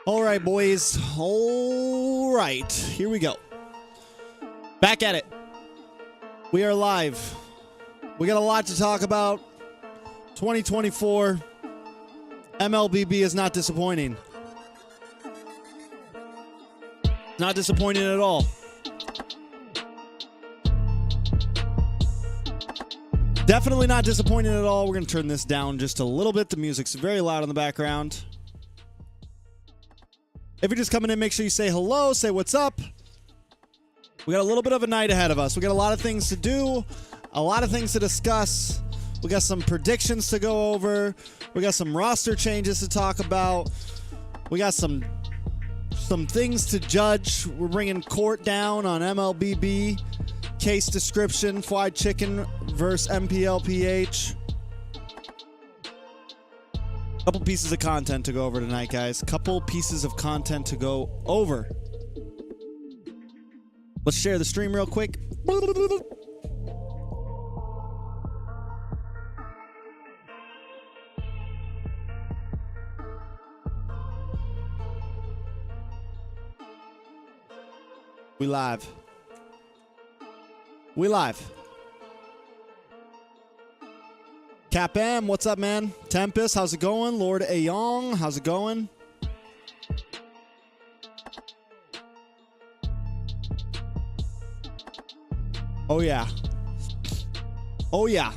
All right, boys. All right, here we go. Back at it. We are live. We got a lot to talk about. 2024. MLBB is not disappointing. Not disappointing at all. Definitely not disappointing at all. We're going to turn this down just a little bit. The music's very loud in the background. If you're just coming in, make sure you say hello, say what's up. We got a little bit of a night ahead of us. We got a lot of things to do, a lot of things to discuss. We got some predictions to go over. We got some roster changes to talk about. We got some things to judge. We're bringing court down on MLBB. Case description, Fried Chicken versus MPLPH. Couple pieces of content to go over tonight, guys. Couple pieces of content to go over. Let's share the stream real quick. We live. We live. Cap M, what's up, man? Tempest, how's it going? Lord Ayong, how's it going? Oh, yeah. Oh, yeah.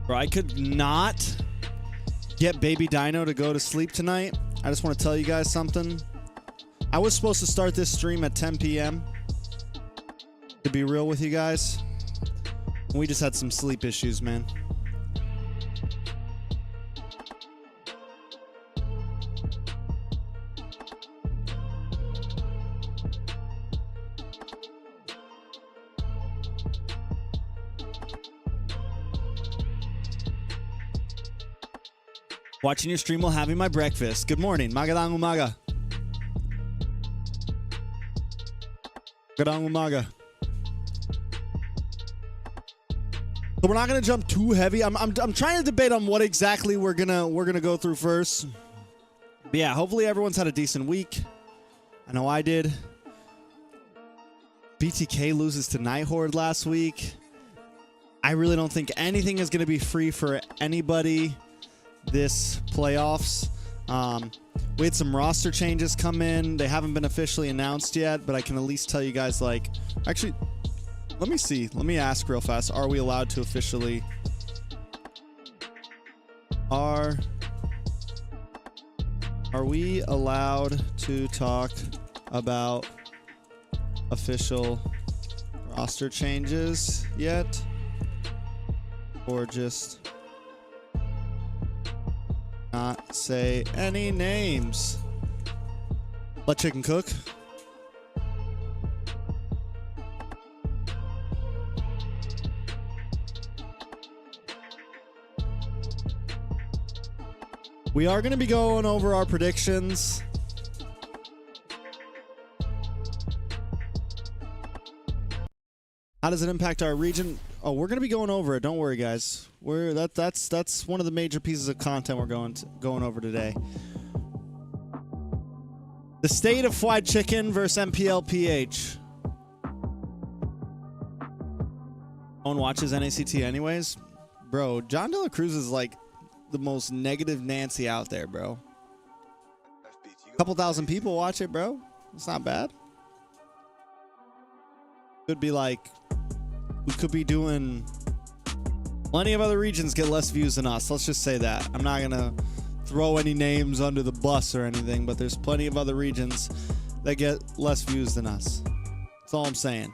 Bro, I could not get Baby Dino to go to sleep tonight. I just want to tell you guys something. I was supposed to start this stream at 10 p.m. to be real with you guys. We just had some sleep issues, man. Watching your stream while having my breakfast. Good morning. Magadang umaga. Magadang umaga. So we're not gonna jump too heavy. I'm trying to debate on what exactly we're gonna go through first. But yeah, hopefully everyone's had a decent week. I know I did. BTK loses to Nighthorde last week. I really don't think anything is gonna be free for anybody this playoffs. We had some roster changes come in. They haven't been officially announced yet, but I can at least tell you guys, like, actually, let me see. Let me ask real fast. Are we allowed to officially? Are we allowed to talk about official roster changes yet? Or just not say any names? Let chicken cook. We are going to be going over our predictions. How does it impact our region? Oh, we're going to be going over it. Don't worry, guys. That's one of the major pieces of content we're going over today. The state of Fried Chicken versus MPLPH. No one watches NACT anyways. Bro, John De La Cruz is like the most negative Nancy out there, bro. A couple thousand people watch it, bro. It's not bad. Could be like, we could be doing plenty of other regions get less views than us. Let's just say that. I'm not gonna throw any names under the bus or anything, but there's plenty of other regions that get less views than us. That's all I'm saying.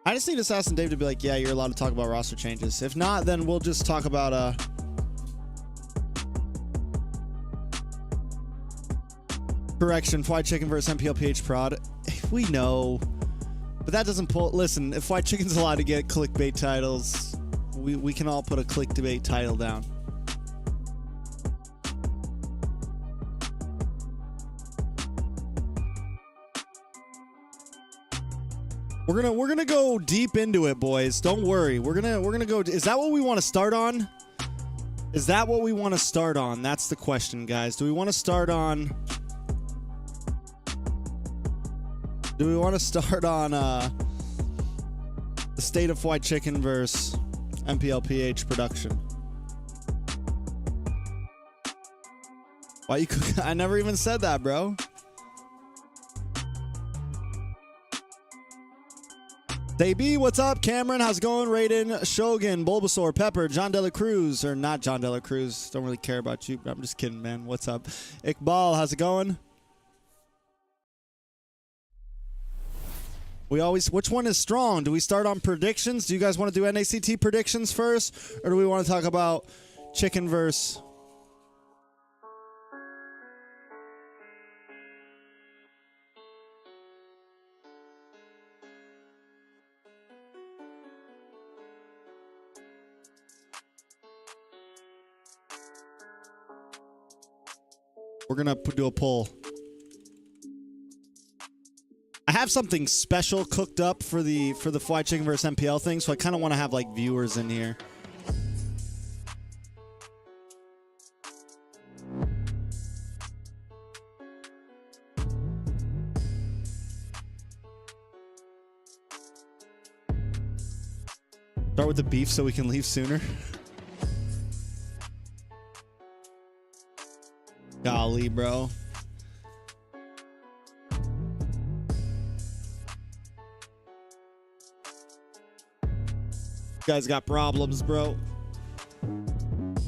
I just need Assassin Dave to be like, yeah, you're allowed to talk about roster changes. If not, then we'll just talk about correction, Fried Chicken versus MPLPH prod. We know, but that doesn't pull. Listen, if Fried Chicken's allowed to get clickbait titles, we can all put a clickbait title down. We're gonna go deep into it, boys. Don't worry. We're gonna go. Is that what we want to start on? Is that what we want to start on? That's the question, guys. Do we want to start on? Do we want to start on the state of fried chicken versus MPLPH production? Why you cook? I never even said that, bro. AB, what's up? Cameron, how's it going? Raiden, Shogun, Bulbasaur, Pepper, John Dela Cruz, or not John Dela Cruz. Don't really care about you. I'm just kidding, man. What's up? Iqbal, how's it going? Which one is strong? Do we start on predictions? Do you guys want to do NACT predictions first? Or do we want to talk about chicken verse? We're gonna do a poll. I have something special cooked up for the fried chicken versus MPL thing, so I kind of want to have like viewers in here. Start with the beef so we can leave sooner. Golly, bro. You guys got problems, bro.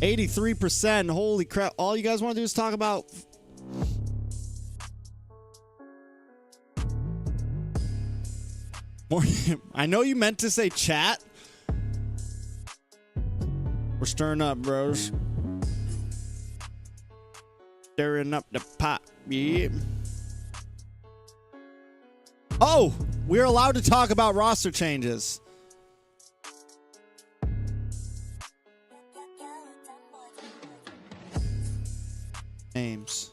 83%. Holy crap. All you guys want to do is talk about... I know you meant to say chat. We're stirring up, bros. Stirring up the pot, yeah. Oh, we're allowed to talk about roster changes. Names.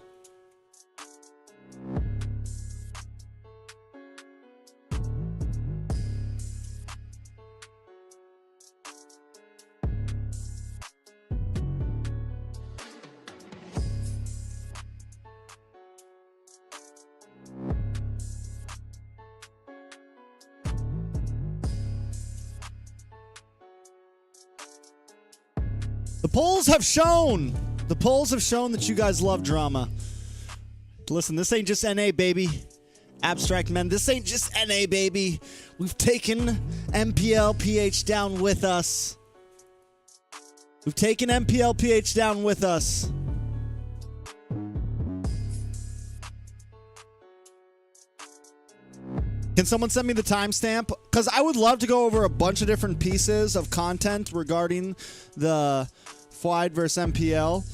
The polls have shown that you guys love drama. Listen, this ain't just NA, baby. Abstract men, this ain't just NA, baby. We've taken MPLPH down with us. We've taken MPLPH down with us. Can someone send me the timestamp? Because I would love to go over a bunch of different pieces of content regarding the FWYD versus MPL.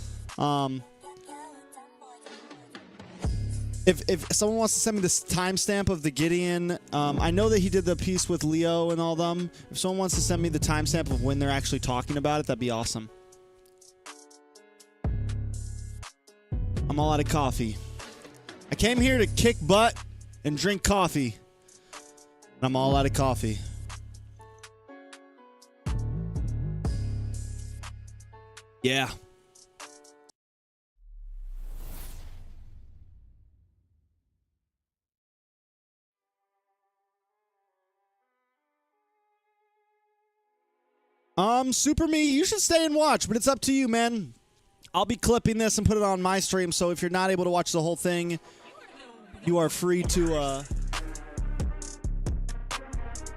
If someone wants to send me this timestamp of the Gideon, I know that he did the piece with Leo and all them. If someone wants to send me the timestamp of when they're actually talking about it, that'd be awesome. I'm all out of coffee. I came here to kick butt and drink coffee. I'm all out of coffee. Yeah. Super Me, you should stay and watch, but it's up to you, man. I'll be clipping this and put it on my stream, so if you're not able to watch the whole thing, you are free to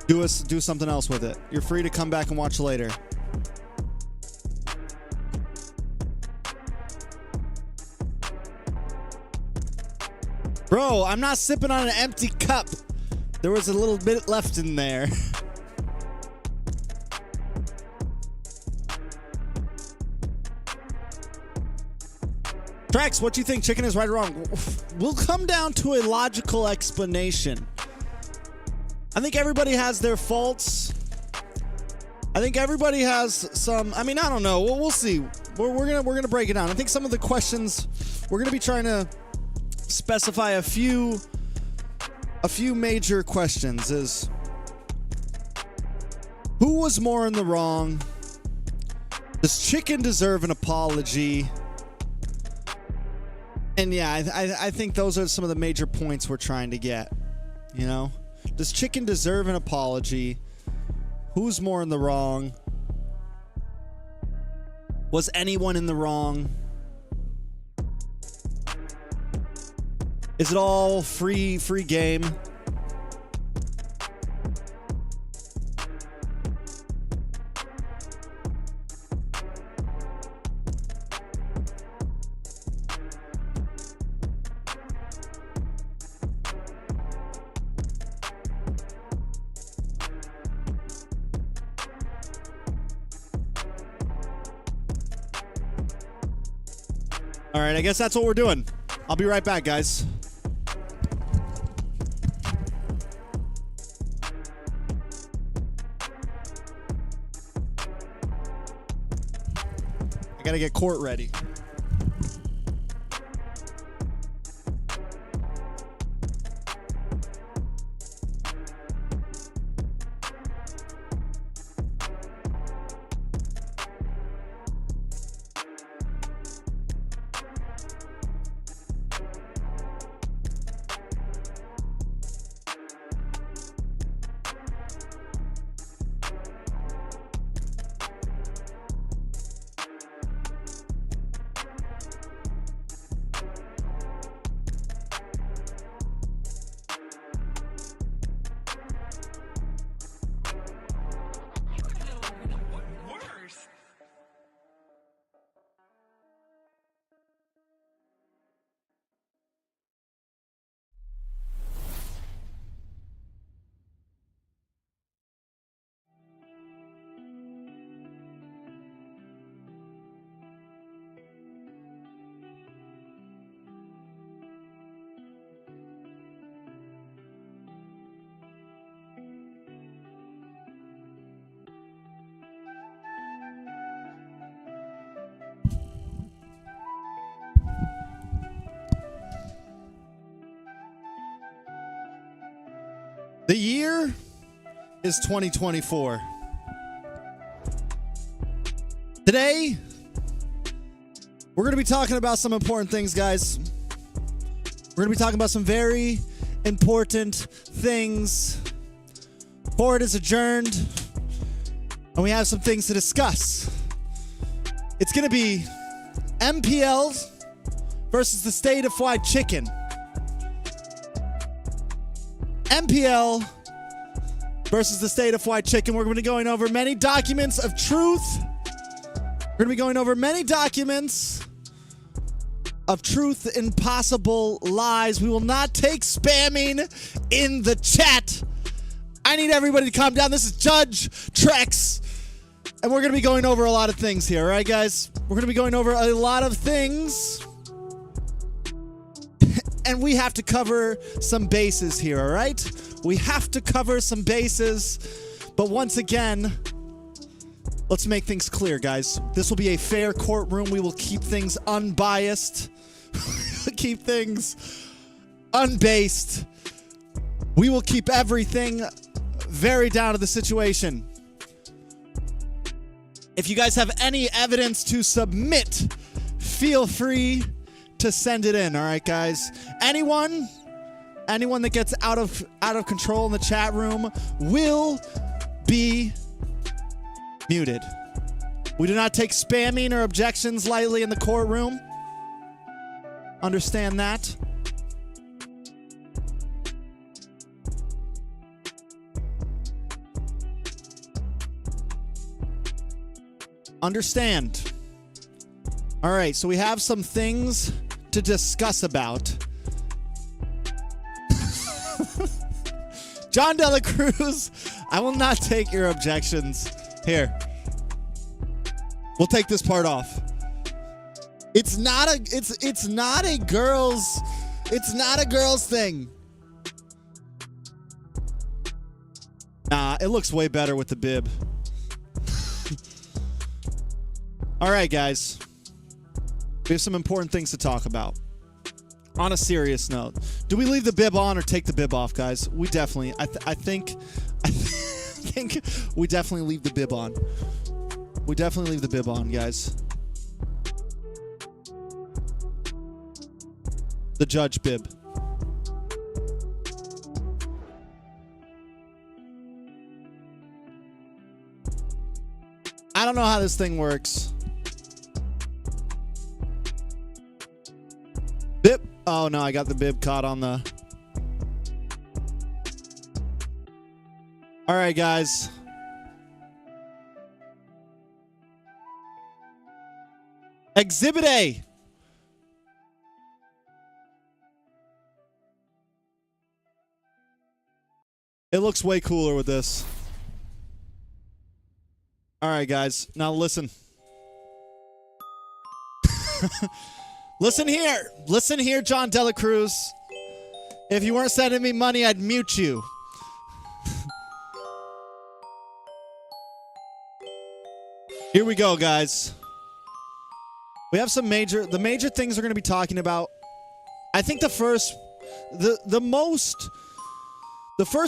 do something else with it. You're free to come back and watch later. Bro, I'm not sipping on an empty cup. There was a little bit left in there. Trex, what do you think? Chicken is right or wrong? We'll come down to a logical explanation. I think everybody has their faults. I think everybody has some. I mean, I don't know. We'll see. We're gonna break it down. I think some of the questions we're gonna be trying to specify a few major questions. Is Who was more in the wrong? Does Chicken deserve an apology? And yeah, I think those are some of the major points we're trying to get. You know? Does Chicken deserve an apology? Who's more in the wrong? Was anyone in the wrong? Is it all free game? All right, I guess that's what we're doing. I'll be right back, guys. I gotta get court ready. The year is 2024. Today, we're going to be talking about some important things, guys. We're going to be talking about some very important things. Court is adjourned, and we have some things to discuss. It's going to be MPL versus the state of fried chicken. MPL versus the state of fried chicken. We're going to be going over many documents of truth. We're going to be going over many documents of truth and possible lies. We will not take spamming in the chat. I need everybody to calm down. This is Judge Trex, and we're going to be going over a lot of things here, all right, guys? We're going to be going over a lot of things, and we have to cover some bases here, all right? We have to cover some bases, but once again, let's make things clear, guys. This will be a fair courtroom. We will keep things unbiased, keep things unbased. We will keep everything very down to the situation. If you guys have any evidence to submit, feel free to send it in, all right, guys? Anyone that gets out of control in the chat room will be muted. We do not take spamming or objections lightly in the courtroom. Understand that. Understand. All right, so we have some things to discuss about. John Dela Cruz, I will not take your objections. Here. We'll take this part off. It's not a girl's thing. Nah, it looks way better with the bib. All right, guys. We have some important things to talk about. On a serious note, do we leave the bib on or take the bib off, guys? We definitely, I think think we definitely leave the bib on. We definitely leave the bib on, guys. The judge bib. I don't know how this thing works. Bib. Oh no, I got the bib caught on the... All right, guys. Exhibit A. It looks way cooler with this. All right, guys. Now listen. Listen here. Listen here, John Dela Cruz. If you weren't sending me money, I'd mute you. Here we go, guys. We have some major things we're going to be talking about. I think the first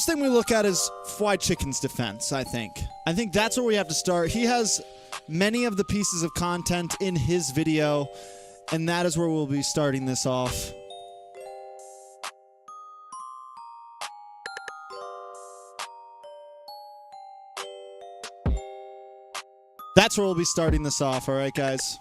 thing we look at is FWYDCHICKEN's defense, I think. I think that's where we have to start. He has many of the pieces of content in his video, and that is where we'll be starting this off. That's where we'll be starting this off, all right, guys?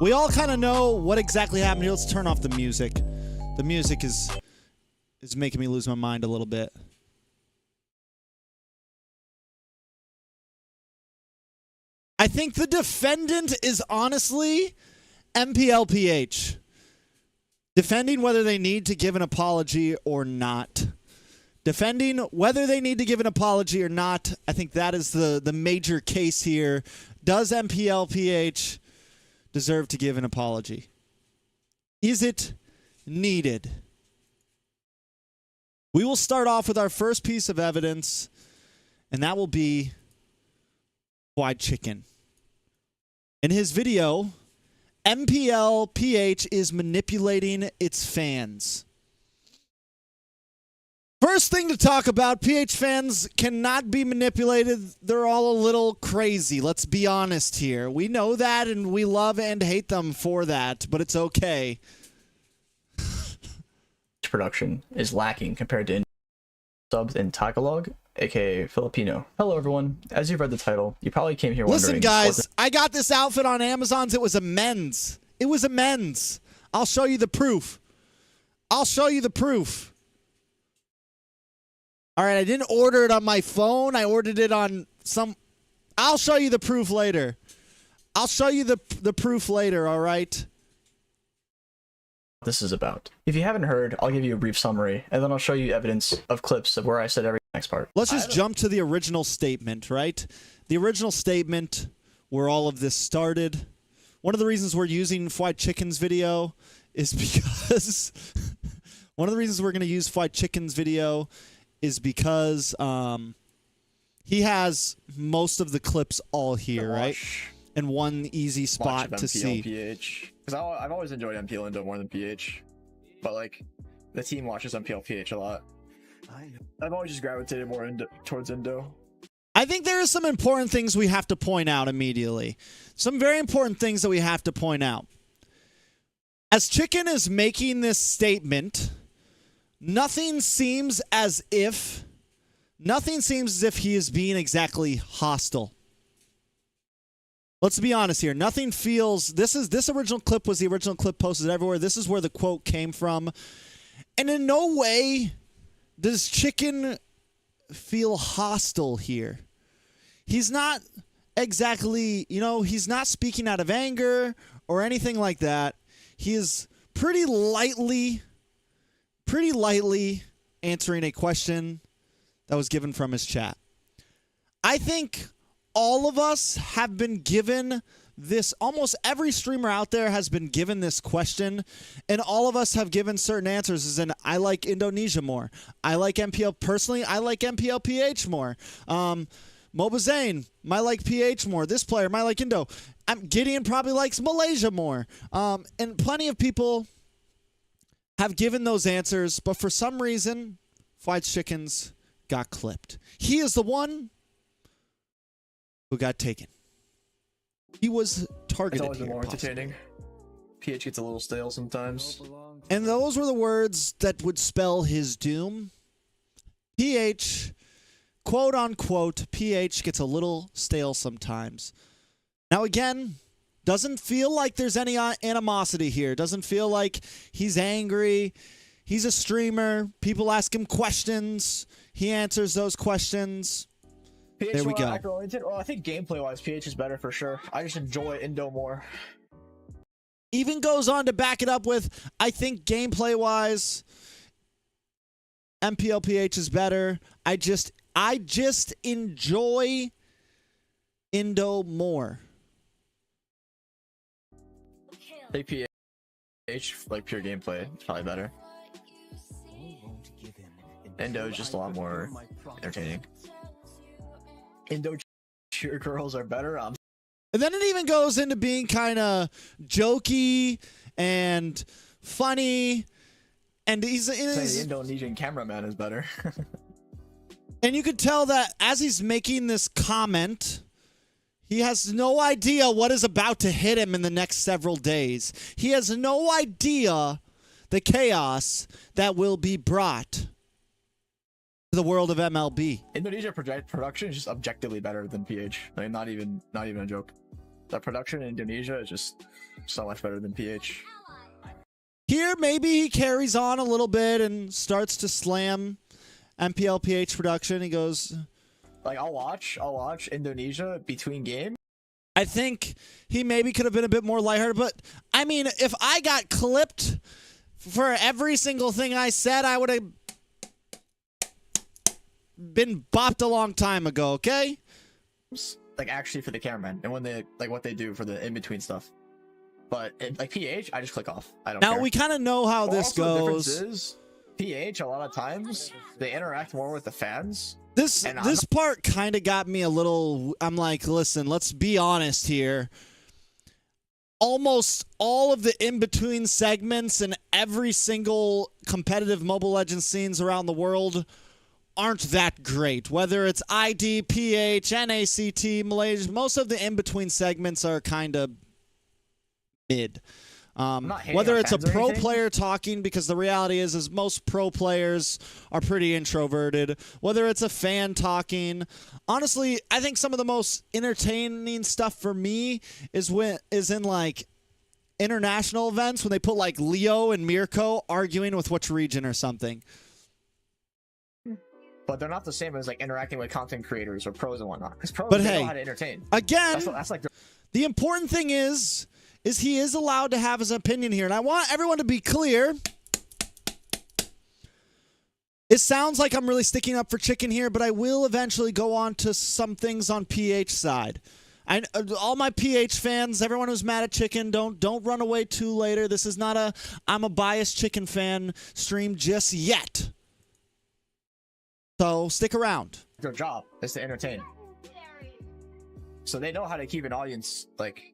We all kind of know what exactly happened here. Let's turn off the music. The music is making me lose my mind a little bit. I think the defendant is honestly MPLPH. Defending whether they need to give an apology or not. Defending whether they need to give an apology or not. I think that is the major case here. Does MPLPH deserve to give an apology? Is it needed? We will start off with our first piece of evidence, and that will be FWYDCHICKEN. In his video, MPLPH is manipulating its fans. First thing to talk about, PH fans cannot be manipulated. They're all a little crazy. Let's be honest here. We know that, and we love and hate them for that, but it's okay. Production is lacking compared to subs in Tagalog, aka Filipino. Hello, everyone. As you've read the title, you probably came here wondering... Listen, guys, I got this outfit on Amazon's. It was a men's. It was a men's. I'll show you the proof. I'll show you the proof. All right, I didn't order it on my phone. I ordered it on some... I'll show you the proof later. I'll show you the proof later, all right? This is about. If you haven't heard, I'll give you a brief summary, and then I'll show you evidence of clips of where I said every next part. Let's just jump to the original statement, right? The original statement where all of this started. One of the reasons we're using FWYDCHICKEN's video is because... one of the reasons we're going to use FWYDCHICKEN's video is because he has most of the clips all here, right? And one easy spot to see. Because I've always enjoyed MPL Indo more than PH, but like the team watches MPL PH a lot. I've always just gravitated more towards Indo. I think there are some important things we have to point out immediately. Some very important things that we have to point out. As Chicken is making this statement, nothing seems as if he is being exactly hostile. Let's be honest here. Nothing feels... This original clip was the original clip posted everywhere. This is where the quote came from. And in no way does Chicken feel hostile here. He's not exactly... he's not speaking out of anger or anything like that. He is pretty lightly answering a question that was given from his chat. I think all of us have been given this, almost every streamer out there has been given this question, and all of us have given certain answers, as in, I like Indonesia more. I like MPL, personally, I like MPLPH more. Mobazane might like PH more. This player might like Indo. Gideon probably likes Malaysia more. And plenty of people have given those answers, but for some reason, FWYDCHICKEN's got clipped. He is the one who got taken. He was targeted. It's always been here, more possibly. entertaining. PH gets a little stale sometimes. And those were the words that would spell his doom. PH, quote unquote, PH gets a little stale sometimes. Now again, doesn't feel like there's any animosity here. Doesn't feel like he's angry. He's a streamer. People ask him questions. He answers those questions. PH There we go. Well, I think gameplay-wise, PH is better for sure. I just enjoy Indo more. Even goes on to back it up with, I think gameplay-wise, MPLPH is better. I just enjoy Indo more. I think PH, like pure gameplay, is probably better. Indo is just a lot more entertaining. Indo cheer girls are better. And then it even goes into being kind of jokey and funny. And he's the Indonesian cameraman is better. And you could tell that as he's making this comment, he has no idea what is about to hit him in the next several days. He has no idea the chaos that will be brought to the world of MLB. Indonesia production is just objectively better than PH. Like, not even a joke. The production in Indonesia is just so much better than PH. Here, maybe he carries on a little bit and starts to slam MPLPH production. He goes, like, I'll watch Indonesia between game. I think he maybe could have been a bit more lighthearted, but I mean, if I got clipped for every single thing I said, I would have been bopped a long time ago, okay? Like, actually for the cameraman and when they, like, what they do for the in-between stuff. But like PH, I just click off. I don't care. Now we kind of know how this also, the goes. difference is, PH, a lot of times, they interact more with the fans. This part kind of got me a little. I'm like, listen, let's be honest here. Almost all of the in-between segments and every single competitive Mobile Legends scenes around the world aren't that great. Whether it's ID, PH, NACT, Malaysia, most of the in-between segments are kind of mid. Whether it's a pro player talking, because the reality is most pro players are pretty introverted. Whether it's a fan talking, honestly, I think some of the most entertaining stuff for me is in like international events when they put like Leo and Mirko arguing with which region or something. But they're not the same as like interacting with content creators or pros and whatnot. Because pros know how to entertain. Again, that's like the important thing is he is allowed to have his opinion here. And I want everyone to be clear. It sounds like I'm really sticking up for Chicken here, but I will eventually go on to some things on PH side. All my PH fans, everyone who's mad at Chicken, don't run away too later. This is not a I'm a biased Chicken fan stream just yet. So stick around. Their job is to entertain. So they know how to keep an audience like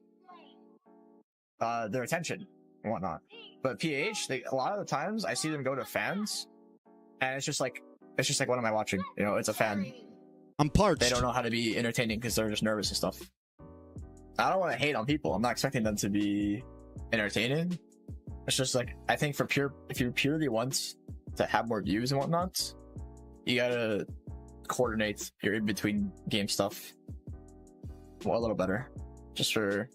their attention and whatnot. But PH, a lot of the times I see them go to fans, and it's just like what am I watching? You know, it's a fan. I'm parched. They don't know how to be entertaining because they're just nervous and stuff. I don't want to hate on people. I'm not expecting them to be entertaining. It's just like, I think if you purely want to have more views and whatnot, you gotta coordinate your in-between game stuff a little better. Just for,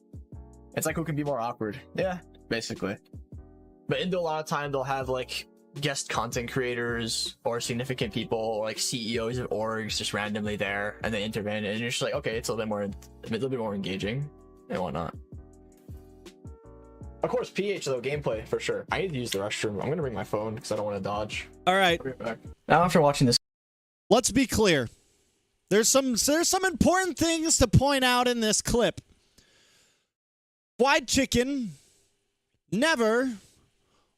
it's like who can be more awkward. Yeah, basically. But Indo, a lot of time they'll have like guest content creators or significant people, like CEOs of orgs, just randomly there, and they intervene, and you're just like, okay, it's a little bit more engaging and whatnot. Of course, PH though, gameplay for sure. I need to use the restroom. I'm gonna bring my phone because I don't want to dodge. All right. I'll be back. Now after watching this, Let's be clear. There's some important things to point out in this clip. FWYDCHICKEN never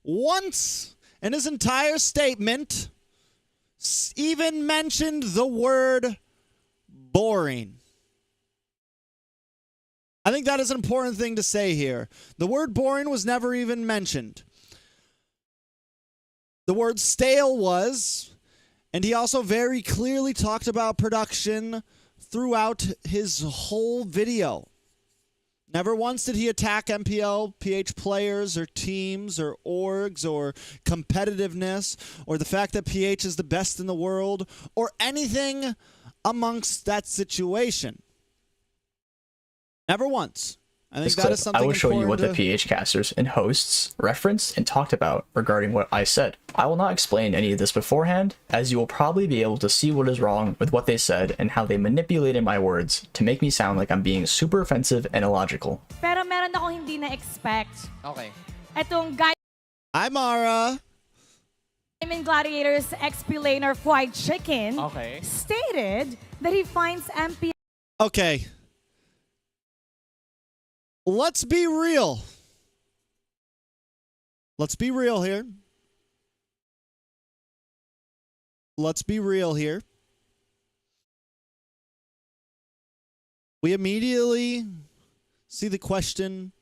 once in his entire statement even mentioned the word boring. I think that is an important thing to say here. The word boring was never even mentioned. The word stale was, and he also very clearly talked about production throughout his whole video. Never once did he attack MPL, PH players or teams or orgs or competitiveness or the fact that PH is the best in the world or anything amongst that situation. Never once. I think that is something I will show you what the important PH casters and hosts referenced and talked about regarding what I said. I will not explain any of this beforehand, as you will probably be able to see what is wrong with what they said and how they manipulated my words to make me sound like I'm being super offensive and illogical. Pero meron akong hindi na-expect. Okay. Etong guy Hi, Mara. Diamond Gladiators XP laner FWYDCHICKEN Okay. stated that he finds MP Okay. Let's be real. Let's be real here. Let's be real here. We immediately see the question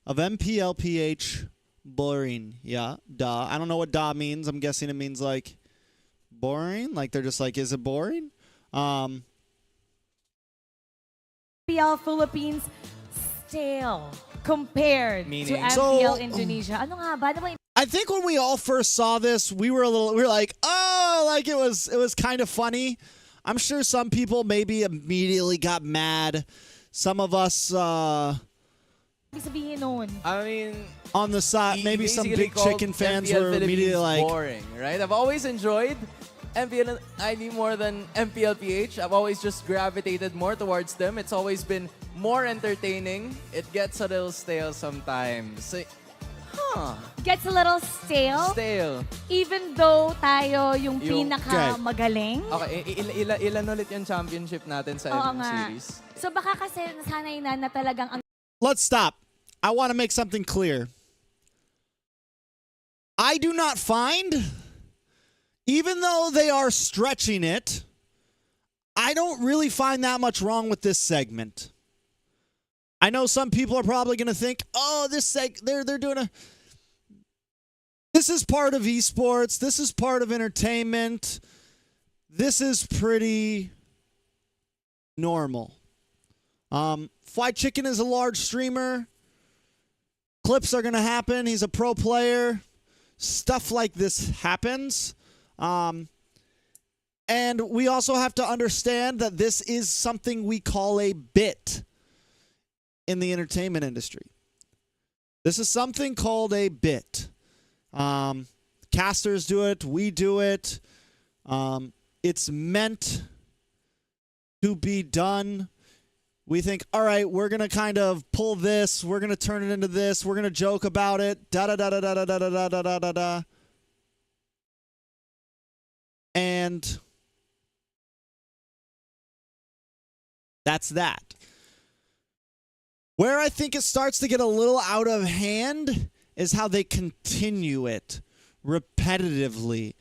of MPLPH boring. Yeah, duh. I don't know what duh means. I'm guessing it means like boring. Like they're just like, is it boring? MPL Philippines stale compared Meaning? to MPL Indonesia. Ano nga ba? Ano ba I think when we all first saw this, we were like, oh, like it was kind of funny. I'm sure some people maybe immediately got mad. Some of us ibig sabihin nun? I mean, on the side, maybe some basically big called chicken fans MPL were immediately Philippines like, boring, right? I've always enjoyed MPL ID more than MPLPH. I've always just gravitated more towards them. It's always been more entertaining. It gets a little stale sometimes. Gets a little stale. Stale. Even though tayo yung Yung- pinaka-magaling. Okay, ilan ulit yung championship natin sa Oo MM nga. series? So baka kasi nasanay na talagang ang let's stop. I want to make something clear. I do not find, even though they are stretching it, I don't really find that much wrong with this segment. I know some people are probably going to think, oh, they're doing a... This is part of esports. This is part of entertainment. This is pretty normal. FWYDCHICKEN is a large streamer. Clips are going to happen. He's a pro player. Stuff like this happens. And we also have to understand that this is something we call a bit in the entertainment industry. This is something called a bit. Casters do it. We do it. It's meant to be done. We think, all right, we're going to kind of pull this. We're going to turn it into this. We're going to joke about it. Da-da-da-da-da-da-da-da-da-da-da. And that's that. Where I think it starts to get a little out of hand is how they continue it repetitively.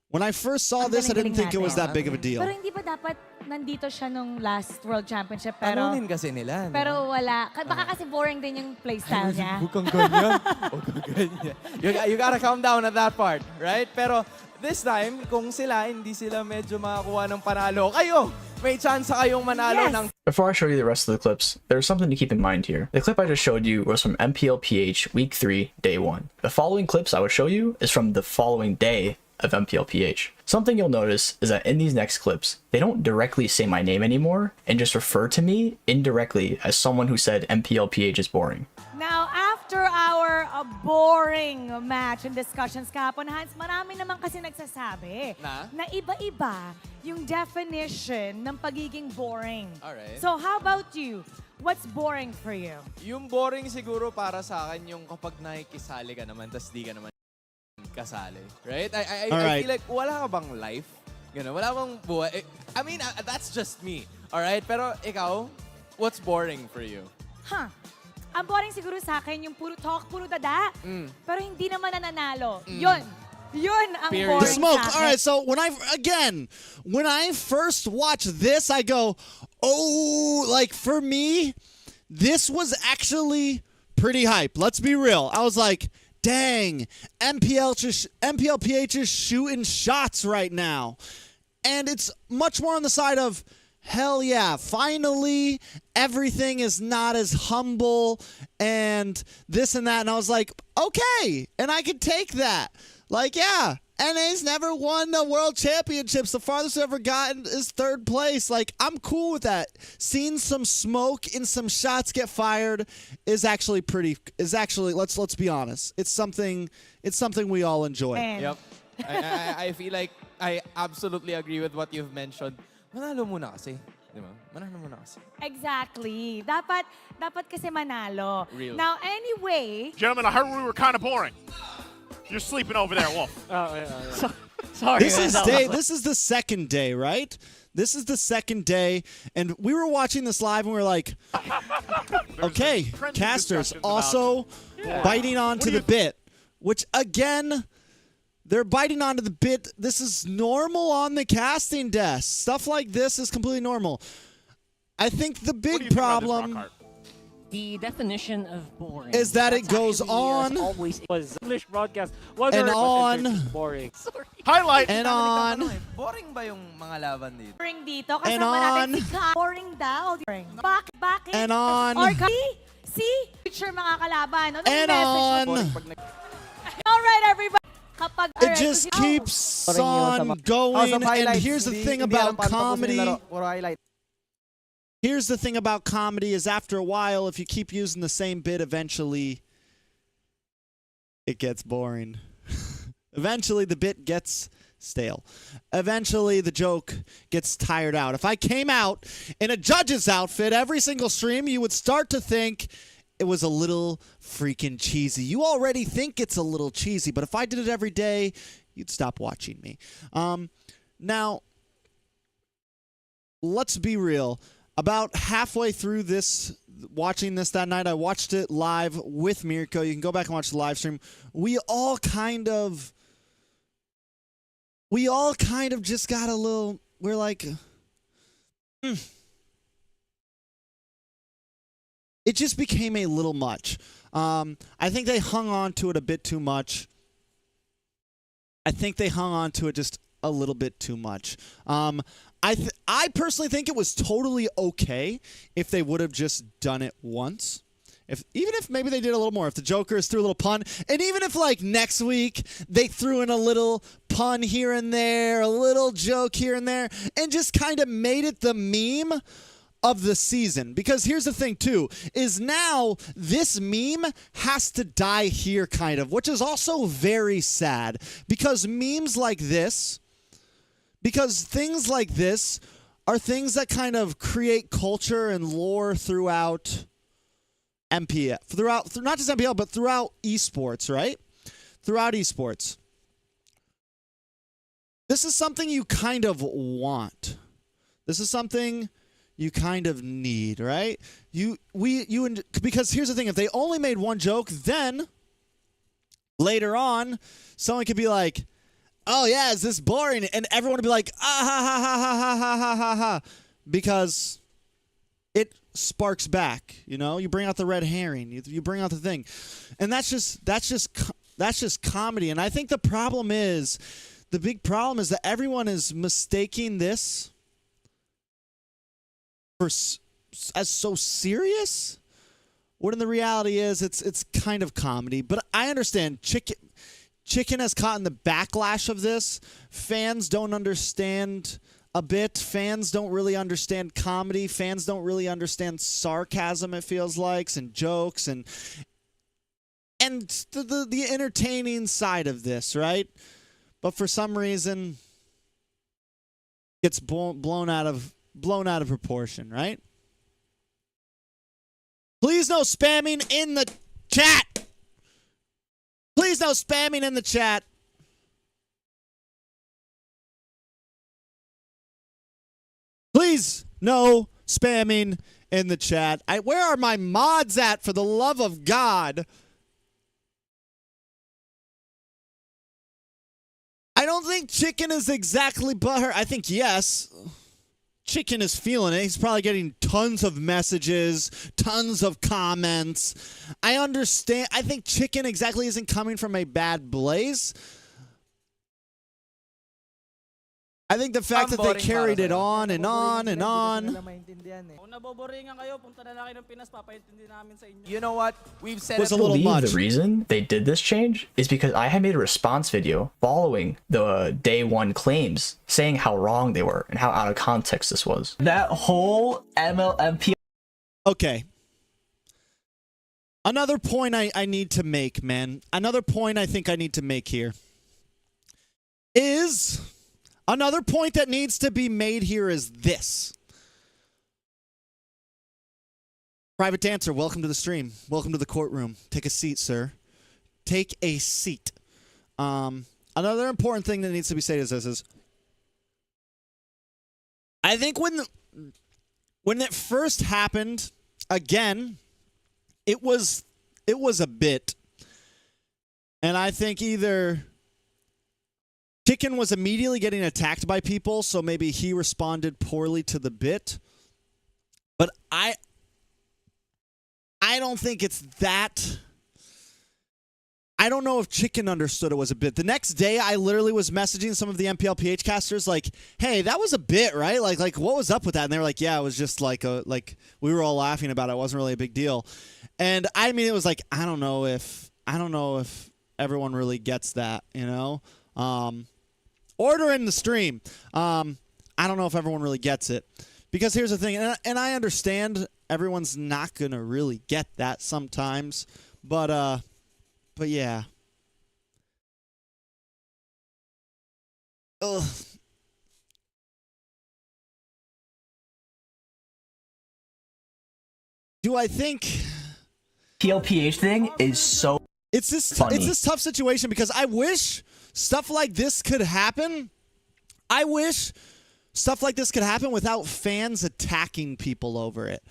When I first saw this, I didn't think it was that big of a deal. Pero hindi ba dapat nandito siya nung last World Championship? Pero, Talunin kasi nila. no? pero wala. Baka kasi boring din yung playstyle niya. Huwag kang ganyan. Huwag kang ganyan. You gotta calm down at that part, right? Pero this time, kung hindi sila medyo makakuha ng panalo, kayo, may chance kayong manalo Yes. ng... Before I show you the rest of the clips, there's something to keep in mind here. The clip I just showed you was from MPLPH Week 3, Day 1. The following clips I would show you is from the following day of MPLPH. Something you'll notice is that in these next clips, they don't directly say my name anymore and just refer to me indirectly as someone who said MPLPH is boring. Now, after our boring match and discussions kahapon, Hans, marami naman kasi nagsasabi Na? iba-iba yung definition ng pagiging boring. Alright. So, how about you? What's boring for you? Yung boring siguro para sa akin yung kapag nakikisali ka naman tas di ka naman kasali. Right? I Alright. feel like wala ka bang life? Ganun, wala bang buhay? I mean, that's just me. Alright? Pero ikaw, what's boring for you? Ang boring siguro sa akin yung puro talk, puro dada. Mm. Pero hindi naman nananalo. Yun. Yun ang Period. boring The smoke. sa akin. All right, so when I first watched this, I go, oh, like for me, this was actually pretty hype. Let's be real. I was like, dang, MPLPH is shooting shots right now. And it's much more on the side of, hell yeah, finally everything is not as humble and this and that. And I was like, okay, and I could take that. Like, yeah, NA's never won the world championships. The farthest they've ever gotten is 3rd place. Like, I'm cool with that. Seeing some smoke and some shots get fired is actually let's be honest. It's something we all enjoy. And Yep. I feel like I absolutely agree with what you've mentioned. Manalo muna kasi. Di ba? Manalo muna kasi. exactly. Dapat kasi manalo. Real. Now, anyway, Gentlemen, I heard we were kind of boring. You're sleeping over there, Wolf. Sorry. This is the 2nd day, right? This is the 2nd day, and we were watching this live, and we were like, okay, trending casters discussions also biting onto the bit, which again, they're biting onto the bit. This is normal on the casting desk. Stuff like this is completely normal. I think the What do you big think about this, problem Rockhart? The definition of boring is that it That's goes actually, on always was English broadcast was and on boring. Highlight. and on. Boring ba yung mga laban dito? boring dito. And Kasama natin on. si Ka. Boring daw. Bakit? And on. Or see? Picture mga kalaban. Ano And yung on. message? Alright, everybody. Kapag, It just keeps on going. And here's the thing about comedy. Here's the thing about comedy is after a while, if you keep using the same bit, eventually it gets boring. Eventually the bit gets stale. Eventually the joke gets tired out. If I came out in a judge's outfit every single stream, you would start to think it was a little freaking cheesy. You already think it's a little cheesy, but if I did it every day, you'd stop watching me. Now, let's be real. About halfway through watching this that night, I watched it live with Mirko. You can go back and watch the live stream. We all kind of just got a little, we're like, It just became a little much. I think they hung on to it a bit too much. I think they hung on to it just a little bit too much. I personally think it was totally okay if they would have just done it once. Even if maybe they did a little more. If the Jokers threw a little pun, and even if like next week they threw in a little pun here and there, a little joke here and there, and just kind of made it the meme of the season. Because here's the thing too, is now this meme has to die here kind of, which is also very sad. Because memes like this, because things like this are things that kind of create culture and lore throughout MPL, throughout not just MPL, but throughout esports, right? Throughout esports. This is something you kind of want. This is something you kind of need, right? Because here's the thing, if they only made one joke, then later on, someone could be like, oh yeah, is this boring? And everyone would be like, ah ha ha ha ha ha ha ha ha ha, because it sparks back. You know, you bring out the red herring, you bring out the thing, and that's just comedy. And I think the big problem is that everyone is mistaking this as so serious, when the reality is it's kind of comedy. But I understand Chicken has caught in the backlash of this. Fans don't understand a bit. Fans don't really understand comedy. Fans don't really understand sarcasm, it feels like, and jokes and the entertaining side of this, right? But for some reason, it's blown out of proportion, right? Please no spamming in the chat. Please no spamming in the chat. Please no spamming in the chat. Where are my mods at, for the love of God? I don't think Chicken is exactly butthurt. I think, yes, Chicken is feeling it. He's probably getting tons of messages, tons of comments. I understand. I think Chicken exactly isn't coming from a bad place. I think the fact that they carried it on and on and on. You know what? We've said Was it a little believe much. the reason they did this change is because I had made a response video following the day one claims saying how wrong they were and how out of context this was. That whole MLMP. Okay. Another point I need to make, man. Another point I think I need to make here is... Another point that needs to be made here is this. Private Dancer, welcome to the stream. Welcome to the courtroom. Take a seat, sir. Take a seat. Another important thing that needs to be said is this is, I think when it first happened, again, it was a bit. And I think either Chicken was immediately getting attacked by people, so maybe he responded poorly to the bit. But I don't think it's that. I don't know if Chicken understood it was a bit. The next day, I literally was messaging some of the MPLPH casters like, hey, that was a bit, right? Like what was up with that? And they were like, yeah, it was just like we were all laughing about it. It wasn't really a big deal. And I mean, it was like, I don't know if everyone really gets that, you know? Order in the stream. I don't know if everyone really gets it. Because here's the thing, and I understand everyone's not going to really get that sometimes. But yeah. Ugh. Do I think... PLPH thing is so It's this tough situation because I wish stuff like this could happen. I wish stuff like this could happen without fans attacking people over it.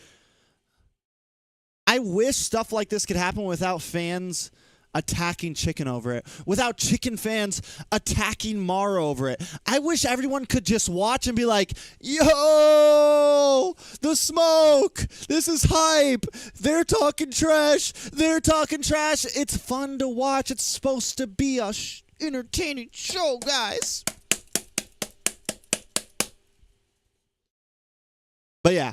I wish stuff like this could happen without fans attacking Chicken over it, without Chicken fans attacking Mara over it. I wish everyone could just watch and be like, yo, the smoke, this is hype, they're talking trash, it's fun to watch, it's supposed to be a entertaining show, guys. But yeah.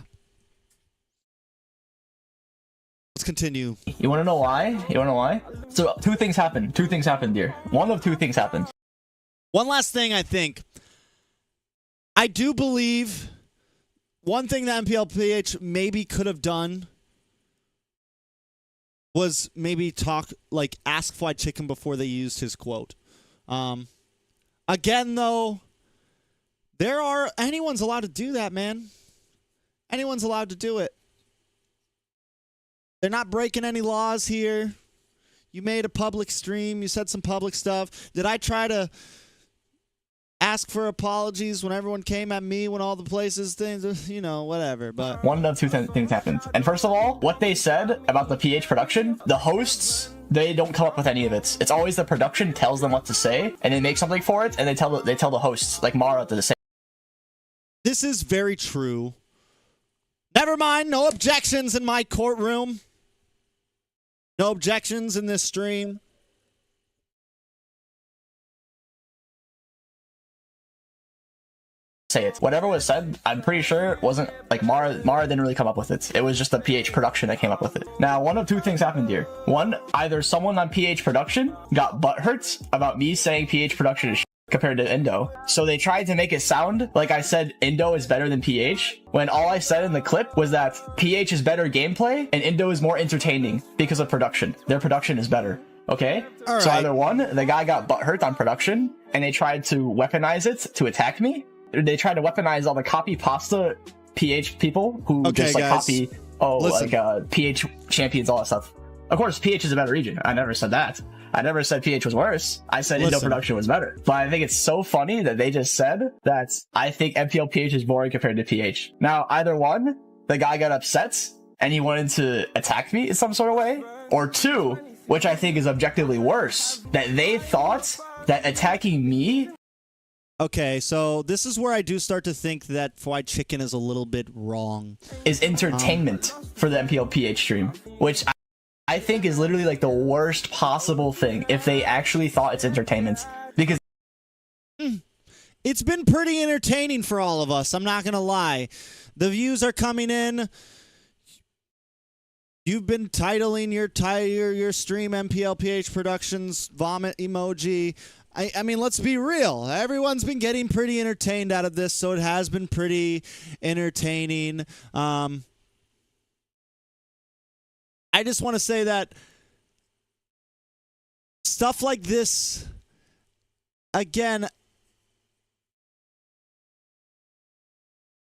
Let's continue. You want to know why? So two things happened. Dear. One of two things happened. One last thing, I think. I do believe one thing that MPLPH maybe could have done was maybe ask FWYDCHICKEN before they used his quote. Again, though, anyone's allowed to do that, man. Anyone's allowed to do it. They're not breaking any laws here. You made a public stream. You said some public stuff. Did I try to ask for apologies when everyone came at me when all the places, things, you know, whatever. But one of two things happened. And first of all, what they said about the PH production, the hosts, they don't come up with any of it. It's always the production tells them what to say, and they make something for it, and they tell the hosts, like Mara, to say. This is very true. Never mind. No objections in my courtroom. No objections in this stream. Say it. Whatever was said, I'm pretty sure it wasn't like Mara didn't really come up with it. It was just the PH production that came up with it. Now, one of two things happened here. One, either someone on PH production got butthurt about me saying PH production is compared to Indo. So they tried to make it sound like I said Indo is better than PH, when all I said in the clip was that PH is better gameplay and Indo is more entertaining because of production. Their production is better. Okay? All so right. either one, the guy got butthurt on production and they tried to weaponize it to attack me. They tried to weaponize all the copy pasta PH people who just like guys. copy PH champions, all that stuff. Of course, PH is a better region. I never said that. I never said PH was worse. I said Indo production was better. But I think it's so funny that they just said that I think MPL PH is boring compared to PH. Now, either one, the guy got upset and he wanted to attack me in some sort of way, or two, which I think is objectively worse, that they thought that attacking me Okay, so this is where I do start to think that fried chicken is a little bit wrong. Is entertainment for the MPLPH stream, which I think is literally like the worst possible thing if they actually thought it's entertainment. Because it's been pretty entertaining for all of us, I'm not going to lie. The views are coming in. You've been titling your stream MPLPH Productions vomit emoji. I mean, let's be real. Everyone's been getting pretty entertained out of this, so it has been pretty entertaining. I just want to say that stuff like this, again,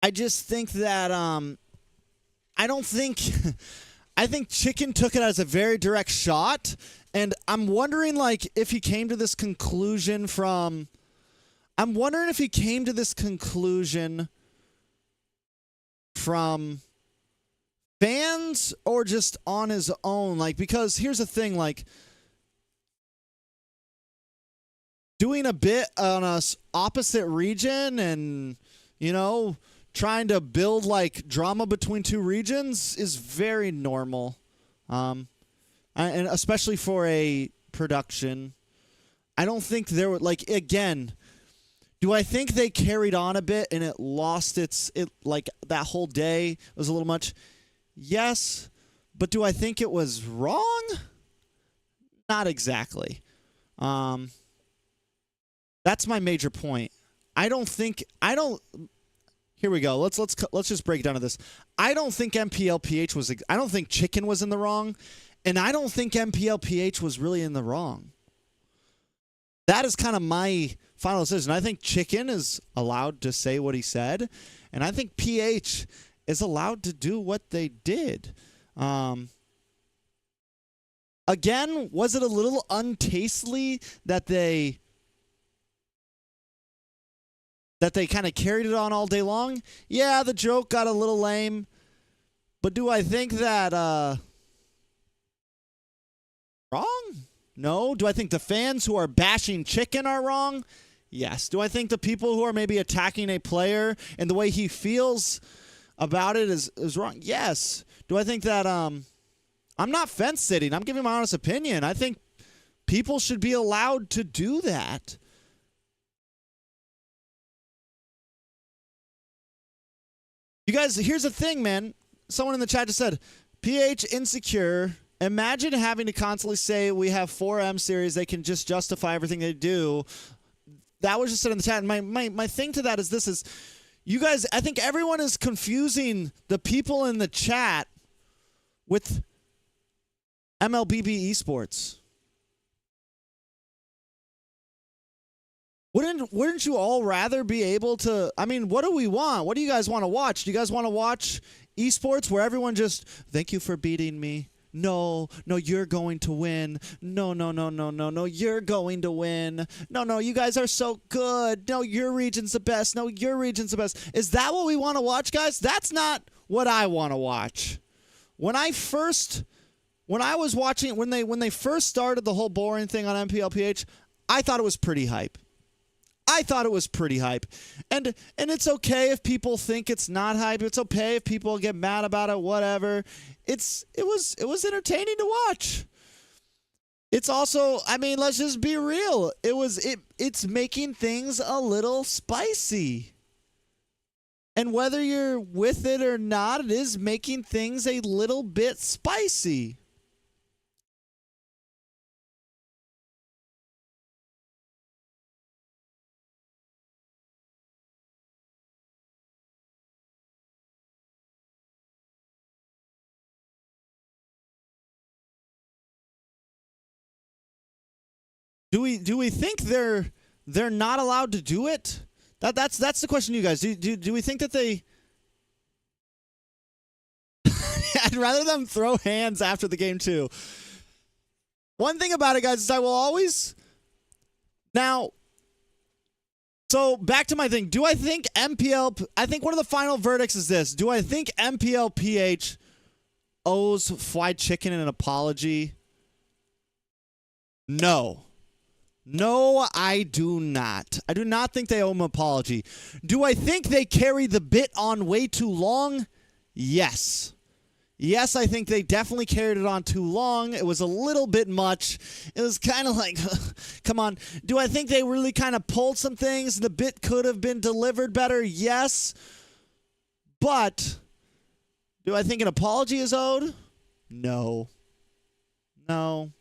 I just think that I don't think I think Chicken took it as a very direct shot, and I'm wondering like if he came to this conclusion from fans or just on his own, like, because here's the thing, like, doing a bit on a opposite region and, you know, trying to build like drama between two regions is very normal, and especially for a production. I don't think there were, like, again, do I think they carried on a bit and it lost it like that whole day was a little much? Yes, but do I think it was wrong? Not exactly. That's my major point. Here we go. Let's just break down to this. I don't think MPLPH was. I don't think Chicken was in the wrong, and I don't think MPLPH was really in the wrong. That is kind of my final decision. I think Chicken is allowed to say what he said, and I think PH is allowed to do what they did. Again, was it a little untastely that they kind of carried it on all day long? Yeah, the joke got a little lame. But do I think that wrong? No. Do I think the fans who are bashing Chicken are wrong? Yes. Do I think the people who are maybe attacking a player and the way he feels about it is wrong? Yes. Do I think that I'm not fence sitting. I'm giving my honest opinion. I think people should be allowed to do that. You guys, here's the thing, man. Someone in the chat just said, PH insecure. Imagine having to constantly say we have 4M series. They can just justify everything they do. That was just said in the chat. And my thing to that is this is, you guys, I think everyone is confusing the people in the chat with MLBB esports. Wouldn't you all rather be able to, I mean, what do we want? What do you guys want to watch? Do you guys want to watch esports where everyone just, thank you for beating me. No, you're going to win. No, you're going to win. No, you guys are so good. No, your region's the best. No, your region's the best. Is that what we want to watch, guys? That's not what I want to watch. When I was watching, when they first started the whole boring thing on MPLPH, I thought it was pretty hype. And it's okay if people think it's not hype. It's okay if people get mad about it, whatever. It was entertaining to watch. It's also, I mean, let's just be real. It's making things a little spicy. And whether you're with it or not, it is making things a little bit spicy. Do we think they're not allowed to do it? That's the question, you guys. Do we think that they? I'd rather them throw hands after the game too. One thing about it, guys, is I will always now. So back to my thing. Do I think MPL? I think one of the final verdicts is this. Do I think MPLPH owes Fried Chicken an apology? No. No, I do not. I do not think they owe him an apology. Do I think they carried the bit on way too long? Yes. Yes, I think they definitely carried it on too long. It was a little bit much. It was kind of like, come on. Do I think they really kind of pulled some things? The bit could have been delivered better? Yes. But do I think an apology is owed? No. No.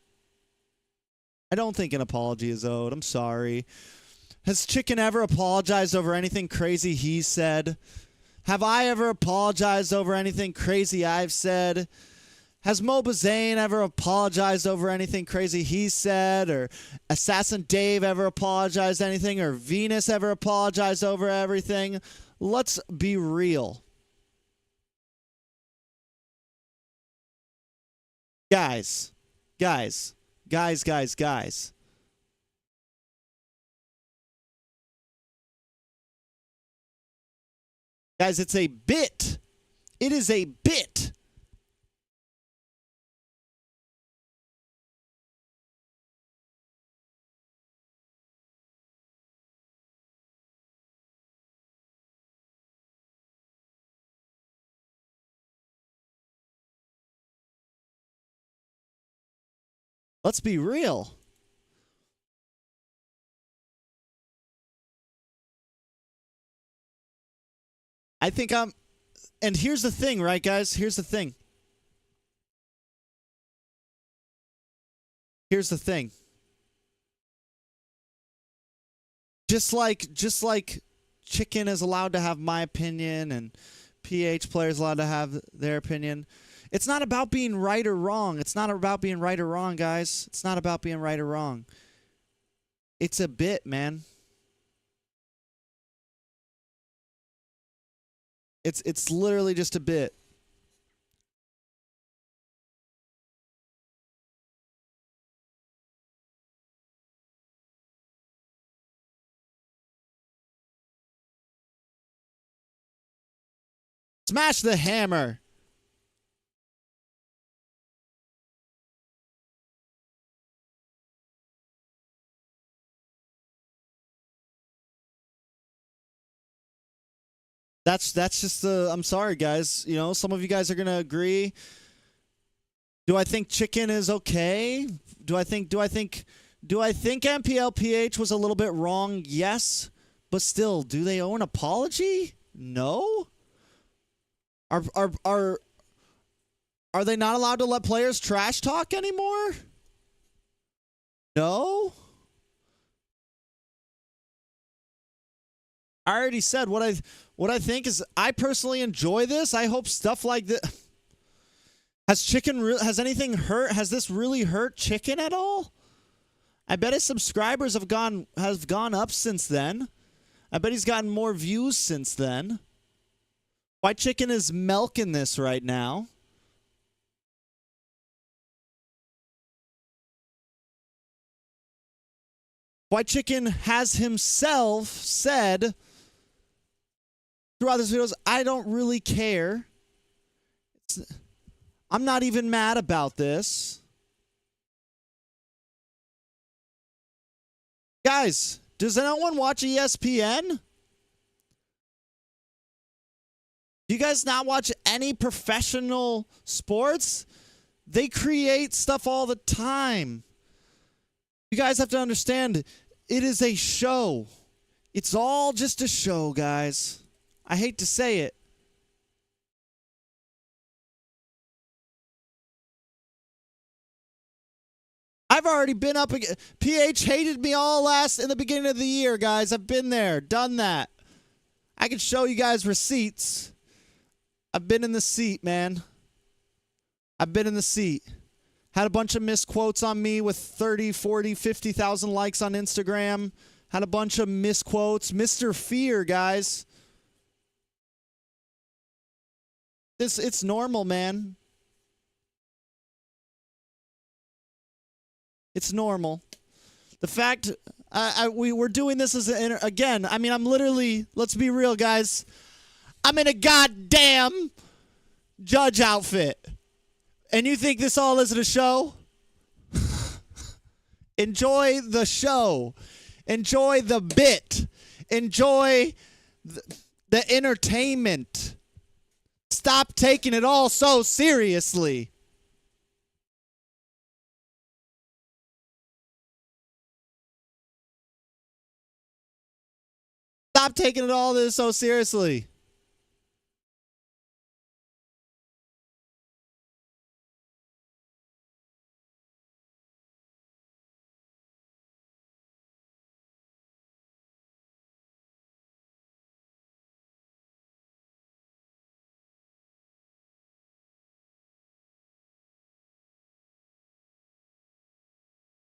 I don't think an apology is owed. I'm sorry. Has Chicken ever apologized over anything crazy he said? Have I ever apologized over anything crazy I've said? Has Mobazane ever apologized over anything crazy he said? Or Assassin Dave ever apologized anything? Or Venus ever apologized over everything? Let's be real. Guys. Guys, it's a bit. It is a bit. Let's be real. I think I'm, and here's the thing, right, guys? Here's the thing. Here's the thing. Just like Chicken is allowed to have my opinion and PH players allowed to have their opinion. It's not about being right or wrong. It's not about being right or wrong, guys. It's not about being right or wrong. It's a bit, man. It's literally just a bit. Smash the hammer. That's just the, I'm sorry, guys. You know, some of you guys are going to agree. Do I think Chicken is okay? Do I think MPLPH was a little bit wrong? Yes. But still, do they owe an apology? No. Are they not allowed to let players trash talk anymore? No. I already said what I think is, I personally enjoy this. I hope stuff like this. Has anything hurt? Has this really hurt Chicken at all? I bet his subscribers have gone up since then. I bet he's gotten more views since then. Why Chicken is milking this right now? Why Chicken has himself said throughout this videos, I don't really care. I'm not even mad about this. Guys, does anyone watch ESPN? Do you guys not watch any professional sports? They create stuff all the time. You guys have to understand, it is a show. It's all just a show, guys. I hate to say it. I've already been up again. PH hated me all in the beginning of the year, guys. I've been there, done that. I can show you guys receipts. I've been in the seat, man. I've been in the seat. Had a bunch of misquotes on me with 30, 40, 50,000 likes on Instagram. Had a bunch of misquotes. Mr. Fear, guys. It's normal, man. It's normal. The fact we're doing this as again, I mean, I'm literally, let's be real, guys. I'm in a goddamn judge outfit. And you think this all isn't a show? Enjoy the show. Enjoy the bit. Enjoy the entertainment. Stop taking it all so seriously. Stop taking it all this so seriously.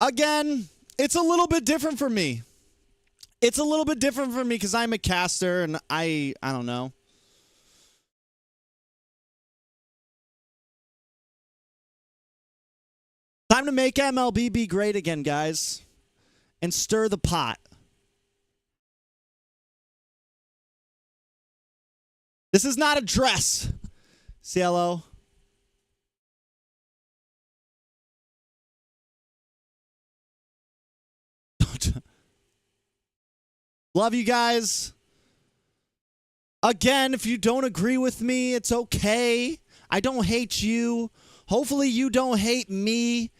Again, it's a little bit different for me. It's a little bit different for me because I'm a caster and I don't know. Time to make MLBB great again, guys. And stir the pot. This is not a dress. CLO. Love you guys. Again, if you don't agree with me, it's okay. I don't hate you. Hopefully you don't hate me.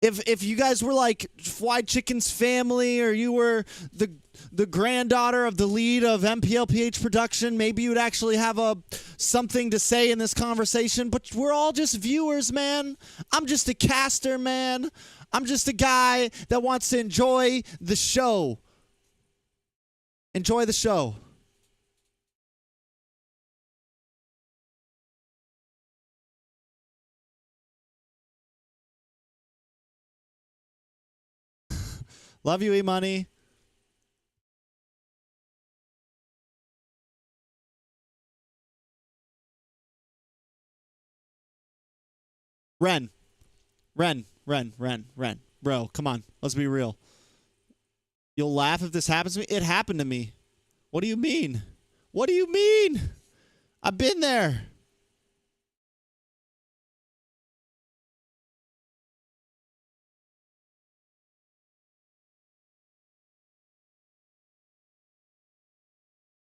If you guys were like Fried Chicken's family, or you were the granddaughter of the lead of MPLPH production, maybe you would actually have something to say in this conversation. But we're all just viewers, man. I'm just a caster, man. I'm just a guy that wants to enjoy the show. Enjoy the show. Love you, E-Money. Ren. Bro, come on. Let's be real. You'll laugh if this happens to me? It happened to me. What do you mean? What do you mean? I've been there.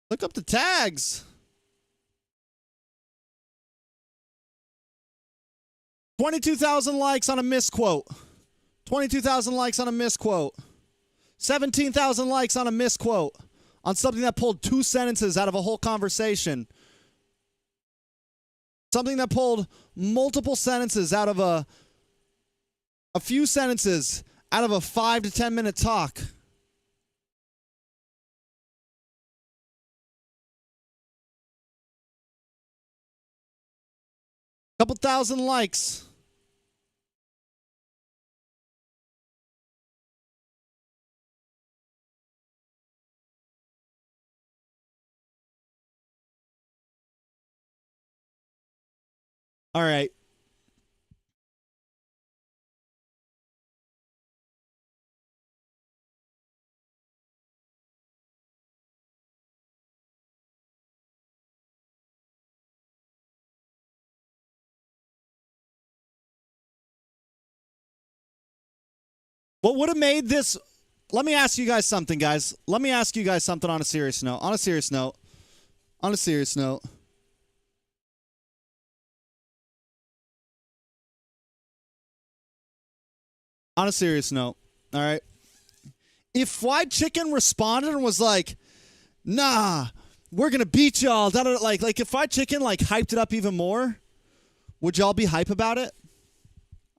Look up the tags. 22,000 likes on a misquote. 22,000 likes on a misquote. 17,000 likes on a misquote. On something that pulled 2 sentences out of a whole conversation. Something that pulled multiple sentences out of a few sentences out of a 5 to 10 minute talk. Couple thousand likes. All right. What would have made this... Let me ask you guys something, guys. Let me ask you guys something on a serious note. On a serious note. On a serious note. On a serious note. All right. If Fried Chicken responded and was like, nah, we're going to beat y'all. Like if Fried Chicken like hyped it up even more, would y'all be hype about it?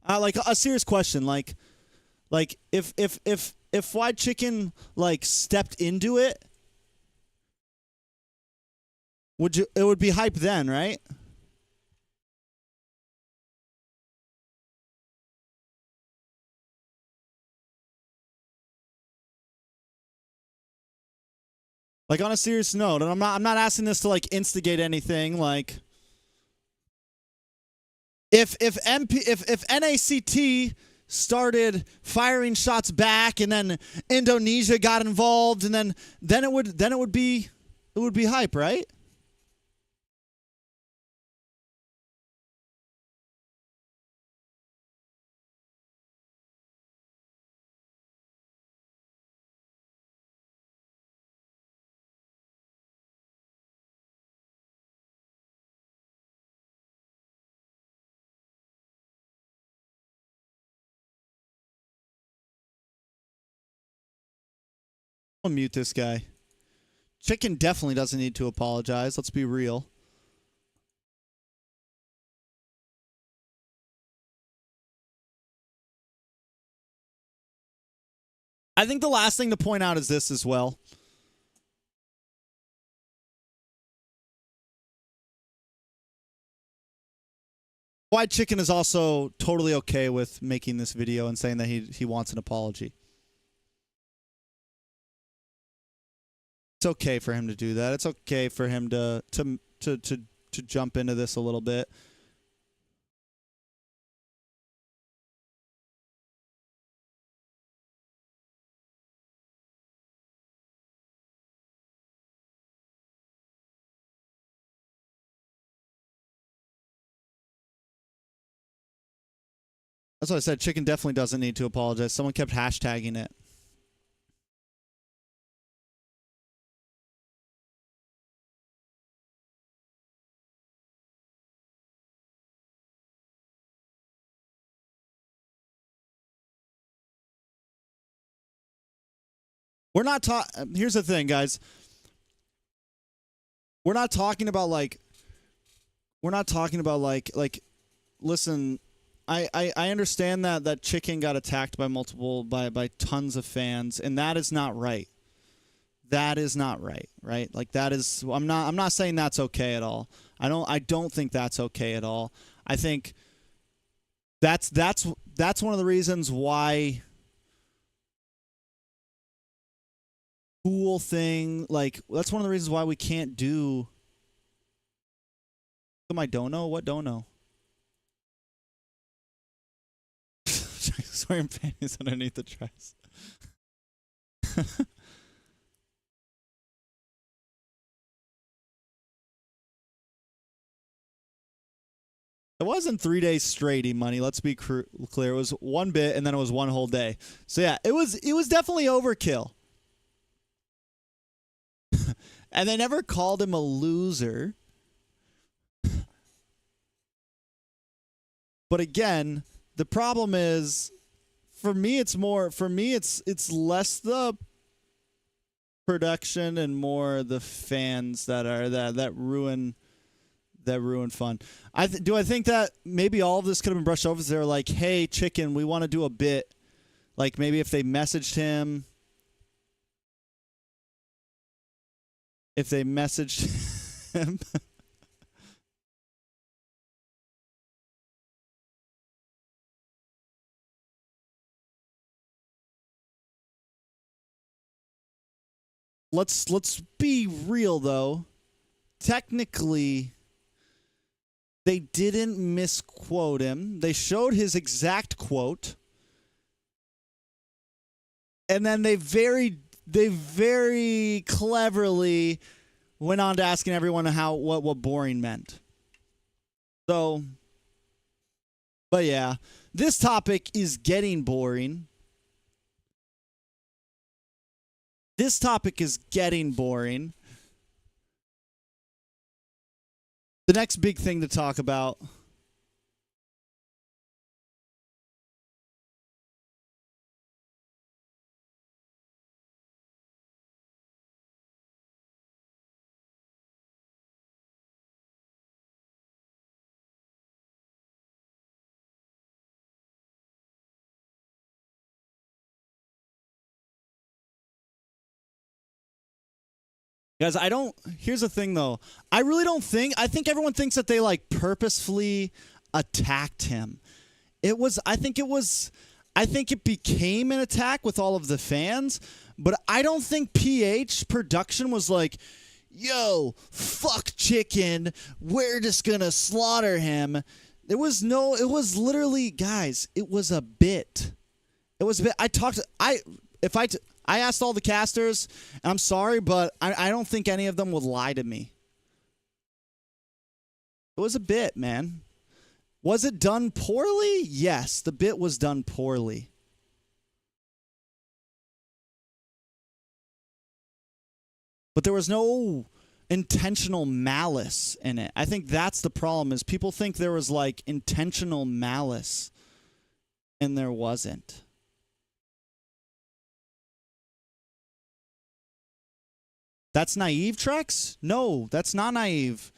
Like a serious question. Like if Fried Chicken like stepped into it, it would be hype then, right? Like on a serious note, and I'm not asking this to like instigate anything. Like if NACT started firing shots back, and then Indonesia got involved, and then it would be hype, right? I'll mute this guy. Chicken definitely doesn't need to apologize. Let's be real. I think the last thing to point out is this as well. White Chicken is also totally okay with making this video and saying that he wants an apology. It's okay for him to do that. It's okay for him to jump into this a little bit. That's what I said. Chicken definitely doesn't need to apologize. Someone kept hashtagging it. We're not talking. Here's the thing, guys. We're not talking about like. We're not talking about like. Listen, I understand that Chicken got attacked by tons of fans, and that is not right. That is not right, right? Like that is. I'm not saying that's okay at all. I don't think that's okay at all. I think that's one of the reasons why. Cool thing, like that's one of the reasons why we can't do. I don't know what don't know. Wearing panties underneath the dress. It wasn't 3 days straight, E-Money. Let's be clear. It was one bit, and then it was one whole day. So yeah, it was definitely overkill. And they never called him a loser. But again, the problem is, for me, it's less the production and more the fans that ruin fun. Do I think that maybe all of this could have been brushed over? They're like, hey, Chicken, we want to do a bit. Like maybe if they messaged him. If they messaged him. Let's be real though. Technically, they didn't misquote him. They showed his exact quote. And then they very cleverly went on to asking everyone what boring meant. So, but yeah, this topic is getting boring. This topic is getting boring. The next big thing to talk about. Guys, here's the thing though. I think everyone thinks that they like purposefully attacked him. I think it became an attack with all of the fans, but I don't think PH production was like, yo, fuck Chicken, we're just gonna slaughter him. It was literally, guys, it was a bit. It was a bit. I asked all the casters, and I'm sorry, but I don't think any of them would lie to me. It was a bit, man. Was it done poorly? Yes, the bit was done poorly. But there was no intentional malice in it. I think that's the problem, is people think there was like intentional malice, and there wasn't. That's naive, Trex? No, that's not naive.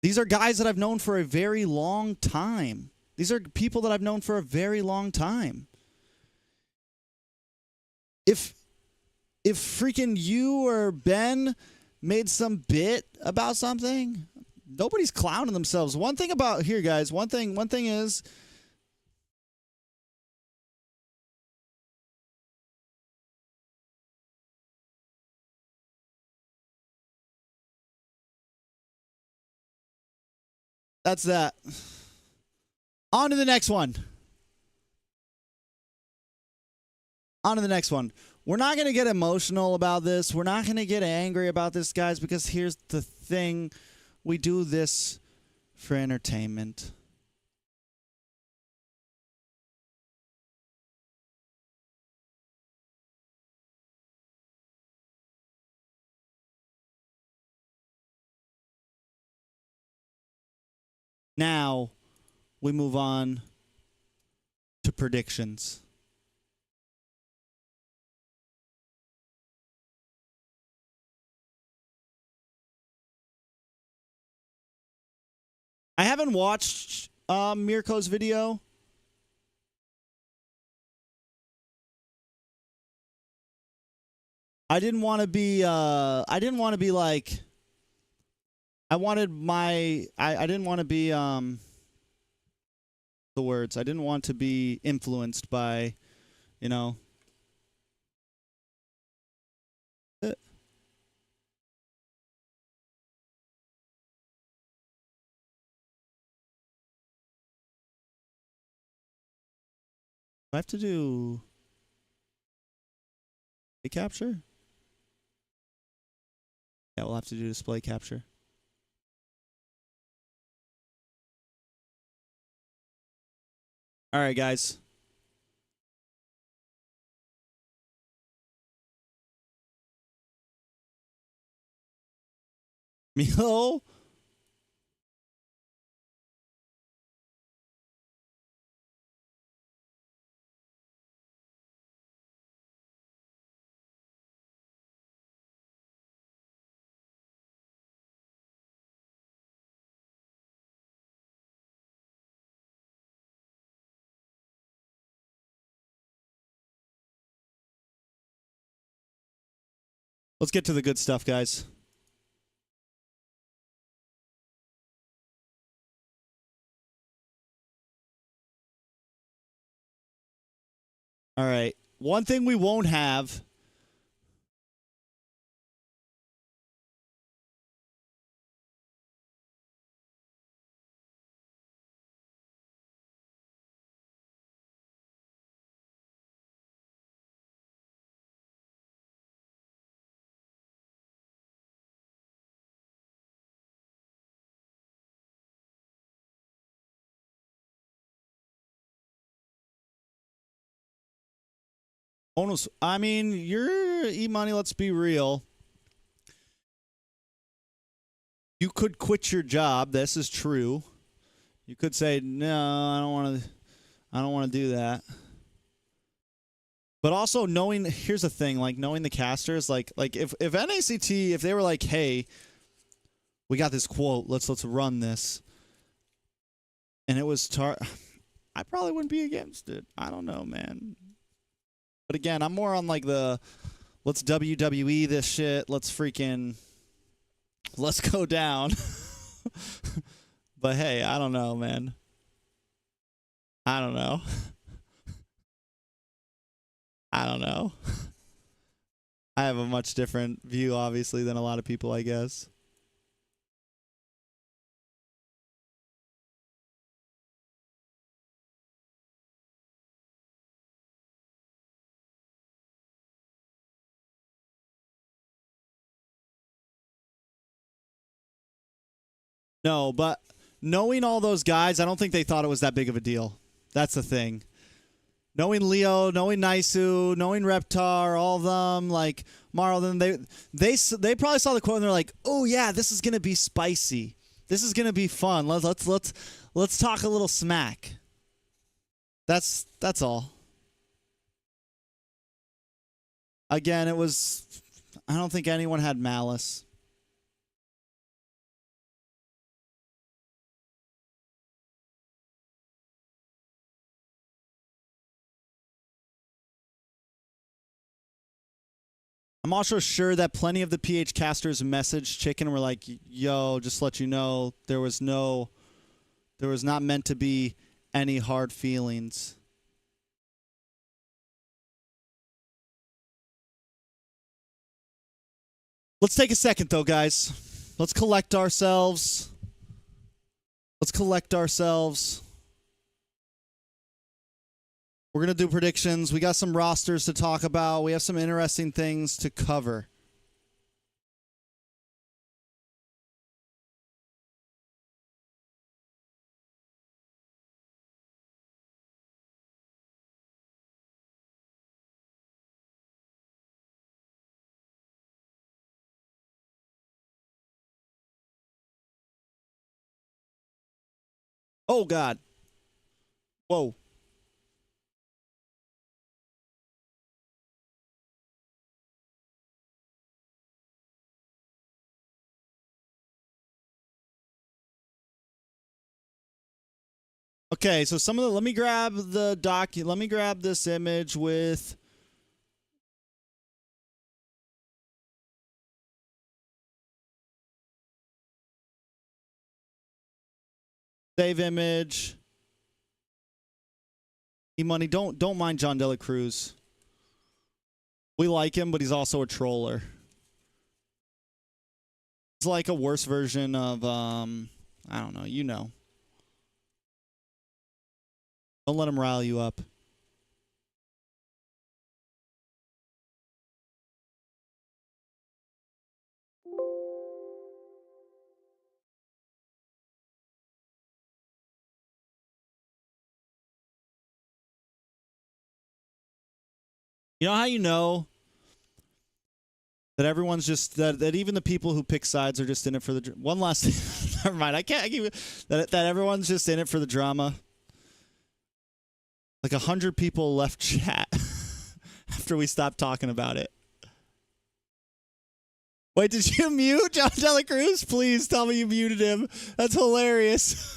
These are guys that I've known for a very long time. These are people that I've known for a very long time. If freaking you or Ben made some bit about something, nobody's clowning themselves. One thing about here, guys, one thing is that's that. On to the next one. On to the next one. We're not going to get emotional about this. We're not going to get angry about this, guys, because here's the thing. We do this for entertainment. Now, we move on to predictions. I haven't watched Mirko's video. I didn't want to be like, I didn't want to be the words. I didn't want to be influenced by, you know. I have to do display capture? Yeah, we'll have to do display capture. All right, guys. Milo? Let's get to the good stuff, guys. All right. One thing we won't have. Bonus. I mean, you're E-Money, let's be real. You could quit your job. This is true. You could say, no, I don't want to do that. But also knowing, here's the thing, like knowing the casters, like if NACT, if they were like, hey, we got this quote, let's run this. And it was I probably wouldn't be against it. I don't know, man. But again, I'm more on like the let's WWE this shit. Let's go down. But hey, I don't know, man. I don't know. I don't know. I have a much different view, obviously, than a lot of people, I guess. No, but knowing all those guys, I don't think they thought it was that big of a deal. That's the thing. Knowing Leo, knowing Naisu, knowing Reptar, all of them, like Marlon, they probably saw the quote and they're like, "Oh yeah, this is gonna be spicy. This is gonna be fun. Let's talk a little smack." That's all. Again, it was. I don't think anyone had malice. I'm also sure that plenty of the PH casters messaged Chicken and were like, yo, just let you know, there was not meant to be any hard feelings. Let's take a second, though, guys. Let's collect ourselves. Let's collect ourselves. We're going to do predictions. We got some rosters to talk about. We have some interesting things to cover. Oh, God. Whoa. Okay, so some of the, let me grab the let me grab this image with save image. E-Money, don't mind John Dela Cruz. We like him, but he's also a troller. It's like a worse version of I don't know, you know. Don't let him rile you up. You know how you know that everyone's just that even the people who pick sides are just in it for the one last never mind. I can't that everyone's just in it for the drama. Like 100 people left chat after we stopped talking about it. Wait, did you mute John Dela Cruz? Please tell me you muted him. That's hilarious.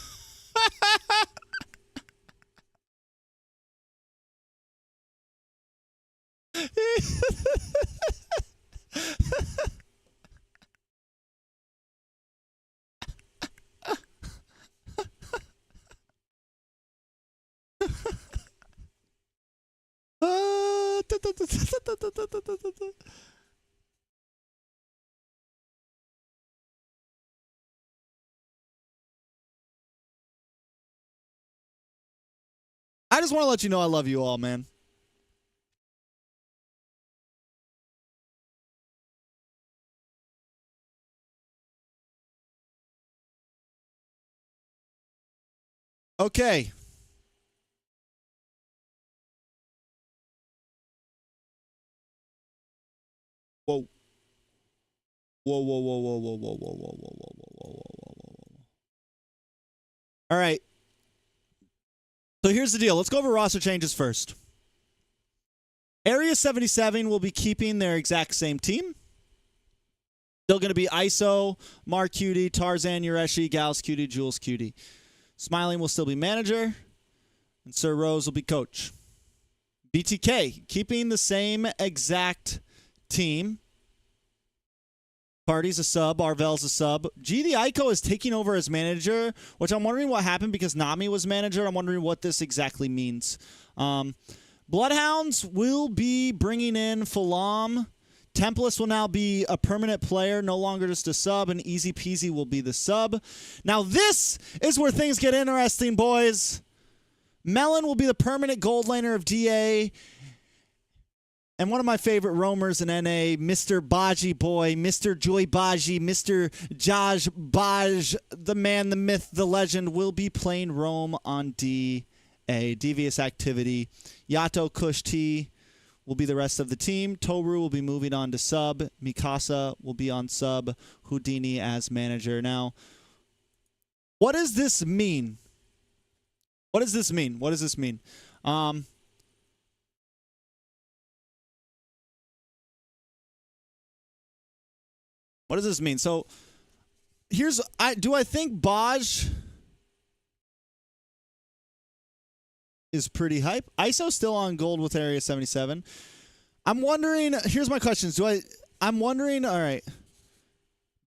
I just want to let you know I love you all, man. Okay. Whoa. Whoa, whoa, whoa, whoa, whoa, whoa, whoa, whoa, whoa, whoa, whoa, whoa, whoa, whoa. All right. So here's the deal. Let's go over roster changes first. Area 77 will be keeping their exact same team. Still going to be ISO, Mark Cutie, Tarzan Ureshi, Gals Cutie, Jules Cutie. Smiling will still be manager, and Sir Rose will be coach. BTK, keeping the same exact team. Party's a sub, Arvel's a sub. G the Ico is taking over as manager, which I'm wondering what happened because Nami was manager. I'm wondering what this exactly means. Bloodhounds will be bringing in Falam. Templess will now be a permanent player, no longer just a sub, and Easy Peasy will be the sub. Now this is where things get interesting, boys. Melon will be the permanent gold laner of DA. And one of my favorite roamers in NA, Mr. Baji Boy, Mr. Joy Baji, Mr. Jaj Baj, the man, the myth, the legend, will be playing roam on DA. Devious Activity. Yato Kush T will be the rest of the team. Toru will be moving on to sub. Mikasa will be on sub. Houdini as manager. Now, what does this mean? What does this mean? What does this mean? What does this mean? So do I think Baj is pretty hype? ISO still on gold with Area 77. I'm wondering, here's my questions. I'm wondering, all right.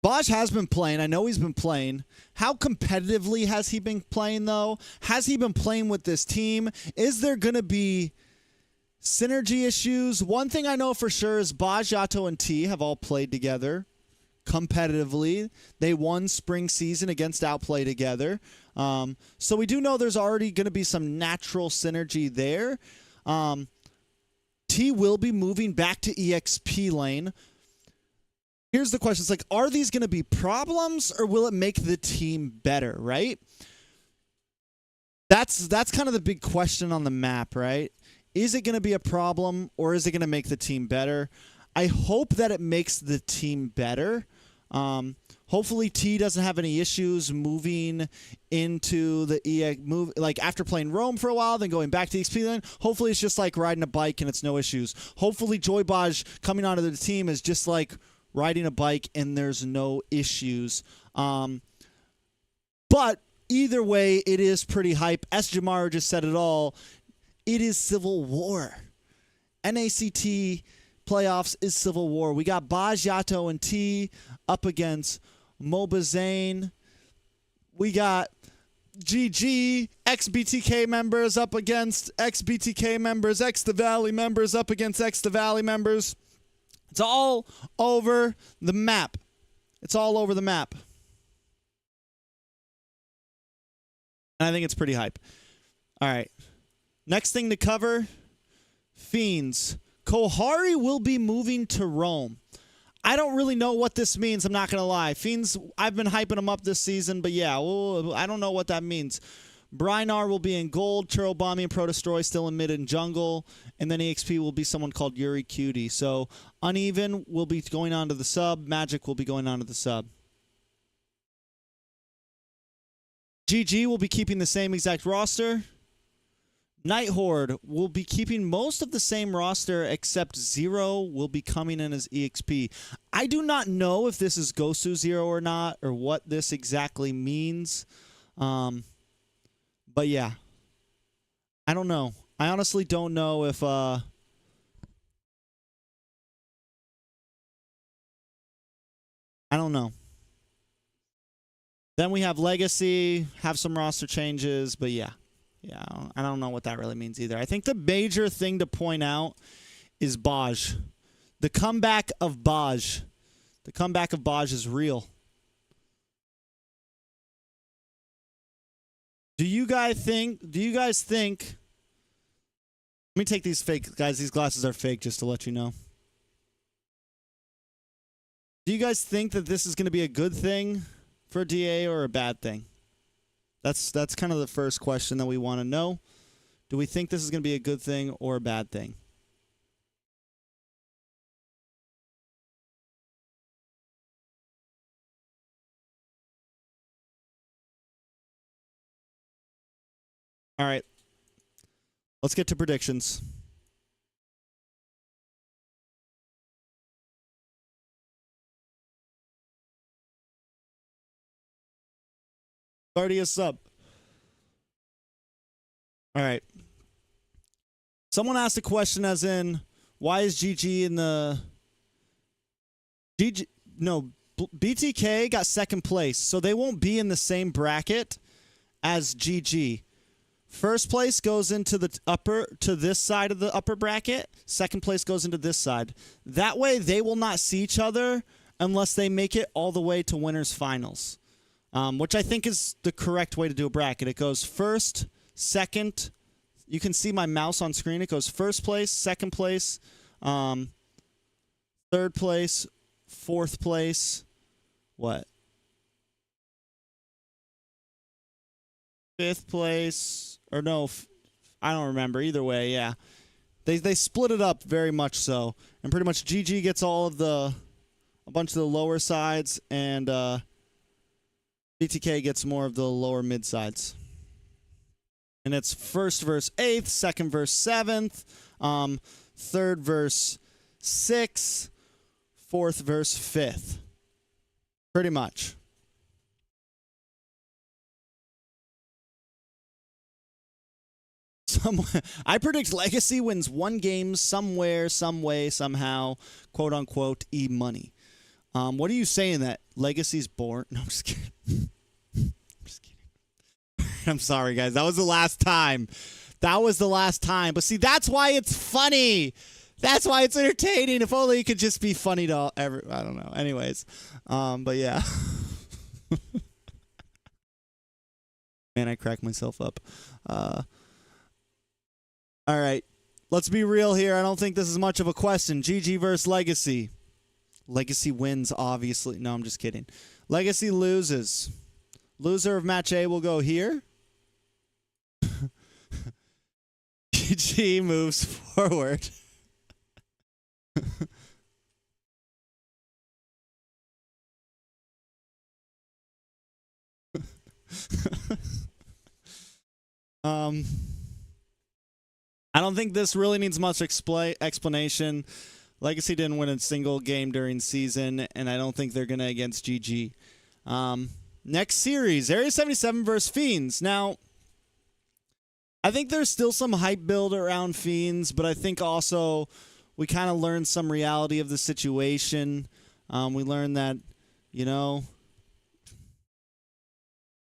Baj has been playing. I know he's been playing. How competitively has he been playing, though? Has he been playing with this team? Is there going to be synergy issues? One thing I know for sure is Baj, Yato, and T have all played together competitively. They won spring season against Outplay together. So we do know there's already going to be some natural synergy there. T will be moving back to EXP lane. Here's the question. It's like, are these going to be problems or will it make the team better, right? That's kind of the big question on the map, right? Is it going to be a problem or is it going to make the team better? I hope that it makes the team better. Hopefully T doesn't have any issues moving into the like after playing Rome for a while, then going back to EXP lane. Hopefully it's just like riding a bike and it's no issues. Hopefully Joybaj coming onto the team is just like riding a bike and there's no issues. But either way, it is pretty hype. S. Jamar just said it all. It is Civil War. NACT playoffs is Civil War. We got Baj, Yato, and T up against Mobazane. We got GG, ex-BTK members up against ex-BTK members, ex-The Valley members up against ex-The Valley members. It's all over the map. It's all over the map. And I think it's pretty hype. All right. Next thing to cover, Fiends. Kohari will be moving to Rome. I don't really know what this means, I'm not going to lie. Fiends, I've been hyping them up this season, but yeah, I don't know what that means. Brynar will be in gold, Churro Bomby and Pro Destroy still in mid and jungle, and then EXP will be someone called Yuri Cutie. So Uneven will be going on to the sub, Magic will be going on to the sub. GG will be keeping the same exact roster. Night Horde will be keeping most of the same roster except Zero will be coming in as EXP. I do not know if this is Gosu Zero or not or what this exactly means. But yeah, I don't know. I honestly don't know if I don't know. Then we have Legacy, have some roster changes, but yeah. Yeah, I don't know what that really means either. I think the major thing to point out is Baj. The comeback of Baj. The comeback of Baj is real. Do you guys think, let me take these fake, guys, these glasses are fake just to let you know. Do you guys think that this is going to be a good thing for DA or a bad thing? That's kind of the first question that we want to know. Do we think this is going to be a good thing or a bad thing? All right. Let's get to predictions. Already a sub. All right. Someone asked a question as in, why is GG in the... BTK got second place, so they won't be in the same bracket as GG. First place goes into the this side of the upper bracket. Second place goes into this side. That way, they will not see each other unless they make it all the way to winners finals. Which I think is the correct way to do a bracket. It goes first, second. You can see my mouse on screen. It goes first place, second place, third place, fourth place. What? Fifth place. Or no, I don't remember. Either way, yeah. They split it up very much so. And pretty much GG gets all of a bunch of the lower sides, and BTK gets more of the lower mid sides. And it's first verse 8th, second verse 7th, third verse 6th, fourth verse 5th. Pretty much. I predict Legacy wins one game somewhere, some way, somehow, quote unquote, e-money. What are you saying that Legacy's born? No, I'm just kidding. I'm just kidding. I'm sorry, guys. That was the last time. That was the last time. But see, that's why it's funny. That's why it's entertaining. If only it could just be funny to every. I don't know. Anyways, but yeah. Man, I cracked myself up. All right, let's be real here. I don't think this is much of a question. GG versus Legacy. Legacy wins, obviously. No, I'm just kidding. Legacy loses. Loser of match A will go here. GG moves forward. I don't think this really needs much explanation. Legacy didn't win a single game during season, and I don't think they're going to against GG. Next series, Area 77 versus Fiends. Now, I think there's still some hype build around Fiends, but I think also we kind of learned some reality of the situation. We learned that, you know,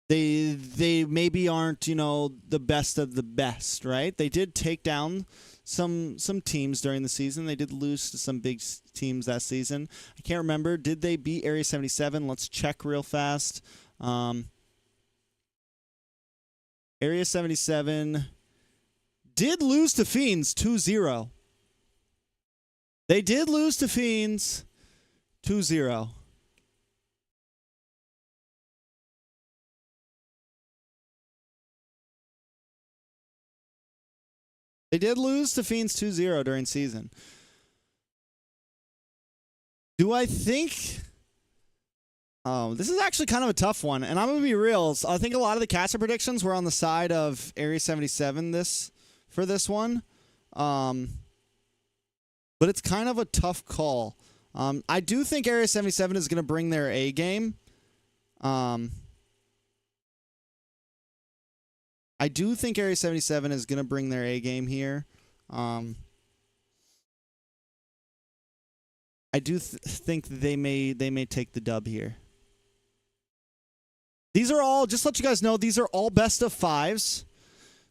they maybe aren't, you know, the best of the best, right? They did take down some teams during the season. They did lose to some big teams that season. I can't remember. Did they beat Area 77? Let's check real fast. Area 77 did lose to Fiends 2-0. They did lose to Fiends 2-0. They did lose to Fiends 2-0 during season. Do I think... Oh, this is actually kind of a tough one. And I'm going to be real. So I think a lot of the caster predictions were on the side of Area 77 for this one. But it's kind of a tough call. I do think Area 77 is going to bring their A game. I do think Area 77 is going to bring their A game here. I do think they may take the dub here. These are all, just to let you guys know, these are all best of 5s.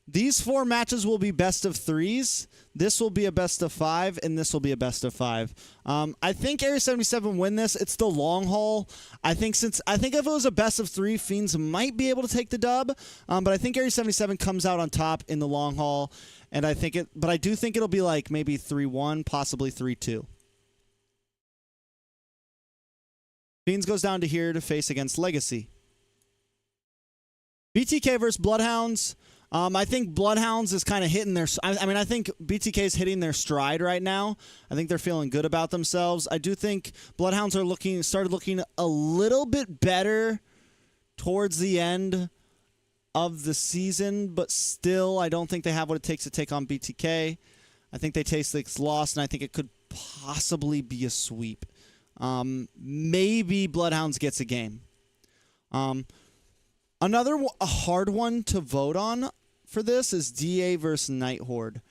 These 4 matches will be best of 3s. This will be a best of 5, and this will be a best of 5. I think Area 77 win this. It's the long haul. I think if it was a best of 3, Fiends might be able to take the dub. But I think Area 77 comes out on top in the long haul, and I do think it'll be like maybe 3-1, possibly 3-2. Fiends goes down to here to face against Legacy. BTK versus Bloodhounds. I think Bloodhounds is kind of hitting their... I mean, I think BTK is hitting their stride right now. I think they're feeling good about themselves. I do think Bloodhounds are started looking a little bit better towards the end of the season, but still, I don't think they have what it takes to take on BTK. I think they taste like it's lost, and I think it could possibly be a sweep. Maybe Bloodhounds gets a game. Another a hard one to vote on for this is DA versus Night Horde.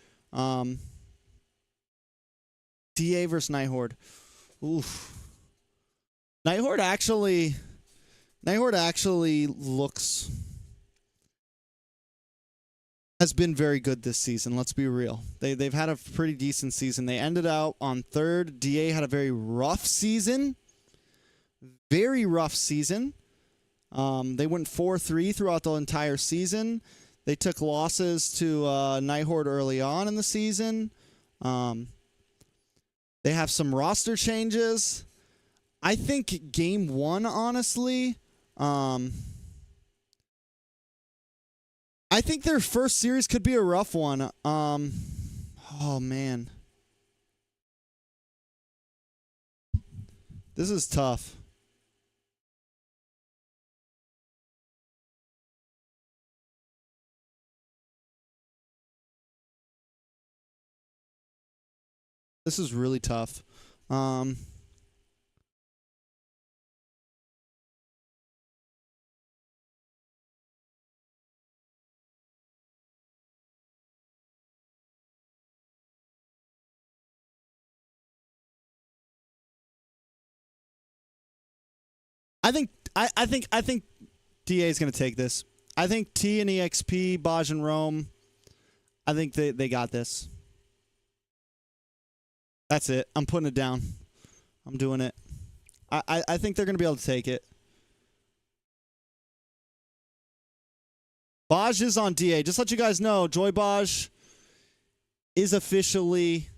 DA versus Night Horde. Oof. Night Horde actually has been very good this season. Let's be real. They've had a pretty decent season. They ended out on 3rd. DA had a very rough season. Very rough season. They went 4-3 throughout the entire season. They took losses to Night Horde early on in the season. They have some roster changes. I think game 1, honestly, I think their first series could be a rough one. Oh, man. This is tough. This is really tough. I think DA is gonna take this. I think T and EXP, Baj and Rome. I think they got this. That's it. I'm putting it down. I'm doing it. I think they're gonna be able to take it. Baj is on DA. Just to let you guys know, Joy Baj is officially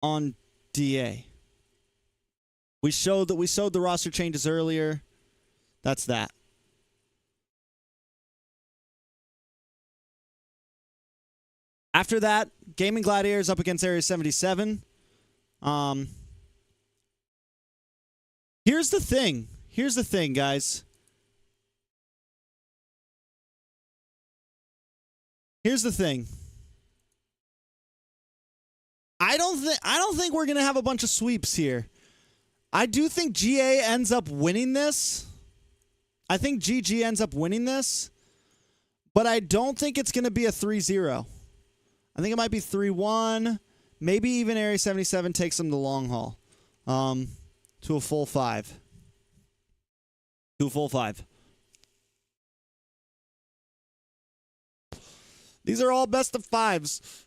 on DA. We showed the roster changes earlier. That's that. After that, Gaming Gladiators up against Area 77. Here's the thing. Here's the thing, guys. Here's the thing. I don't think we're gonna have a bunch of sweeps here. I do think GA ends up winning this. I think GG ends up winning this. But I don't think it's gonna be a 3-0. I think it might be 3-1. Maybe even Area 77 takes them the long haul. To a full 5. To a full 5. These are all best of 5s.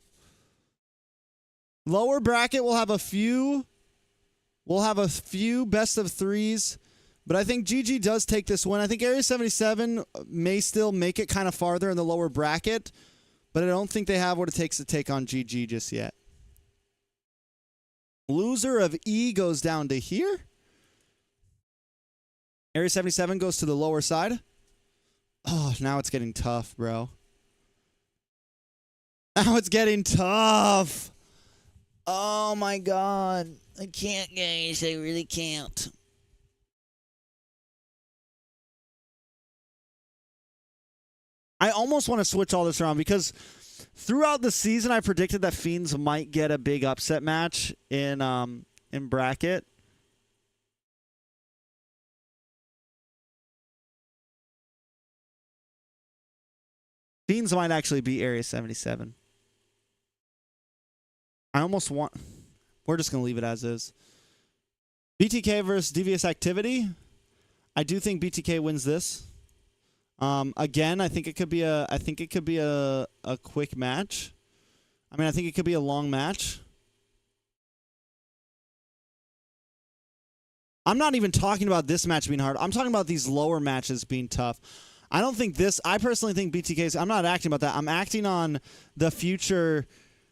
Lower bracket will have a few. We'll have a few best of 3s. But I think GG does take this one. I think Area 77 may still make it kind of farther in the lower bracket. But I don't think they have what it takes to take on GG just yet. Loser of E goes down to here. Area 77 goes to the lower side. Oh, now it's getting tough, bro. Now it's getting tough. Oh, my God. I can't, guys. I really can't. I almost want to switch all this around because throughout the season, I predicted that Fiends might get a big upset match in bracket. Fiends might actually beat Area 77. I almost want... We're just going to leave it as is. BTK versus Devious Activity. I do think BTK wins this. Again, I think it could be a quick match. I mean, I think it could be a long match. I'm not even talking about this match being hard. I'm talking about these lower matches being tough. I don't think this... I personally think BTK's... I'm not acting about that. I'm acting on the future...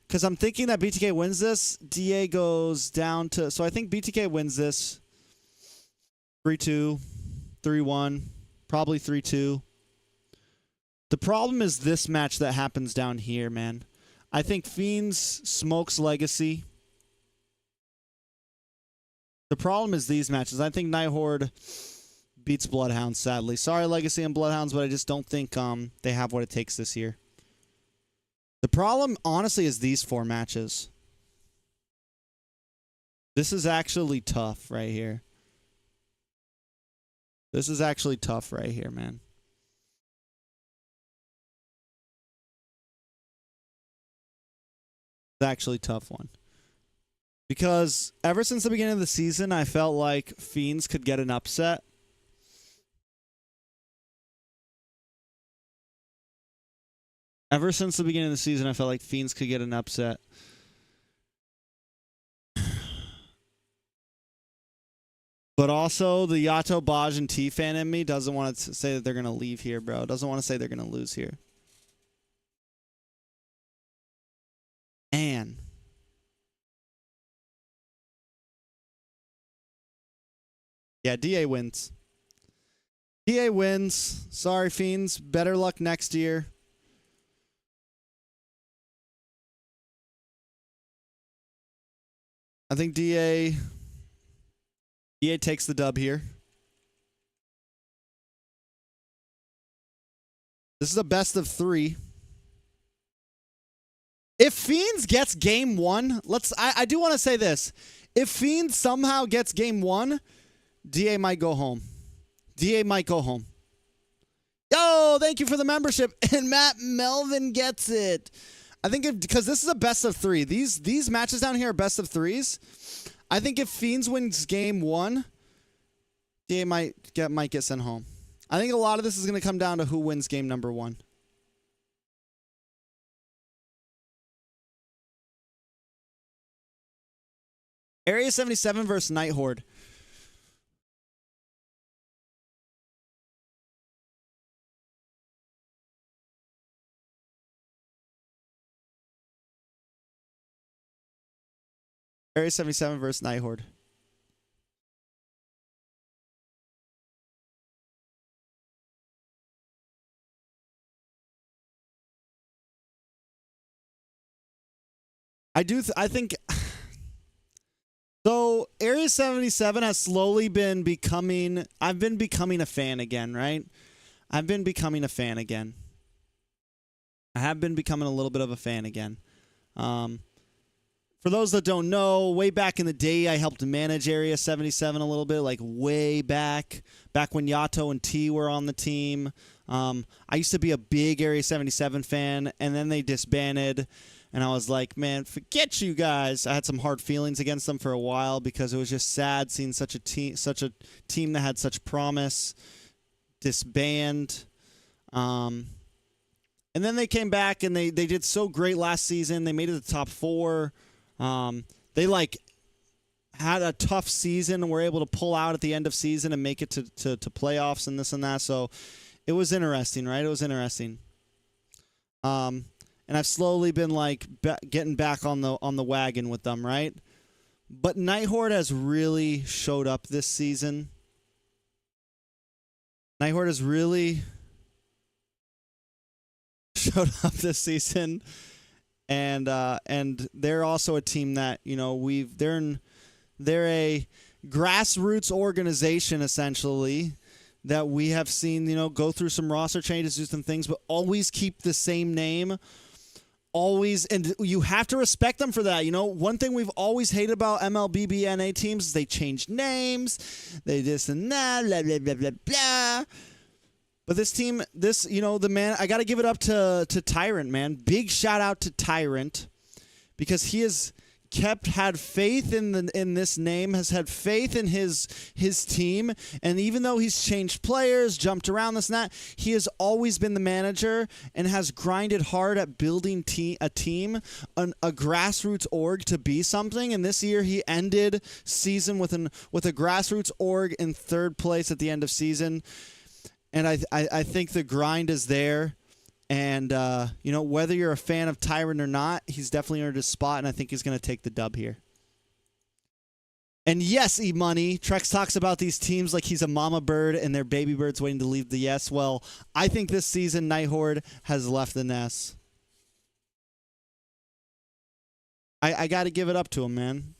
Because I'm thinking that BTK wins this. DA goes down to... So I think BTK wins this. 3-2. 3-1. Probably 3-2. The problem is this match that happens down here, man. I think Fiends smokes Legacy. The problem is these matches. I think Night Horde beats Bloodhounds, sadly. Sorry, Legacy and Bloodhounds, but I just don't think they have what it takes this year. The problem, honestly, is these 4 matches. This is actually tough right here. This is actually tough right here, man. It's actually a tough one. Because ever since the beginning of the season, I felt like Fiends could get an upset. Ever since the beginning of the season, I felt like Fiends could get an upset. But also, the Yato, Baj, and T fan in me doesn't want to say that they're going to leave here, bro. Doesn't want to say they're going to lose here. And yeah, DA wins. DA wins. Sorry, Fiends. Better luck next year. I think DA takes the dub here. This is a best of 3. If Fiends gets game 1, I do want to say this. If Fiends somehow gets game 1, DA might go home. DA might go home. Yo, thank you for the membership. And Matt Melvin gets it. I think because this is a best of 3. These matches down here are best of 3s. I think if Fiends wins game 1, He might get sent home. I think a lot of this is going to come down to who wins game number 1. Area 77 versus Night Horde. Area 77 versus Night Horde. I think so. Area 77 has slowly been becoming. I've been becoming a fan again, right? I've been becoming a fan again. I have been becoming a little bit of a fan again. For those that don't know, way back in the day, I helped manage Area 77 a little bit, like way back when Yato and T were on the team. I used to be a big Area 77 fan, and then they disbanded, and I was like, man, forget you guys. I had some hard feelings against them for a while because it was just sad seeing such a team that had such promise disband. And then they came back, and they did so great last season. They made it to the top 4. They like had a tough season and were able to pull out at the end of season and make it to playoffs and this and that. So it was interesting, right? It was interesting. And I've slowly been like getting back on the wagon with them, right? But Night Horde has really showed up this season. Night Horde has really showed up this season. And they're also a team that, you know, they're a grassroots organization essentially that we have seen, you know, go through some roster changes, do some things, but always keep the same name. Always, and you have to respect them for that. You know, one thing we've always hated about MLBB NA teams is they change names, they this and that, blah blah blah blah blah. But this team, you know, the man, I got to give it up to Tyrant, man. Big shout out to Tyrant because he has had faith in this name, has had faith in his team, and even though he's changed players, jumped around this and that, he has always been the manager and has grinded hard at building a team, a grassroots org to be something. And this year he ended season with a grassroots org in 3rd place at the end of season. And I think the grind is there. And, you know, whether you're a fan of Tyrant or not, he's definitely earned his spot, and I think he's going to take the dub here. And yes, E-Money, Trex talks about these teams like he's a mama bird and their baby bird's waiting to leave the yes. Well, I think this season Night Horde has left the nest. I got to give it up to him, man.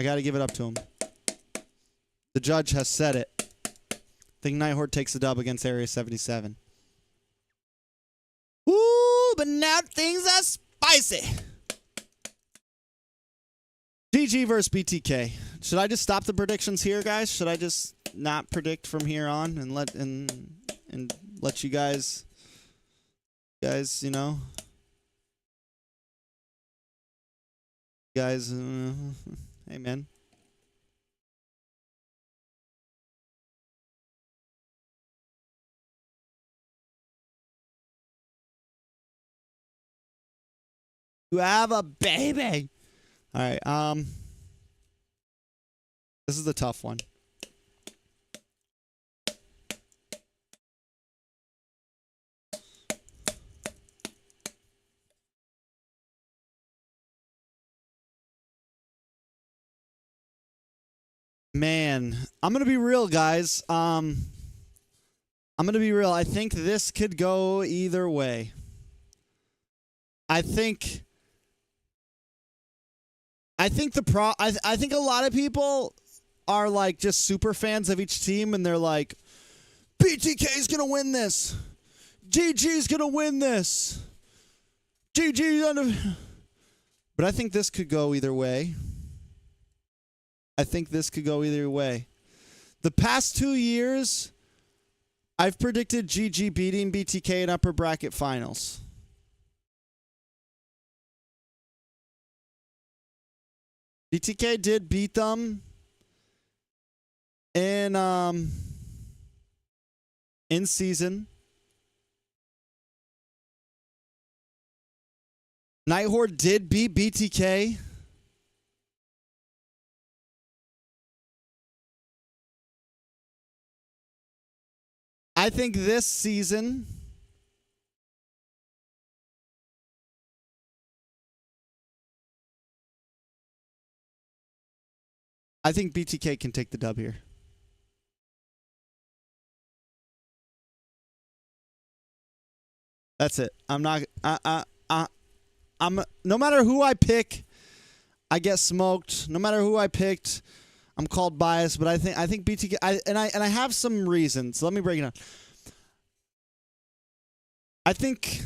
I got to give it up to him. The judge has said it. I think Night Horde takes the dub against Area 77. Woo, but now things are spicy. GG versus BTK. Should I just stop the predictions here, guys? Should I just not predict from here on and let you guys, you know, hey, man. You have a baby. All right. This is the tough one. Man, I'm gonna be real, guys. I'm gonna be real. I think this could go either way. I think I think a lot of people are like just super fans of each team, and they're like, BTK's gonna win this. GG's gonna win this. GG. But I think this could go either way. The past 2 years, I've predicted GG beating BTK in upper bracket finals. BTK did beat them in season. Nighthorde did beat BTK. I think this season I think BTK can take the dub here. That's it. I'm not I'm no matter who I pick, I get smoked. No matter who I picked, I'm called biased, but I think BTK I have some reasons. Let me break it down. I think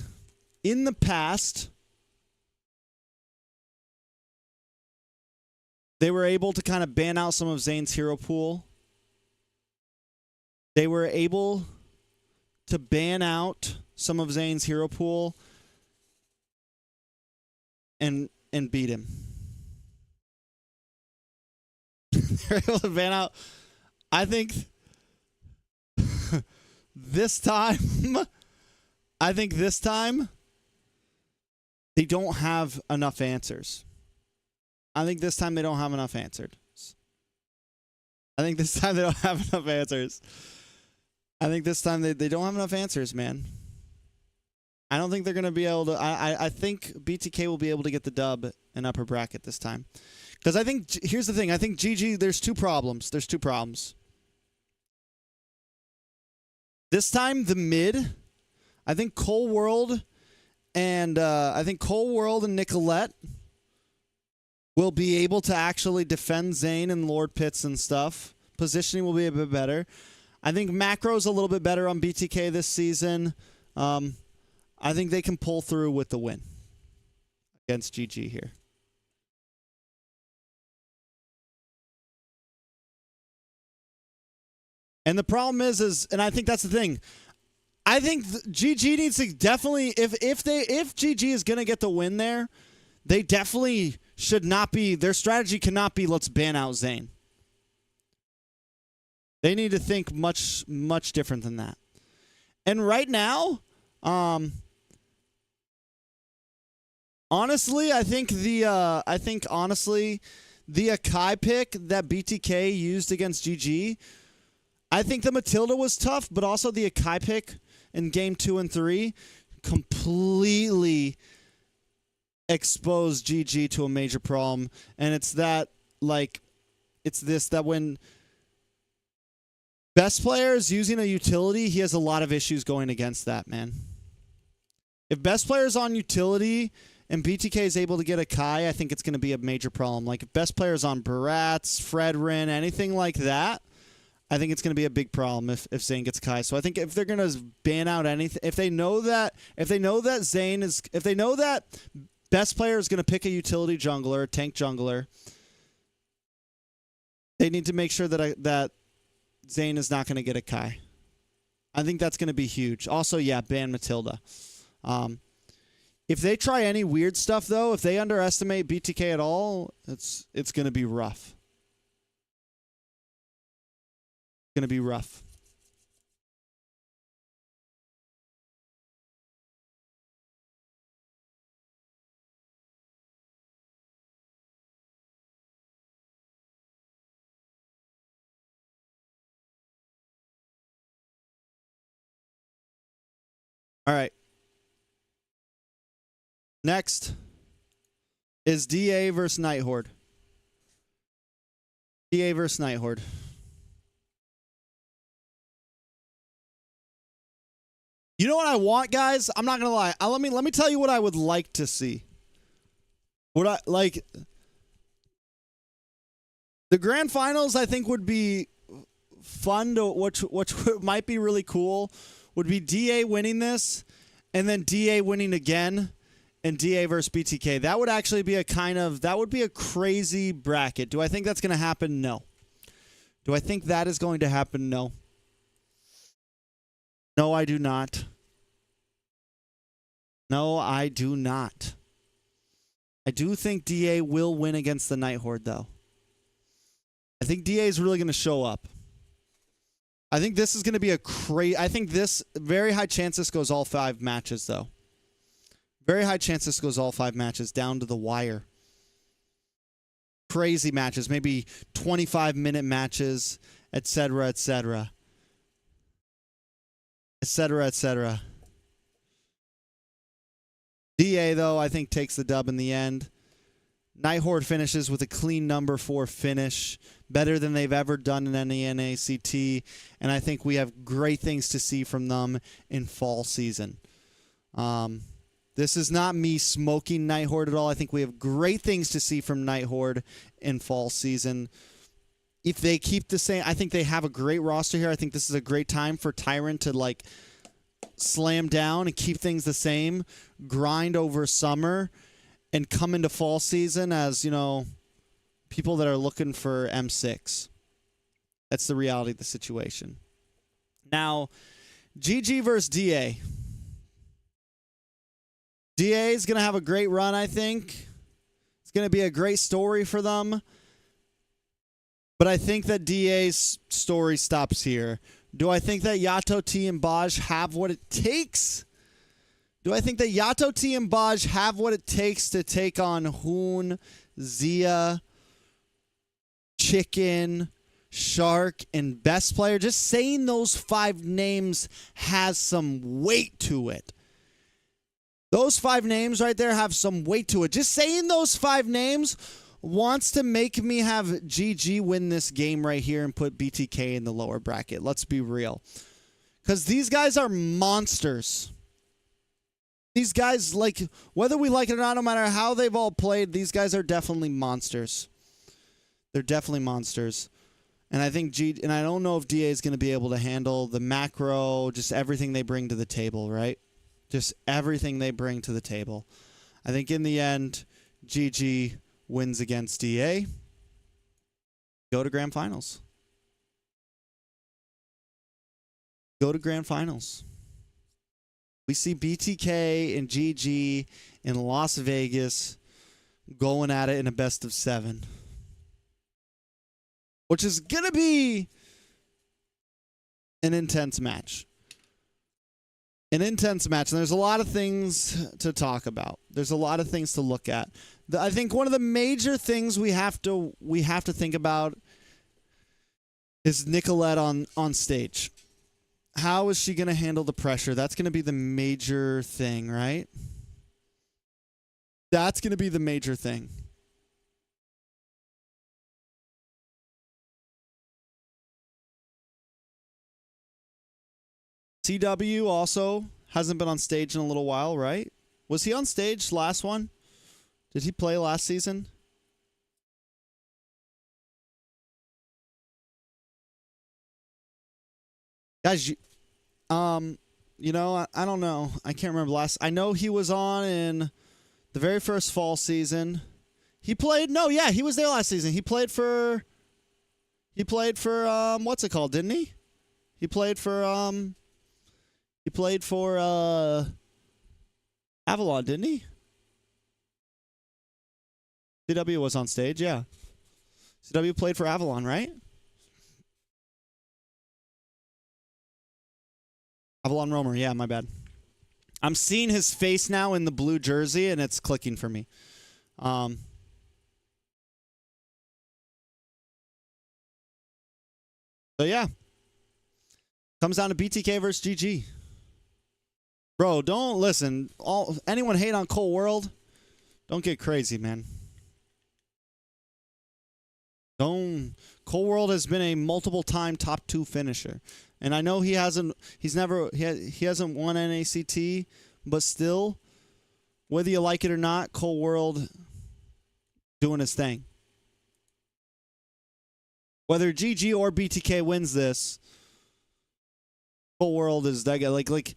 in the past they were able to kind of ban out some of Zane's hero pool. They were able to ban out some of Zane's hero pool and beat him. They're able to ban out. I think this time they don't have enough answers. I think this time they don't have enough answers. I think this time they don't have enough answers. I think this time they don't have enough answers, man. I don't think they're going to be able to... I think BTK will be able to get the dub in upper bracket this time. Because I think... Here's the thing. I think GG, there's two problems. There's two problems. This time, the mid... I think Cole World and Nicolette will be able to actually defend Zane and Lord Pitts and stuff. Positioning will be a bit better. I think Macro's a little bit better on BTK this season. I think they can pull through with the win against GG here. And the problem is, and I think that's the thing. I think GG needs to definitely, if GG is going to get the win there, they definitely should not be, their strategy cannot be, let's ban out Zane. They need to think much, much different than that. And right now, honestly, I think the Akai pick that BTK used against GG, I think the Matilda was tough, but also the Akai pick in game 2 and 3 completely exposed GG to a major problem. And it's that, like, that when best player is using a utility, he has a lot of issues going against that, man. If best player is on utility and BTK is able to get a Kai, I think it's going to be a major problem. Like, if best player is on Barats, Fredrin, anything like that, I think it's going to be a big problem if Zane gets Kai. So I think if they're going to ban out anything, if they know that best player is going to pick a utility jungler, tank jungler, they need to make sure that Zane is not going to get a Kai. I think that's going to be huge. Also, yeah, ban Matilda. If they try any weird stuff, though, if they underestimate BTK at all, it's going to be rough. Going to be rough. All right. Next is DA versus Nighthorde. DA versus Nighthorde. You know what I want, guys? I'm not gonna lie. Let me tell you what I would like to see. What I like. The grand finals, I think, would be fun to which might be really cool. Would be DA winning this, and then DA winning again, and DA versus BTK. That would actually be that would be a crazy bracket. Do I think that's gonna happen? No. Do I think that is going to happen? No. No, I do not. No, I do not. I do think DA will win against the Nighthorde, though. I think DA is really going to show up. I think this is going to be a I think this, very high chance this goes all 5 matches, though. Very high chance this goes all 5 matches down to the wire. Crazy matches, maybe 25-minute matches, etc., etc. Etc., etc. DA, though, I think takes the dub in the end. Nighthorde finishes with a clean number 4 finish. Better than they've ever done in any NACT. And I think we have great things to see from them in fall season. This is not me smoking Nighthorde at all. I think we have great things to see from Nighthorde in fall season. If they keep the same, I think they have a great roster here. I think this is a great time for Tyrant to like slam down and keep things the same, grind over summer, and come into fall season as, you know, people that are looking for M6. That's the reality of the situation. Now, GG versus DA. DA is going to have a great run, I think. It's going to be a great story for them. But I think that DA's story stops here. Do I think that Yato T and Baj have what it takes? Do I think that Yato T and Baj have what it takes to take on Hoon, Zia, Chicken, Shark, and Best Player? Just saying those 5 names has some weight to it. Those 5 names right there have some weight to it. Just saying those 5 names wants to make me have GG win this game right here and put BTK in the lower bracket. Let's be real. Because these guys are monsters. These guys, like, whether we like it or not, no matter how they've all played, these guys are definitely monsters. They're definitely monsters. And I think and I don't know if DA is going to be able to handle the macro, just everything they bring to the table, right? Just everything they bring to the table. I think in the end, GG wins against DA. Go to grand finals. Go to grand finals. We see BTK and GG in Las Vegas going at it in a best of 7. Which is going to be an intense match. An intense match. And there's a lot of things to talk about. There's a lot of things to look at. I think one of the major things we have to think about is Nicolette on stage. How is she going to handle the pressure? That's going to be the major thing, right? That's going to be the major thing. CW also hasn't been on stage in a little while, right? Was he on stage last one? Did he play last season? Guys, you know, I don't know. I can't remember last. I know he was on in the very first fall season. He played. No, yeah, he was there last season. He played for what's it called? Didn't he? He played for Avalon, didn't he? CW was on stage, yeah. CW played for Avalon, right? Avalon Romer, yeah, my bad. I'm seeing his face now in the blue jersey, and it's clicking for me. So, yeah. Comes down to BTK versus GG. Bro, don't listen. Anyone hate on Cole World? Don't get crazy, man. Cole World has been a multiple-time top 2 finisher. And I know he hasn't won NACT, but still, whether you like it or not, Cole World doing his thing. Whether GG or BTK wins this, Cole World is that guy. Like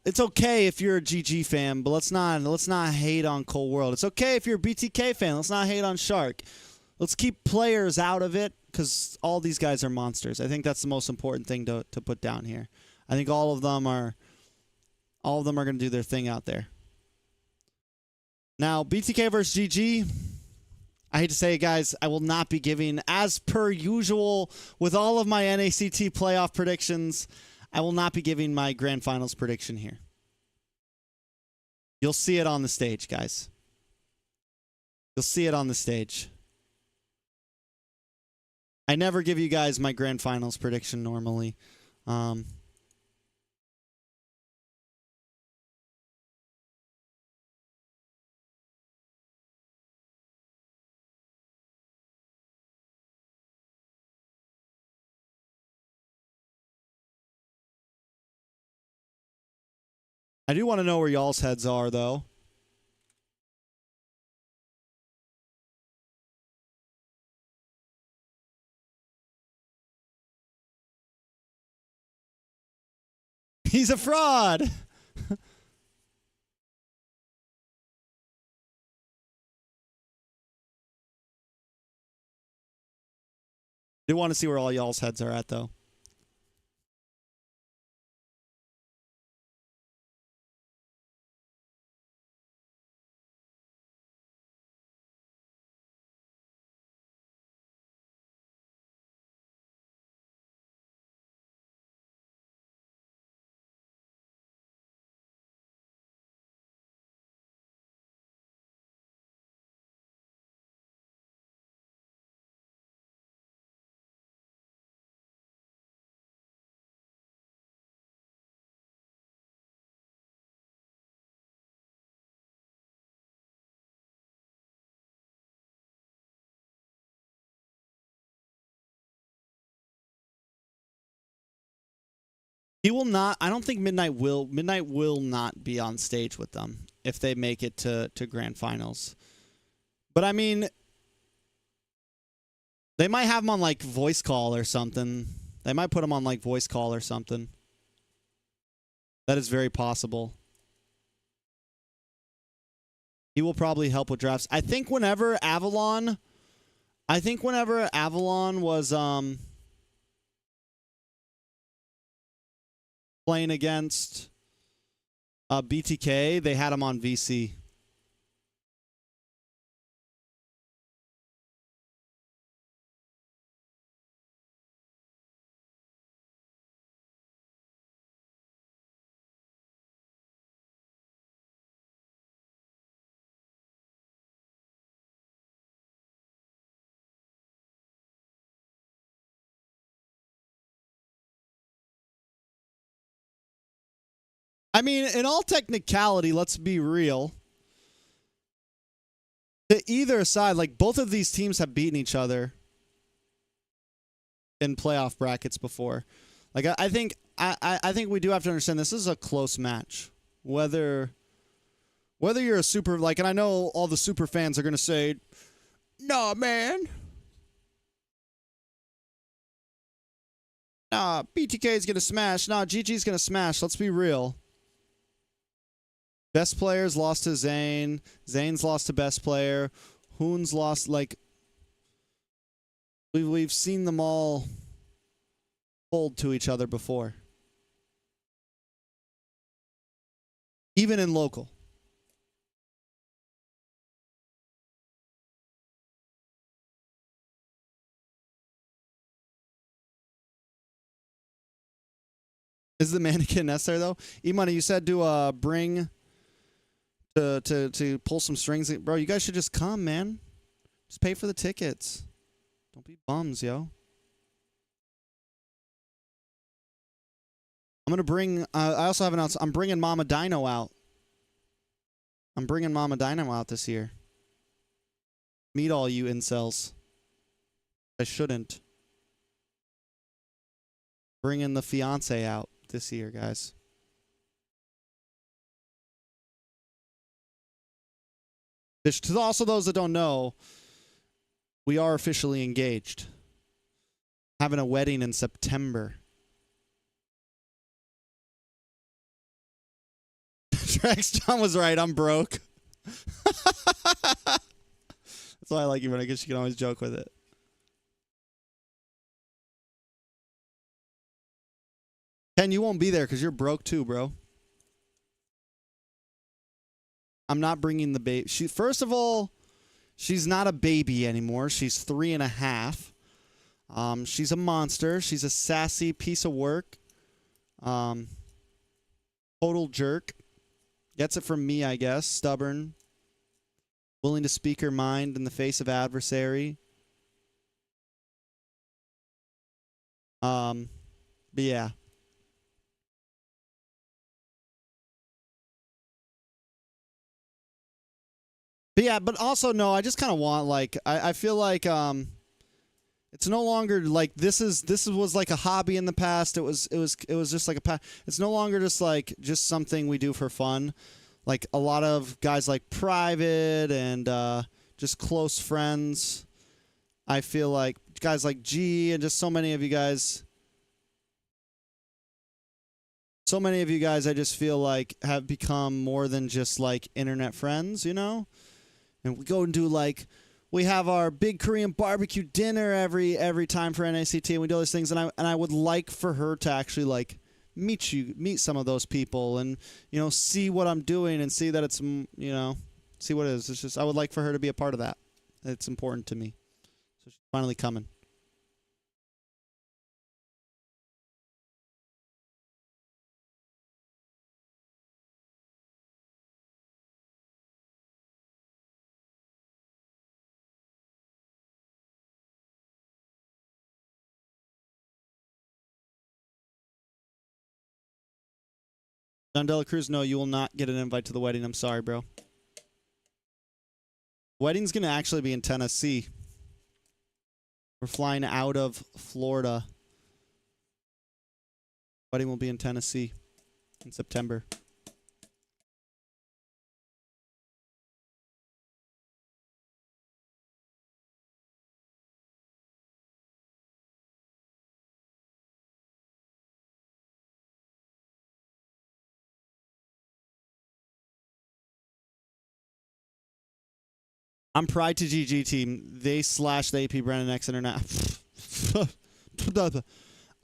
it's okay if you're a GG fan, but let's not hate on Cole World. It's okay if you're a BTK fan. Let's not hate on Shark. Let's keep players out of it because all these guys are monsters. I think that's the most important thing to put down here. I think all of them are going to do their thing out there. Now, BTK versus GG, I hate to say it, guys, I will not be giving, as per usual with all of my NACT playoff predictions, I will not be giving my grand finals prediction here. You'll see it on the stage, guys. You'll see it on the stage. I never give you guys my grand finals prediction normally. I do want to know where y'all's heads are, though. He's a fraud. Do want to see where all y'all's heads are at, though. He will not. I don't think Midnight will. Midnight will not be on stage with them if they make it to grand finals. But I mean, they might have him on like voice call or something. They might put him on like voice call or something. That is very possible. He will probably help with drafts. I think whenever Avalon was playing against BTK, they had him on VC. I mean, in all technicality, let's be real. To either side, like both of these teams have beaten each other in playoff brackets before. Like I think we do have to understand this is a close match. Whether you're a super, like, and I know all the super fans are gonna say, "Nah, man. Nah, BTK is gonna smash. Nah, GG's gonna smash." Let's be real. Best players lost to Zane. Zane's lost to best player. Hoon's lost. Like, we've seen them all fold to each other before, even in local. Is the mannequin necessary though? E-Money, you said to bring. To pull some strings. Bro, you guys should just come, man. Just pay for the tickets. Don't be bums, yo. I'm going to bring... I also have announced... I'm bringing Mama Dino out. I'm bringing Mama Dino out this year. Meet all you incels. I shouldn't. Bringing the fiance out this year, guys. To also those that don't know, we are officially engaged. Having a wedding in September. Trex John was right. I'm broke. That's why I like you, but I guess you can always joke with it. Ken, you won't be there because you're broke too, bro. I'm not bringing the baby. First of all, She's not a baby anymore. She's 3.5. She's a monster. She's a sassy piece of work. Total jerk. Gets it from me, I guess. Stubborn. Willing to speak her mind in the face of adversary. But yeah. But yeah, but also no, I just kind of want like I feel like it's no longer like this was like a hobby in the past. It was just like it's no longer just something we do for fun. Like a lot of guys like Private and just close friends. I feel like guys like G and just so many of you guys I just feel like have become more than just like internet friends, you know? And we go and do like we have our big Korean barbecue dinner every time for NACT, and we do all these things, and I would like for her to actually like meet some of those people and, you know, see what I'm doing and see that it's, you know, see what it is. It's just I would like for her to be a part of that. It's important to me. So she's finally coming. John Dela Cruz, no, you will not get an invite to the wedding. I'm sorry, bro. Wedding's going to actually be in Tennessee. We're flying out of Florida. Wedding will be in Tennessee in September. I'm Pride to GG team. They slash the AP Brennan X Internet.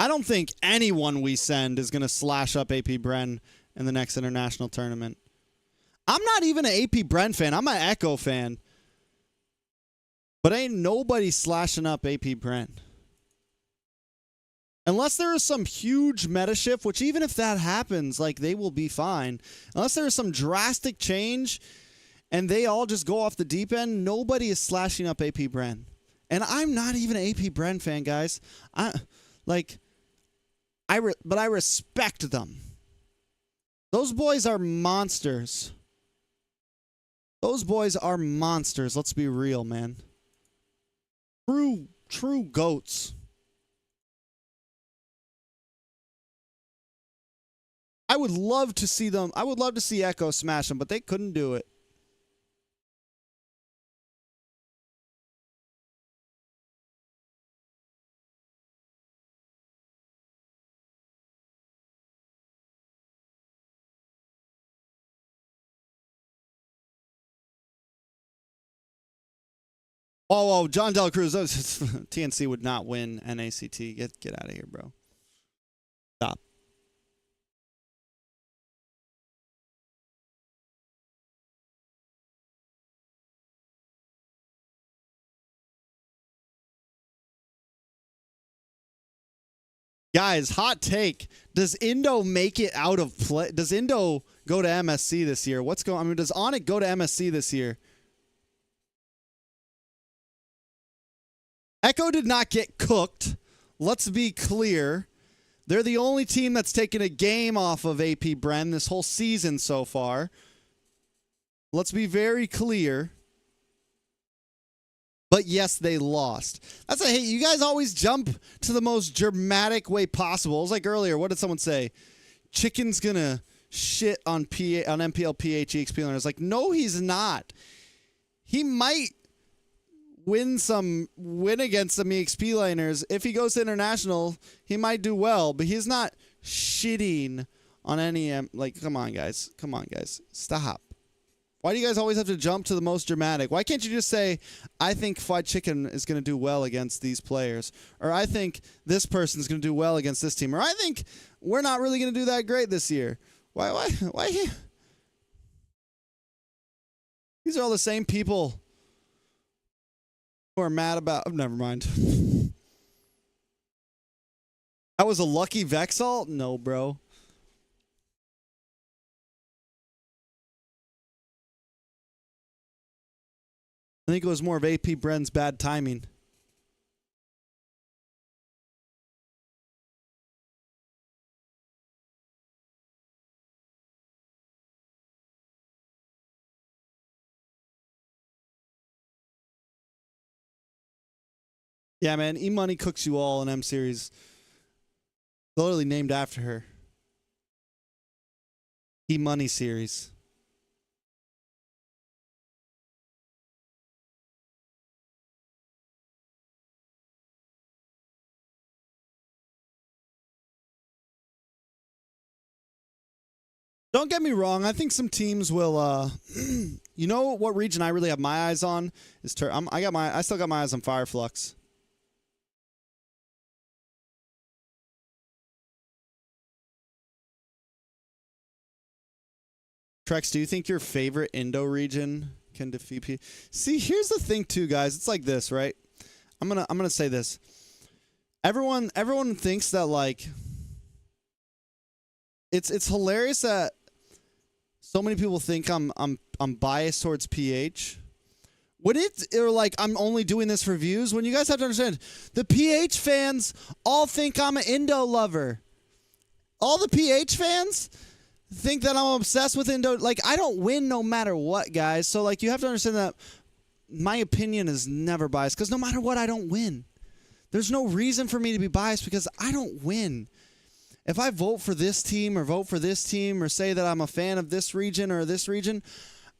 I don't think anyone we send is going to slash up AP Bren in the next international tournament. I'm not even an AP Bren fan. I'm an Echo fan. But ain't nobody slashing up AP Bren. Unless there is some huge meta shift, which even if that happens, like they will be fine. Unless there is some drastic change and they all just go off the deep end, nobody is slashing up AP Bren. And I'm not even an AP Bren fan, guys. But I respect them. Those boys are monsters. Those boys are monsters. Let's be real, man. True goats. I would love to see them. I would love to see Echo smash them, but they couldn't do it. Oh, John Del Cruz. TNC would not win NACT. Get out of here, bro. Stop. Guys, hot take. Does Indo make it out of play? Does Indo go to MSC this year? What's going on? I mean, does Onic go to MSC this year? Echo did not get cooked. Let's be clear. They're the only team that's taken a game off of AP Bren this whole season so far. Let's be very clear. But yes, they lost. That's a hate. You guys always jump to the most dramatic way possible. It was like earlier, what did someone say? Chicken's gonna shit on MPL PH EXP learners. Like, no, he's not. He might win against some EXP laners. If he goes to international, he might do well, but he's not shitting on any like, come on guys, stop. Why do you guys always have to jump to the most dramatic? Why can't you just say, I think Fried Chicken is going to do well against these players, or I think this person's going to do well against this team, or I think we're not really going to do that great this year? Why These are all the same people Who are mad about? Oh, never mind. That was a lucky Vexalt? No, bro. I think it was more of AP Bren's bad timing. Yeah, man. E-Money cooks you all in M Series. Literally named after her. E-Money series. Don't get me wrong. I think some teams will. You know what region I really have my eyes on is I still got my eyes on Fireflux. Trex, do you think your favorite Indo region can defeat P? See, here's the thing, too, guys. It's like this, right? I'm gonna say this. Everyone thinks that like it's hilarious that so many people think I'm biased towards PH. When or like I'm only doing this for views, when you guys have to understand, the PH fans all think I'm an Indo lover. All the PH fans think that I'm obsessed with Indo. Like, I don't win no matter what, guys. So, like, you have to understand that my opinion is never biased because no matter what, I don't win. There's no reason for me to be biased because I don't win. If I vote for this team or vote for this team or say that I'm a fan of this region or this region,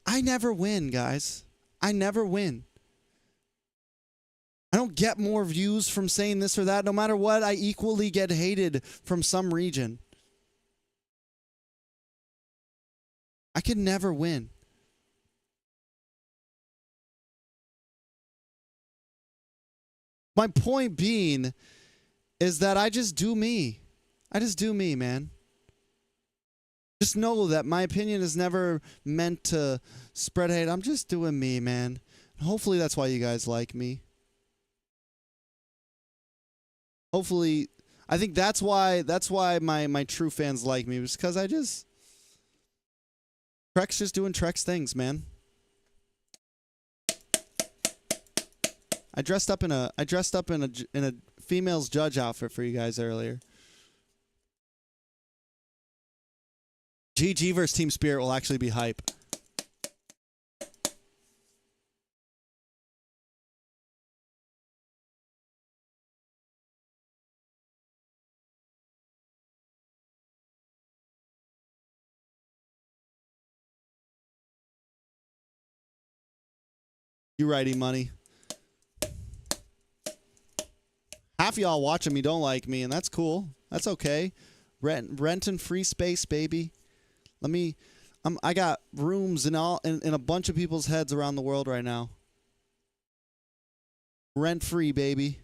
I never win, guys. I never win. I don't get more views from saying this or that. No matter what, I equally get hated from some region. I can never win. My point being is that I just do me. I just do me, man. Just know that my opinion is never meant to spread hate. I'm just doing me, man. Hopefully that's why you guys like me. Hopefully, I think that's why my true fans like me, was because I just Trex just doing Trex things, man. I dressed up in a female's judge outfit for you guys earlier. GG versus Team Spirit will actually be hype. You righty money. Half of y'all watching me don't like me, and that's cool. That's okay. Renting free space, baby. I got rooms in a bunch of people's heads around the world right now. Rent free, baby.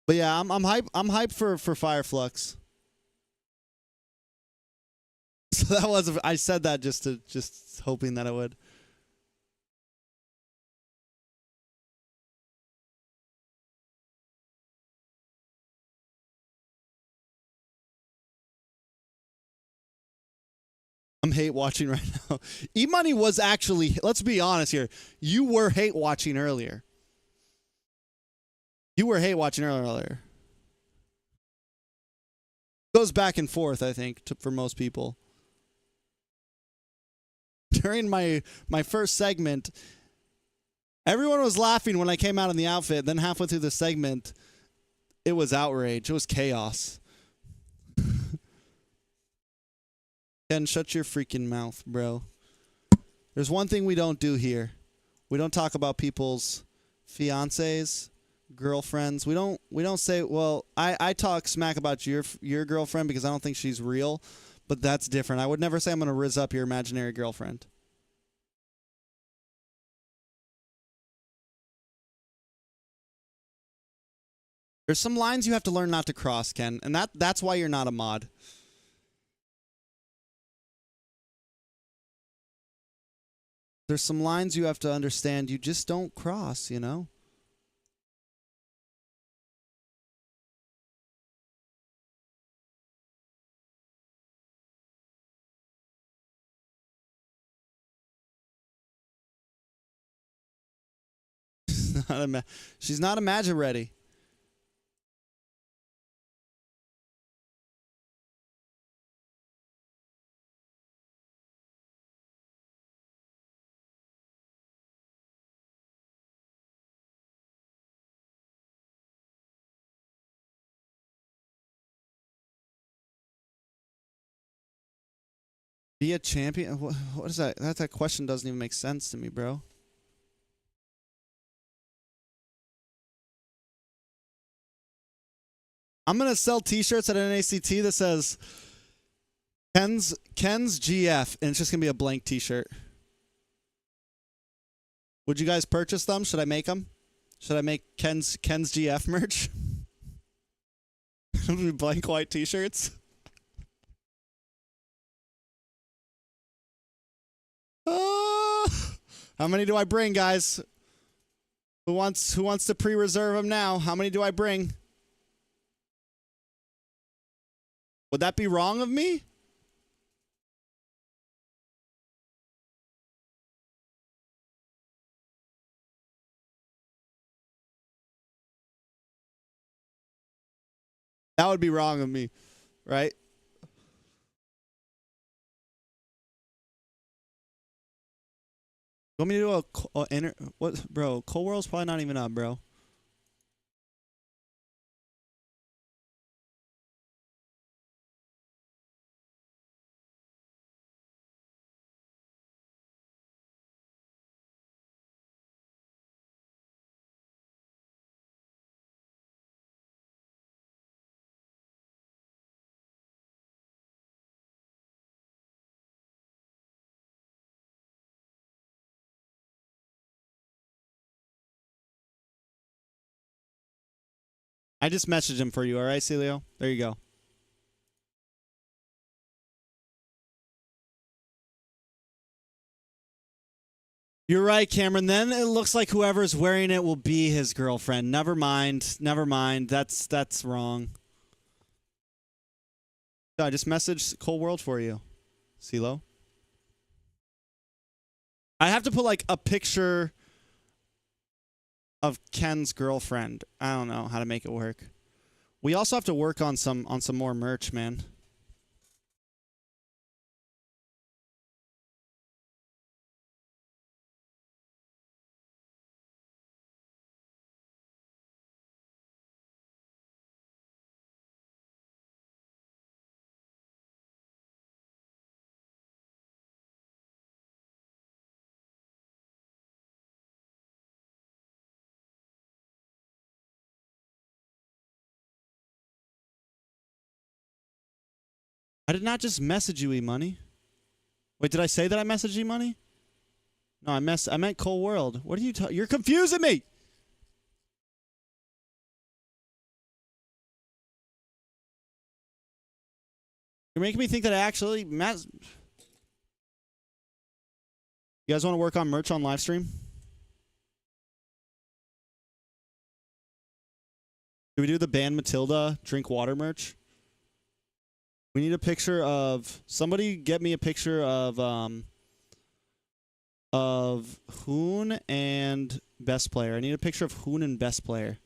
But yeah, I'm hype. I'm hyped for Fireflux. So that was, I said that just hoping that I would. I'm hate watching right now. E-Money was actually, let's be honest here, you were hate watching earlier. You were hate watching earlier. Goes back and forth, I think, for most people. During my first segment, everyone was laughing when I came out in the outfit. Then halfway through the segment, it was outrage. It was chaos. Ken, shut your freaking mouth, bro. There's one thing we don't do here. We don't talk about people's fiancés, girlfriends. We don't say, well, I talk smack about your girlfriend because I don't think she's real, but that's different. I would never say I'm going to rizz up your imaginary girlfriend. There's some lines you have to learn not to cross, Ken, and that's why you're not a mod. There's some lines you have to understand. You just don't cross, you know? She's not imagine ready. Be a champion? What is that? That question doesn't even make sense to me, bro. I'm going to sell t-shirts at NACT that says Ken's GF, and it's just going to be a blank t-shirt. Would you guys purchase them? Should I make them? Should I make Ken's GF merch? It'll be blank white t-shirts. How many do I bring, guys? Who wants to pre-reserve them now? How many do I bring? Would that be wrong of me? That would be wrong of me, right? You want me to do what, bro? Cold World's probably not even up, bro. I just messaged him for you, all right, Celio? There you go. You're right, Cameron. Then it looks like whoever's wearing it will be his girlfriend. Never mind. Never mind. That's wrong. So I just messaged Cold World for you, CeeLo. I have to put like a picture of Ken's girlfriend. I don't know how to make it work. We also have to work on some more merch, man. I did not just message you, E-Money. Wait, did I say that I messaged E-Money? No, I meant Cold World. What are you You're confusing me! You're making me think that I actually... You guys want to work on merch on live stream? Should we do the Band Matilda drink water merch? We need a picture of... Somebody get me a picture of Hoon and Best Player. I need a picture of Hoon and Best Player.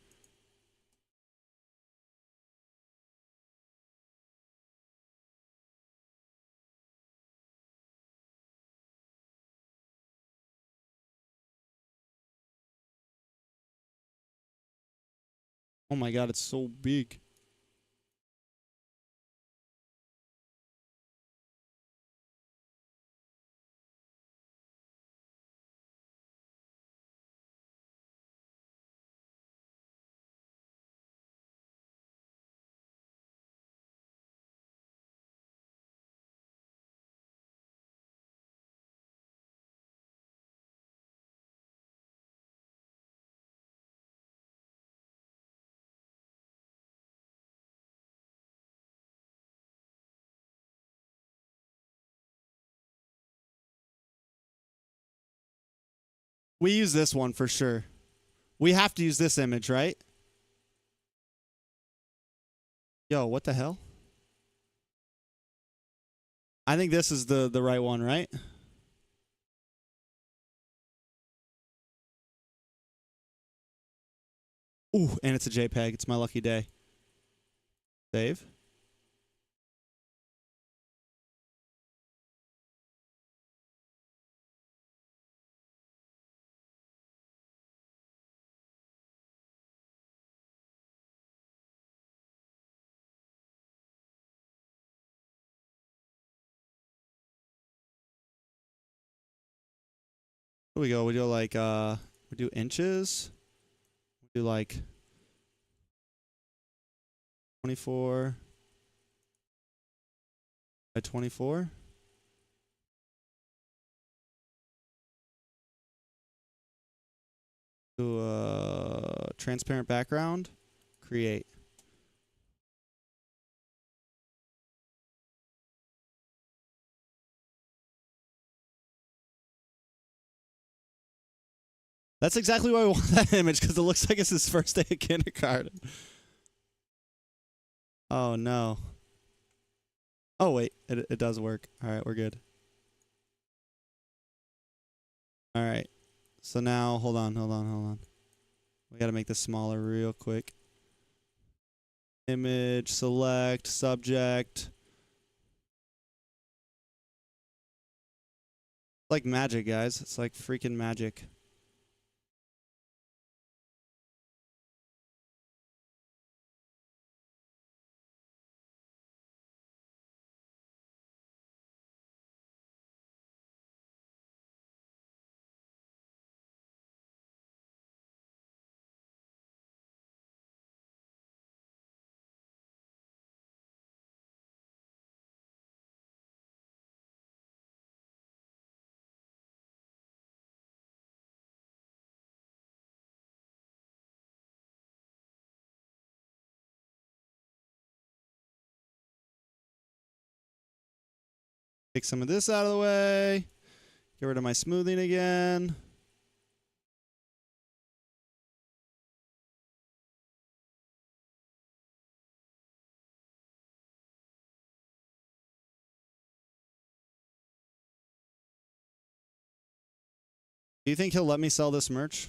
Oh my god, it's so big. We use this one for sure. We have to use this image, right? Yo, what the hell? I think this is the right one, right? Ooh, and it's a JPEG. It's my lucky day. Save. Here we go. We do like we do inches. We do like 24 by 24. Do a transparent background. Create. That's exactly why I want that image, because it looks like it's his first day of kindergarten. Oh, no. Oh, wait. It does work. All right, we're good. All right. So now, hold on. We got to make this smaller real quick. Image, select, subject. Like magic, guys. It's like freaking magic. Take some of this out of the way. Get rid of my smoothing again. Do you think he'll let me sell this merch?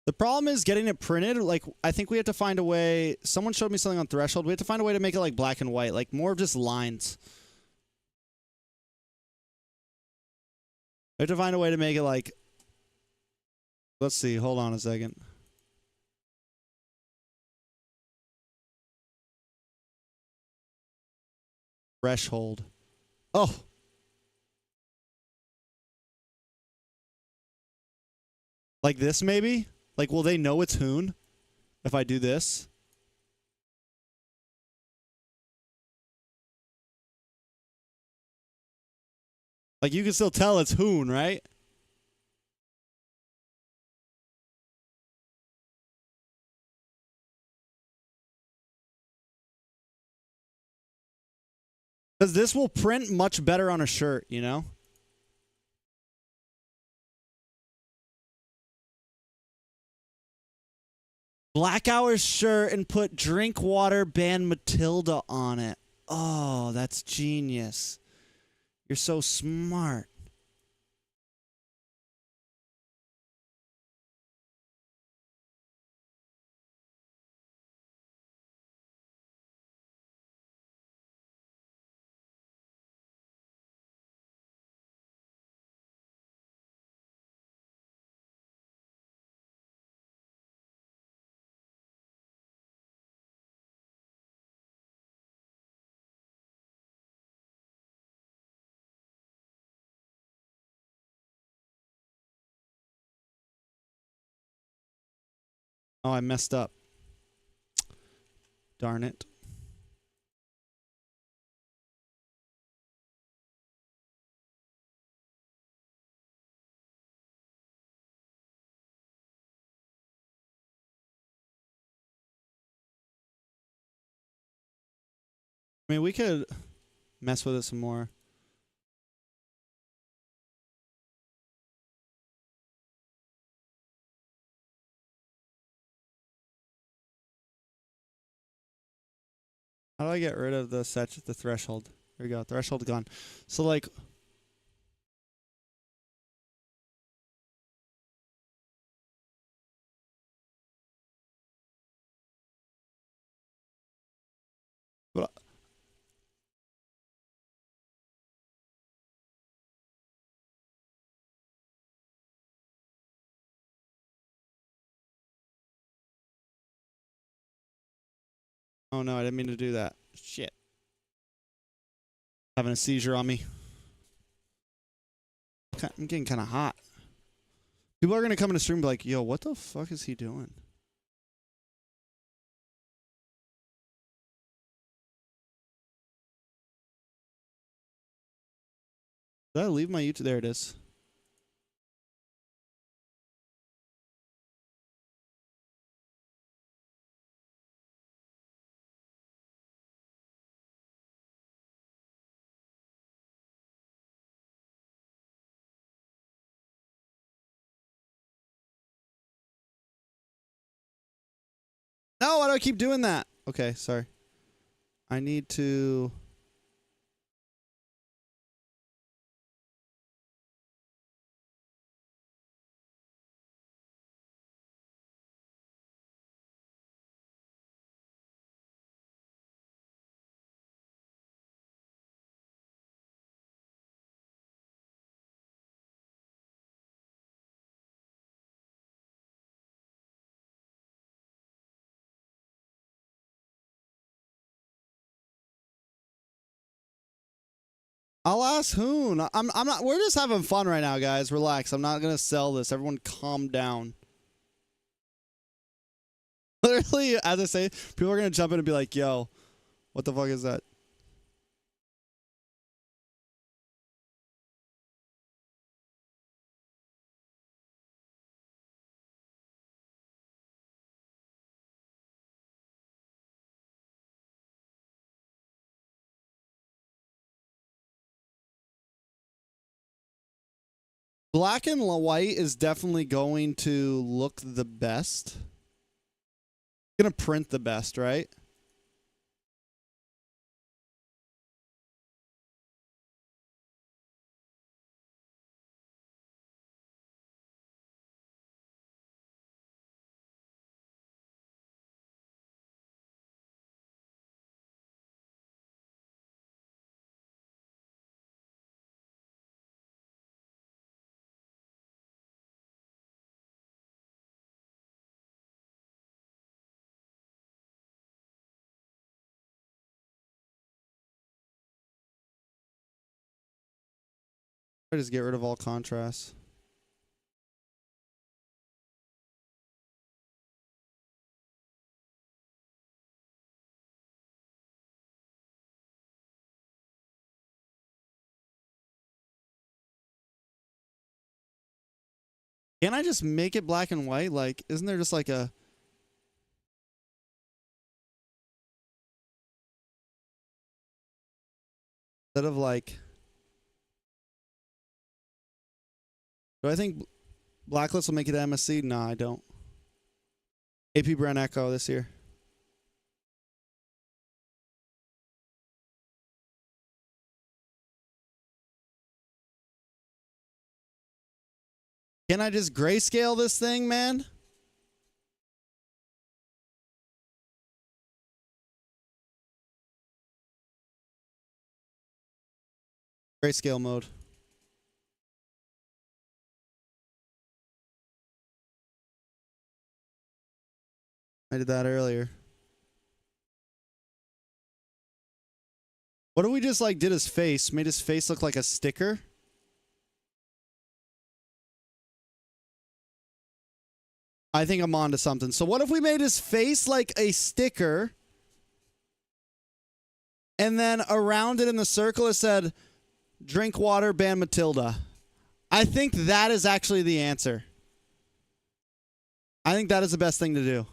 The problem is getting it printed. Like, I think we have to find a way. Someone showed me something on Threshold. We have to find a way to make it like black and white, like more of just lines. We have to find a way to make it like, let's see, hold on a second. Threshold. Oh. Like this, maybe? Like, will they know it's Hoon if I do this? Like, you can still tell it's Hoon, right? Because this will print much better on a shirt, you know? Black Hour's shirt and put Drink Water Band Matilda on it. Oh, that's genius. You're so smart. Oh, I messed up. Darn it. I mean, we could mess with it some more. How do I get rid of the threshold? There we go. Threshold gone. So like, but oh no, I didn't mean to do that. Shit. Having a seizure on me. I'm getting kind of hot. People are going to come in the stream and be like, yo, what the fuck is he doing? Did I leave my YouTube? There it is. No, why do I keep doing that? Okay, sorry. I need to... I'll ask Hoon. I'm not. We're just having fun right now, guys. Relax. I'm not gonna sell this. Everyone, calm down. Literally, as I say, people are gonna jump in and be like, "Yo, what the fuck is that?" Black and white is definitely going to look the best. Gonna print the best, right? I just get rid of all contrast. Can't I just make it black and white? Like, isn't there just like a... Instead of like... Do I think Blacklist will make it MSC? No, I don't. AP Brown Echo this year. Can I just grayscale this thing, man? Grayscale mode. I did that earlier. What if we just like did his face, made his face look like a sticker? I think I'm onto something. So what if we made his face like a sticker and then around it in the circle it said, drink water, ban Matilda? I think that is actually the answer. I think that is the best thing to do.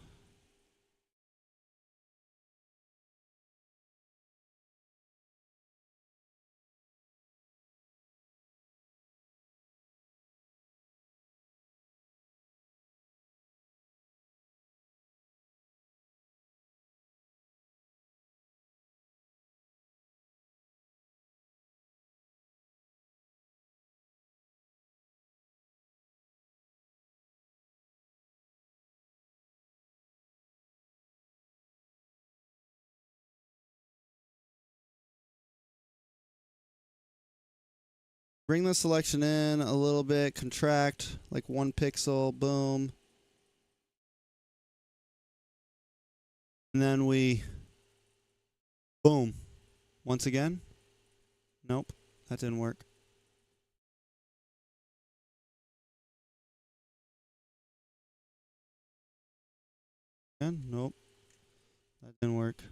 Bring the selection in a little bit, contract like 1 pixel, boom. And then we, boom. Once again. Nope, that didn't work. Again, nope, that didn't work.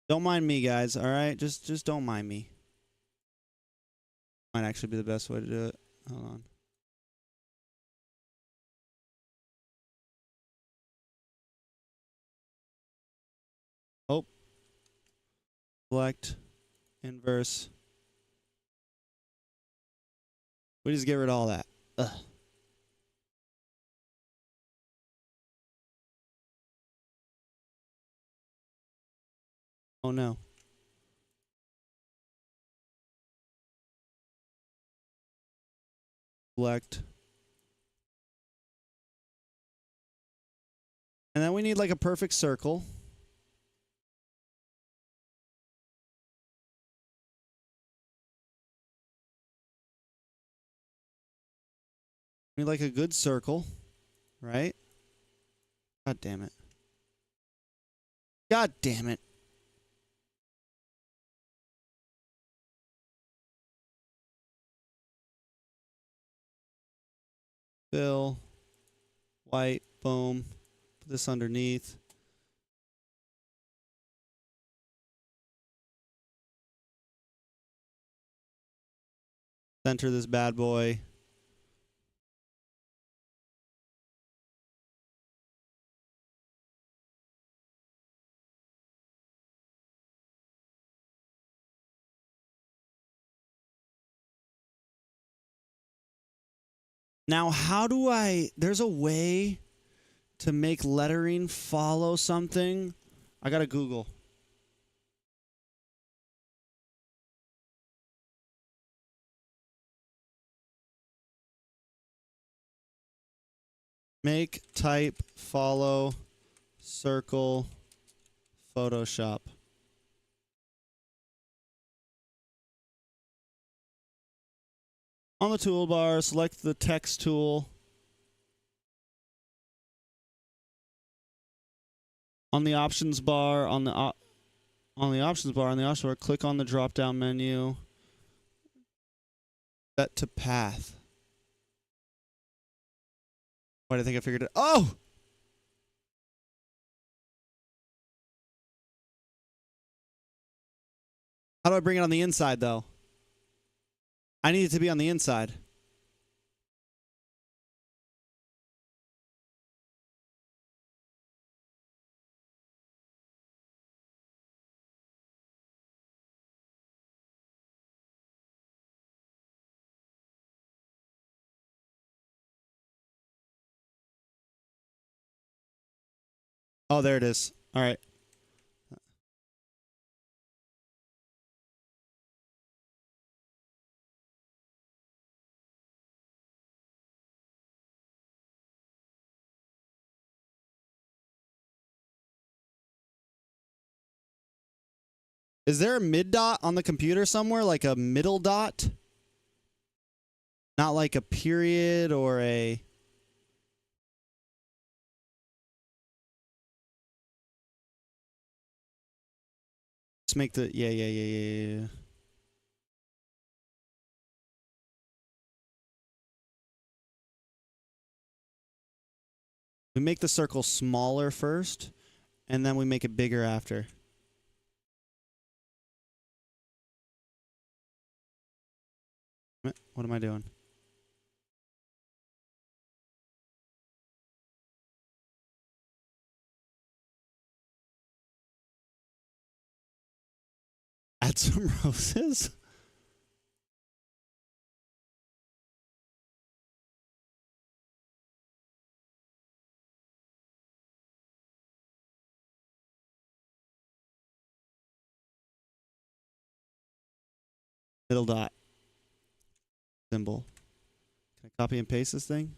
Don't mind me, guys, all right? Just don't mind me. Might actually be the best way to do it. Hold on. Oh. Select. Inverse. We just get rid of all that. Ugh. Oh no. Select. And then we need like a perfect circle. We need like a good circle, right? God damn it. God damn it. Fill. White. Boom. Put this underneath. Center this bad boy. Now, how do there's a way to make lettering follow something. I gotta Google. Make type follow circle Photoshop. On the toolbar, select the text tool. On the options bar, on the options bar, click on the drop-down menu. Set to path. Why do I think I figured it? Oh! How do I bring it on the inside, though? I need it to be on the inside. Oh, there it is. All right. Is there a mid dot on the computer somewhere, like a middle dot? Not like a period or a... Let's make the... Yeah. We make the circle smaller first, and then we make it bigger after. What am I doing? Add some roses? Middle dot. Symbol. Can I copy and paste this thing?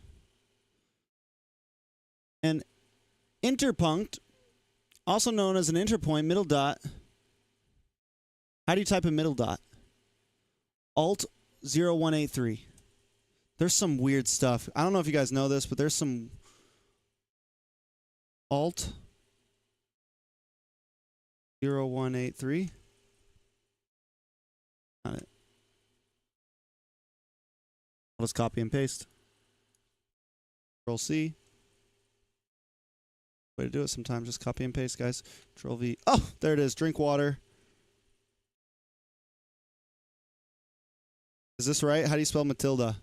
And interpunct, also known as an interpoint, middle dot, How do you type a middle dot? Alt 0183. There's some weird stuff. I don't know if you guys know this, but there's some Alt 0183. Got it. I'll just copy and paste. Control C. Way to do it sometimes. Just copy and paste, guys. Control V. Oh, there it is. Drink water. Is this right? How do you spell Matilda?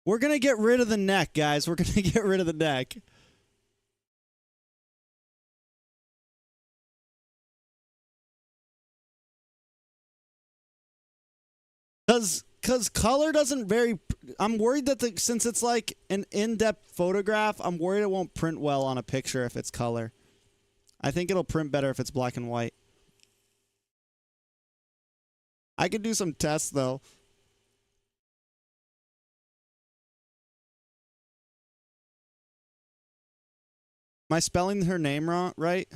We're going to get rid of the neck, guys. We're going to get rid of the neck. Because color doesn't very... I'm worried that since it's like an in-depth photograph, I'm worried it won't print well on a picture if it's color. I think it'll print better if it's black and white. I could do some tests, though. Am I spelling her name wrong, right?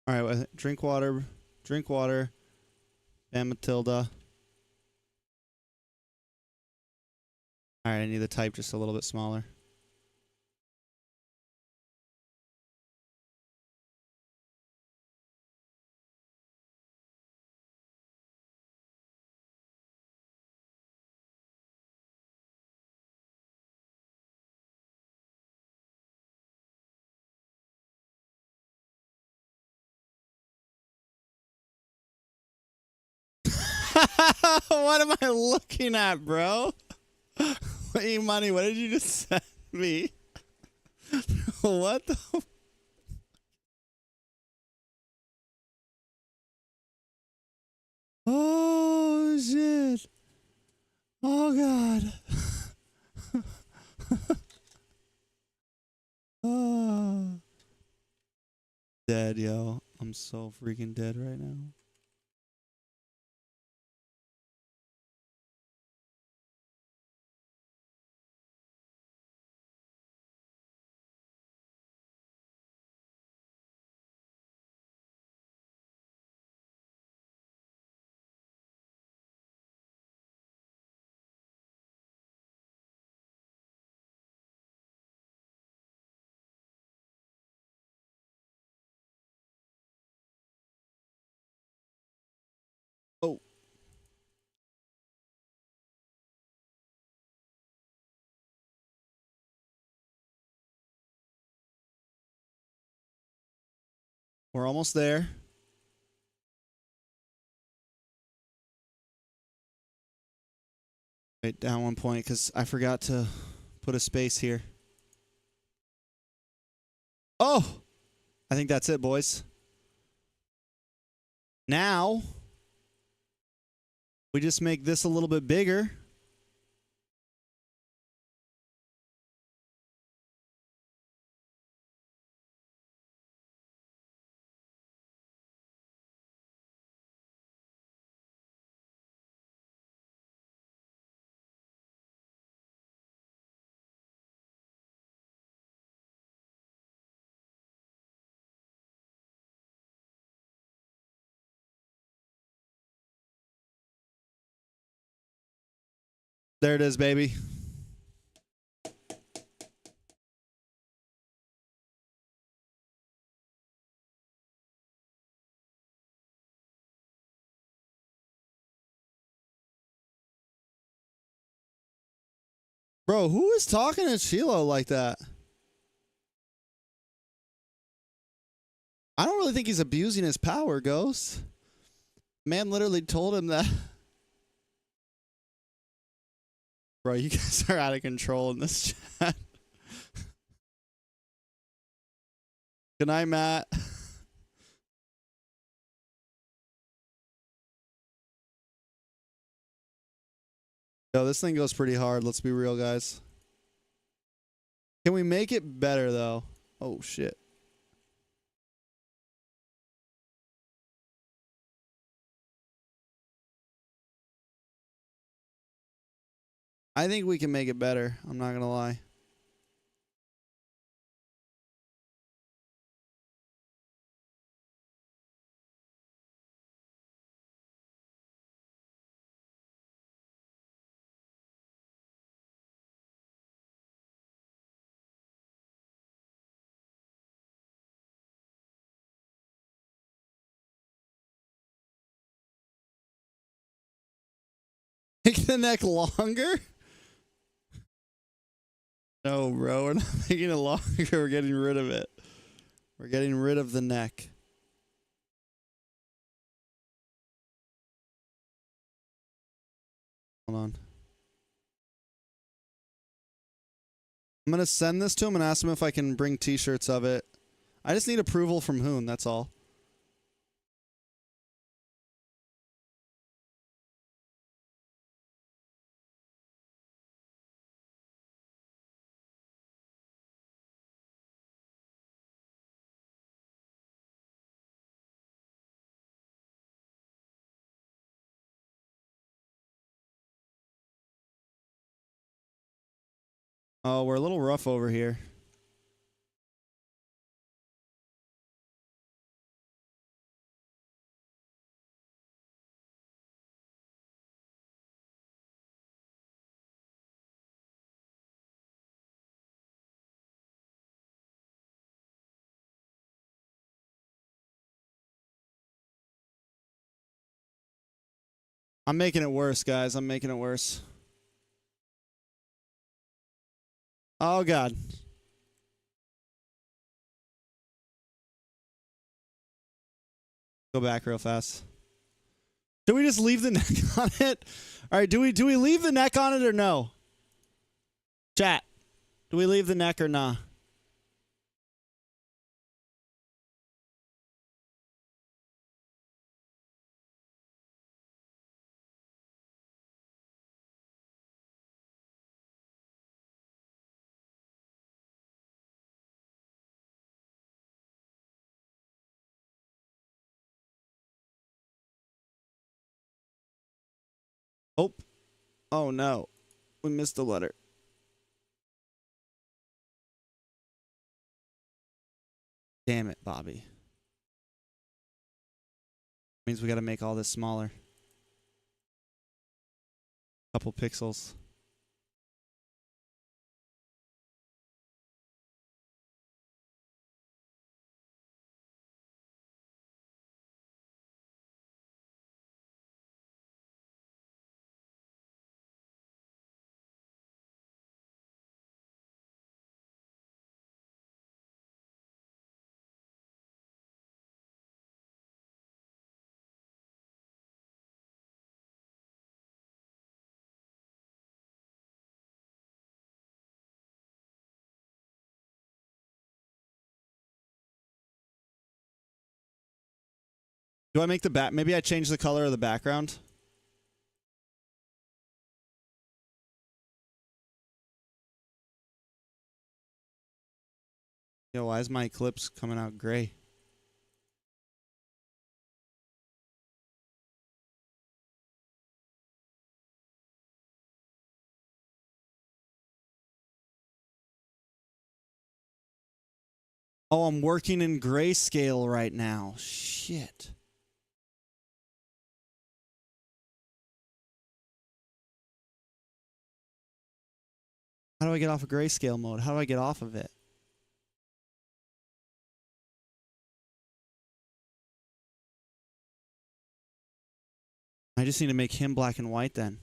All right, drink water, and Matilda. All right, I need the type just a little bit smaller. What am I looking at, bro? Hey, money, what did you just send me? What the? Oh, shit. Oh, God. Oh. Dead, yo. I'm so freaking dead right now. Oh. We're almost there. Wait, down one point because I forgot to put a space here. Oh! I think that's it, boys. Now, we just make this a little bit bigger. There it is, baby. Bro, who is talking to Chilo like that? I don't really think he's abusing his power, Ghost. Man literally told him that. Bro, you guys are out of control in this chat. Good night, Matt. Yo, this thing goes pretty hard. Let's be real, guys. Can we make it better, though? Oh, shit. I think we can make it better. I'm not going to lie. Make the neck longer? No, bro. We're not making it longer. We're getting rid of it. We're getting rid of the neck. Hold on. I'm going to send this to him and ask him if I can bring t-shirts of it. I just need approval from Hoon, that's all. Oh, we're a little rough over here. I'm making it worse, guys. I'm making it worse. Oh, God. Go back real fast. Do we just leave the neck on it? All right, do we leave the neck on it or no? Chat. Do we leave the neck or nah? Oh. Oh, no. We missed the letter. Damn it, Bobby. Means we got to make all this smaller. Couple pixels. Do I make the back? Maybe I change the color of the background. Yo, why is my eclipse coming out gray? Oh, I'm working in grayscale right now. Shit. How do I get off of grayscale mode? How do I get off of it? I just need to make him black and white then.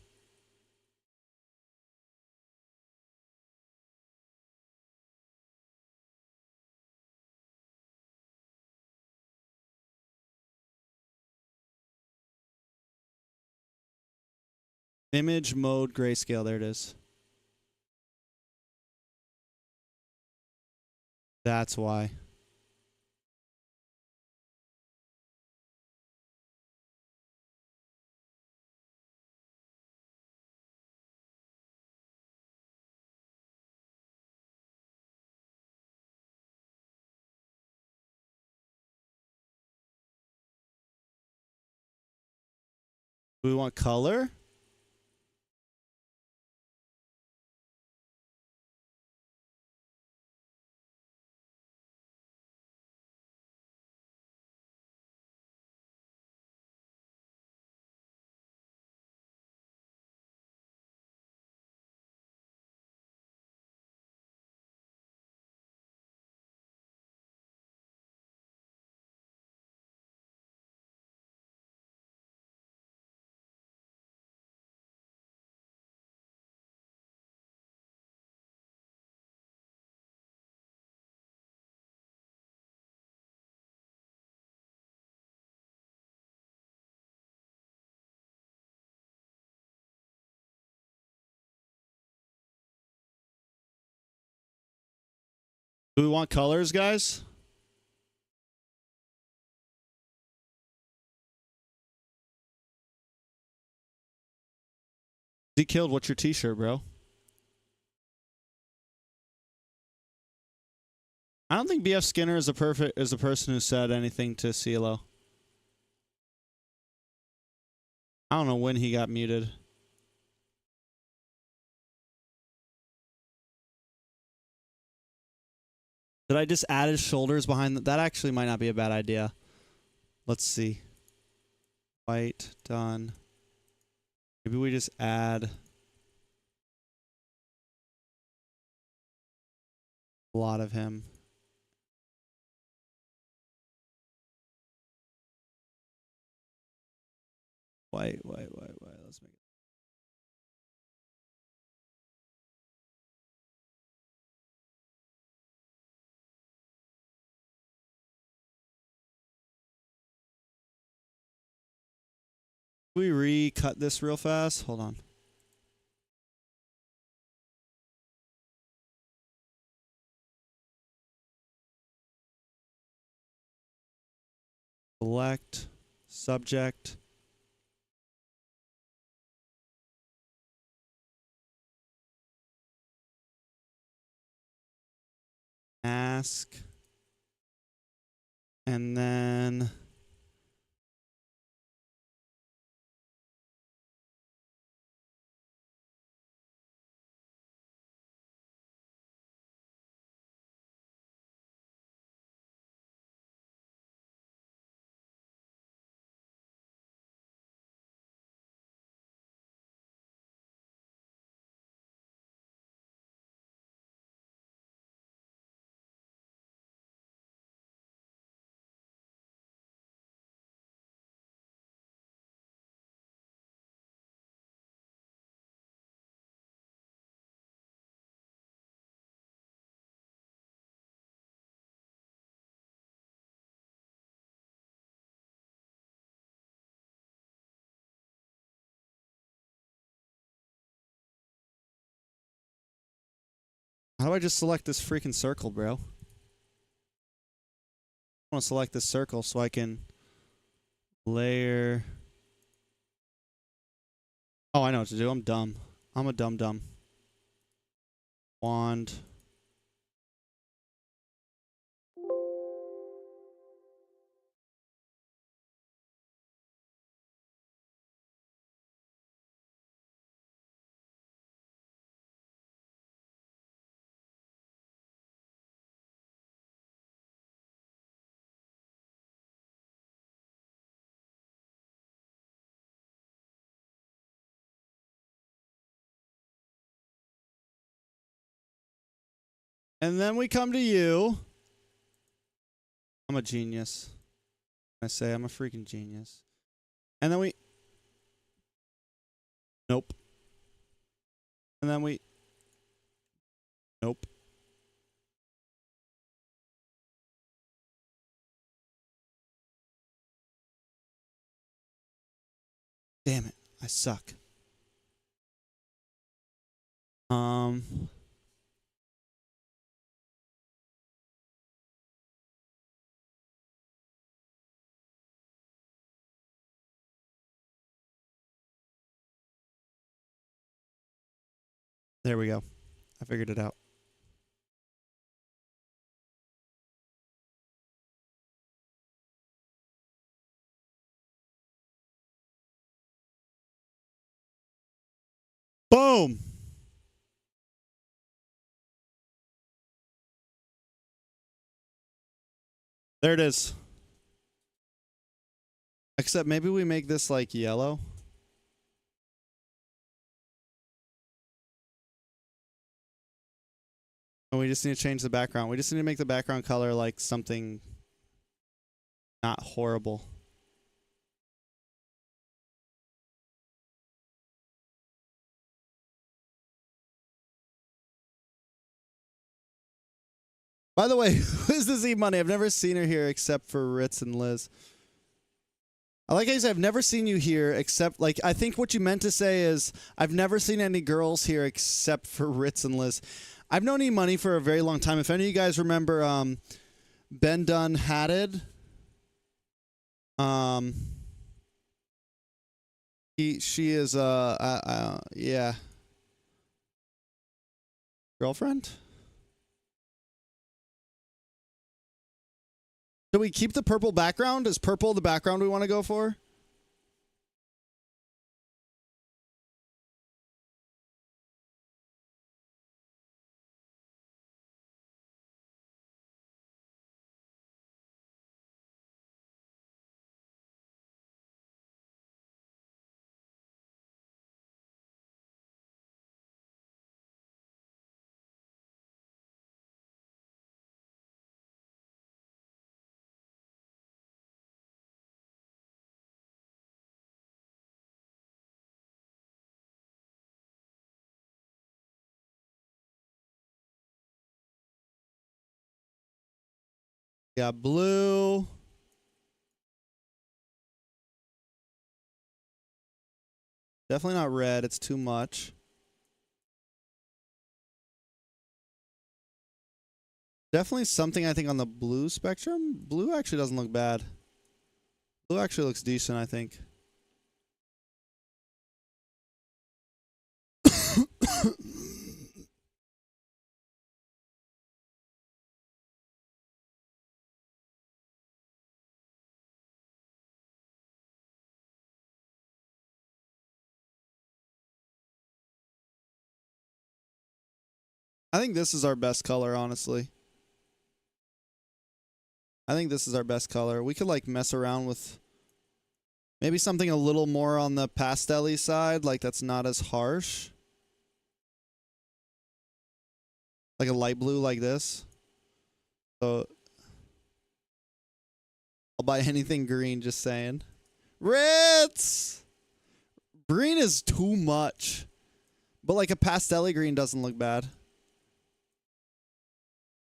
Image mode grayscale. There it is. That's why. Do we want color? Do we want colors, guys? He killed. What's your t-shirt, bro? I don't think BF Skinner is a person who said anything to CeeLo. I don't know when he got muted. Did I just add his shoulders behind that actually might not be a bad idea. Let's see. White, done. Maybe we just add a lot of him. White. Let's make it. We recut this real fast. Hold on. Select subject. Ask. And then how do I just select this freaking circle, bro? I want to select this circle so I can layer. Oh, I know what to do. I'm dumb. I'm a dumb. Wand. And then we come to you. I'm a genius. I say I'm a freaking genius. And then we... Nope. And then we... Nope. Damn it. I suck. Um. There we go. I figured it out. Boom. There it is. Except maybe we make this like yellow. And we just need to change the background. We just need to make the background color like something not horrible. By the way, who is this E-Money? I've never seen her here except for Ritz and Liz. I like how you said, I've never seen you here except, like, I think what you meant to say is, I've never seen any girls here except for Ritz and Liz. I've known E-Money for a very long time. If any of you guys remember Ben Dunn Hatted, she is, yeah. Girlfriend? Do we keep the purple background? Is purple the background we want to go for? Got blue. Definitely not red. It's too much. Definitely something I think on the blue spectrum. Blue actually doesn't look bad. Blue actually looks decent, I think. I think this is our best color, honestly. I think this is our best color. We could like mess around with maybe something a little more on the pastel-y side, like that's not as harsh. Like a light blue like this. So I'll buy anything green, just saying. Ritz! Green is too much. But like a pastel-y green doesn't look bad.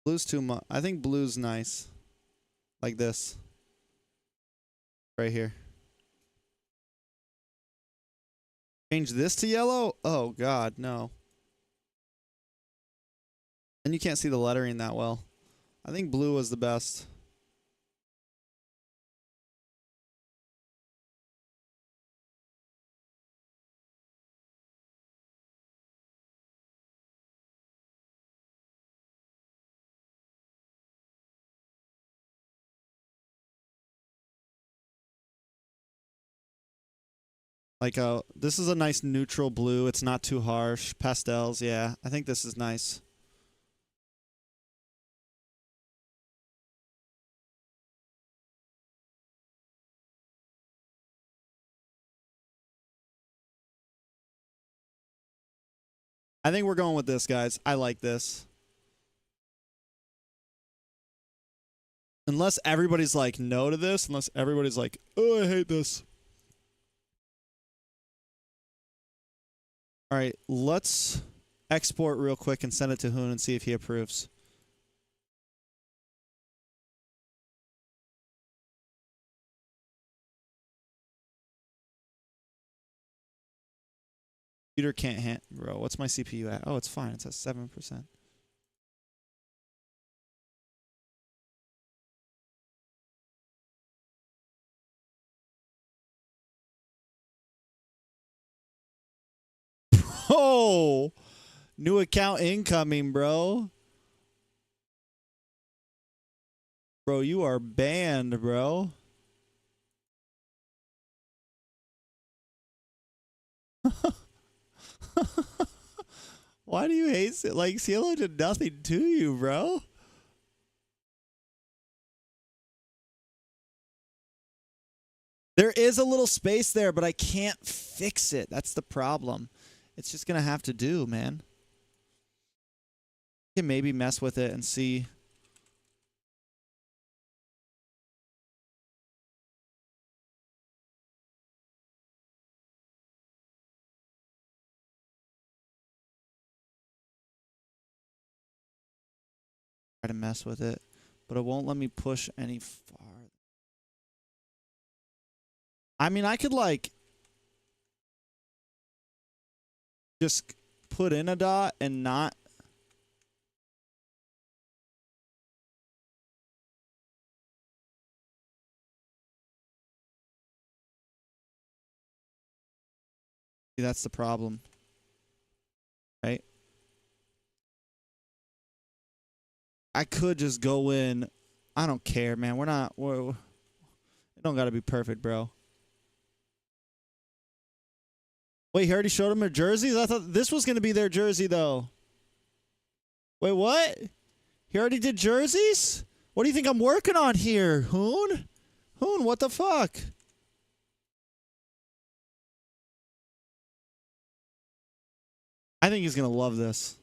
Blue's too much. I think blue's nice. Like this. Right here. Change this to yellow? Oh, God, no. And you can't see the lettering that well. I think blue was the best. Like this is a nice neutral blue. It's not too harsh. Pastels, yeah. I think this is nice. I think we're going with this, guys. I like this. Unless everybody's like no to this. Unless everybody's like, oh, I hate this. All right, let's export real quick and send it to Hoon and see if he approves. Computer can't handle, bro. What's my CPU at? Oh, it's fine. It's at 7%. Oh, new account incoming, bro. Bro, you are banned, bro. Why do you hate it? Like, Cielo did nothing to you, bro. There is a little space there, but I can't fix it. That's the problem. It's just going to have to do, man. You can maybe mess with it and see. Try to mess with it, but it won't let me push any farther. I mean, I could like just put in a dot and not. See, that's the problem, right? I could just go in. I don't care, man. It don't got to be perfect, bro. Wait, he already showed him their jerseys? I thought this was going to be their jersey, though. Wait, what? He already did jerseys? What do you think I'm working on here, Hoon? Hoon, what the fuck? I think he's going to love this.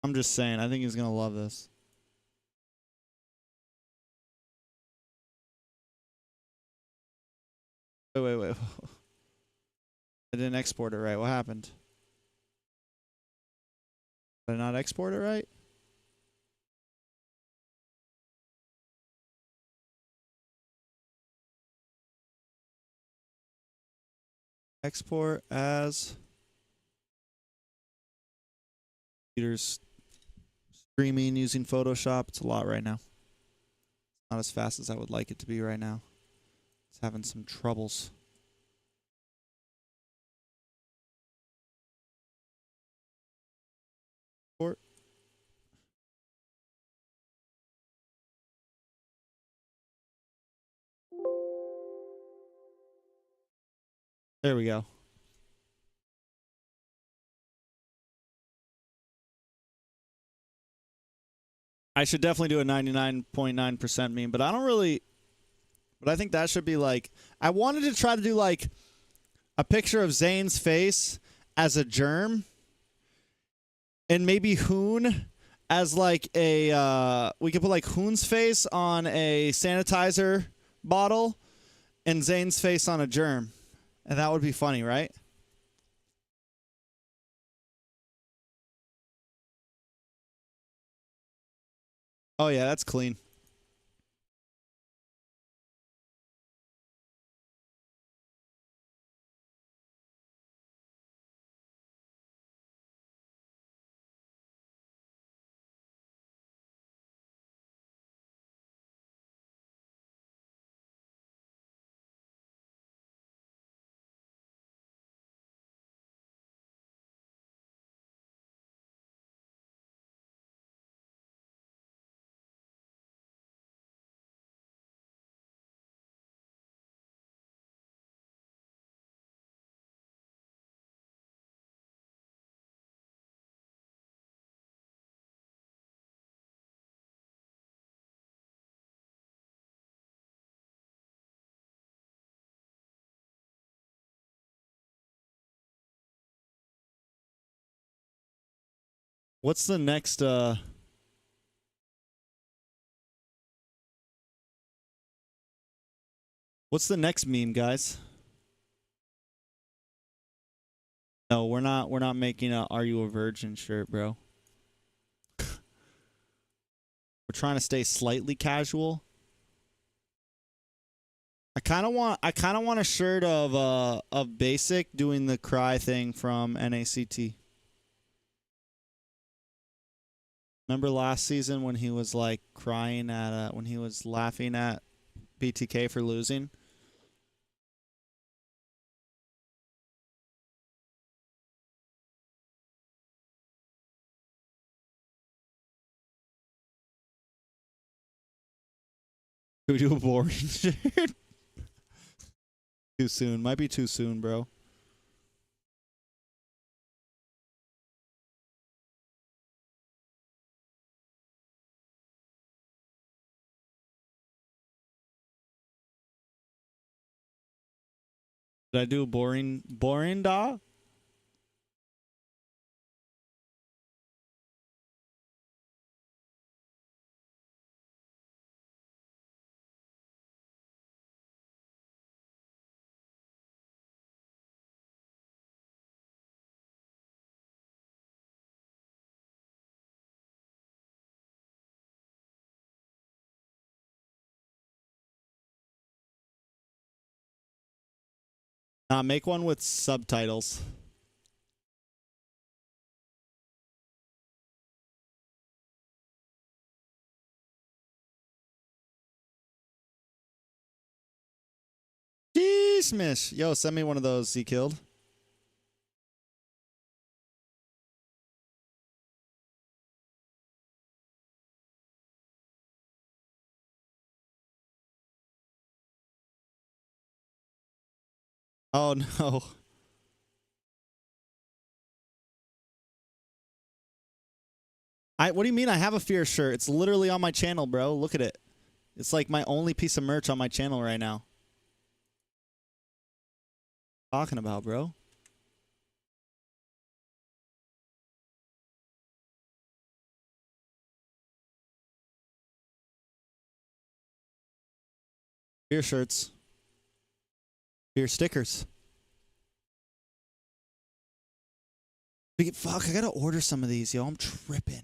I'm just saying, I think he's going to love this. Wait. I didn't export it right. What happened? Did I not export it right? Export as computers streaming using Photoshop. It's a lot right now. Not as fast as I would like it to be right now. It's having some troubles. There we go. I should definitely do a 99.9% meme, but I don't really. But I think that should be like. I wanted to try to do like a picture of Zane's face as a germ, and maybe Hoon as like a. We could put like Hoon's face on a sanitizer bottle, and Zane's face on a germ, and that would be funny, right? Oh yeah, that's clean. What's the next What's the next meme, guys? No, we're not making a "Are you a virgin" shirt, bro. We're trying to stay slightly casual. I kind of want a shirt of Basic doing the cry thing from NACT. Remember last season when he was like crying at when he was laughing at BTK for losing? Could we do a boring shirt? Too soon. Might be too soon, bro. Did I do a boring da? Make one with subtitles. Jeez, Mish. Yo, send me one of those, Z Killed. Oh, no. What do you mean I have a Fear shirt? It's literally on my channel, bro. Look at it. It's like my only piece of merch on my channel right now. Talking about, bro. Fear shirts. Fear stickers. Fuck, I gotta order some of these, yo. I'm tripping.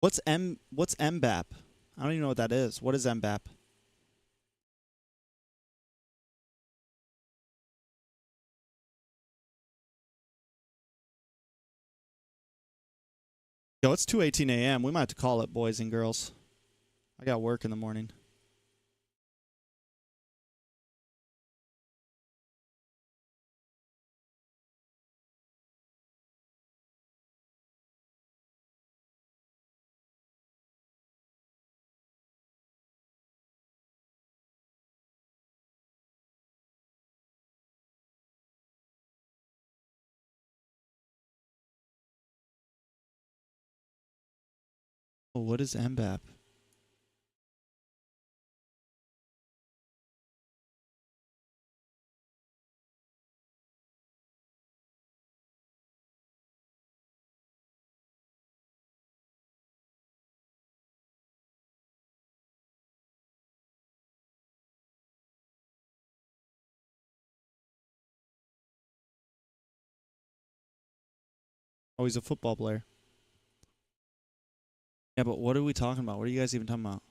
What's MBAP? I don't even know what that is. What is MBAP? Yo, it's 2:18 a.m. We might have to call it, boys and girls. I got work in the morning. Oh, what is MBAP? Oh, he's a football player. Yeah, but what are we talking about? What are you guys even talking about?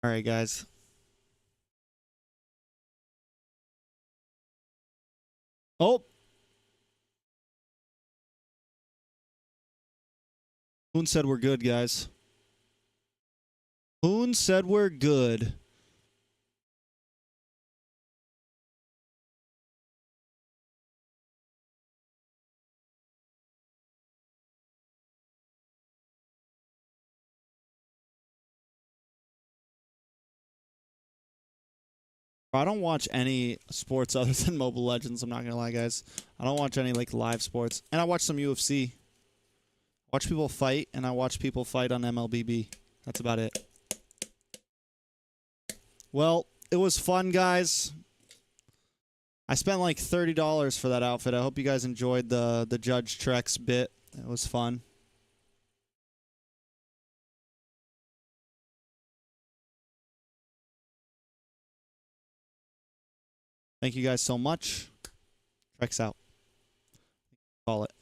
All right, guys. Oh. Hoon said we're good, guys. Hoon said we're good. I don't watch any sports other than Mobile Legends. I'm not going to lie, guys. I don't watch any like live sports. And I watch some UFC. Watch people fight, and I watch people fight on MLBB. That's about it. Well, it was fun, guys. I spent like $30 for that outfit. I hope you guys enjoyed the Judge Trex bit. It was fun. Thank you guys so much. Trex out. Call it.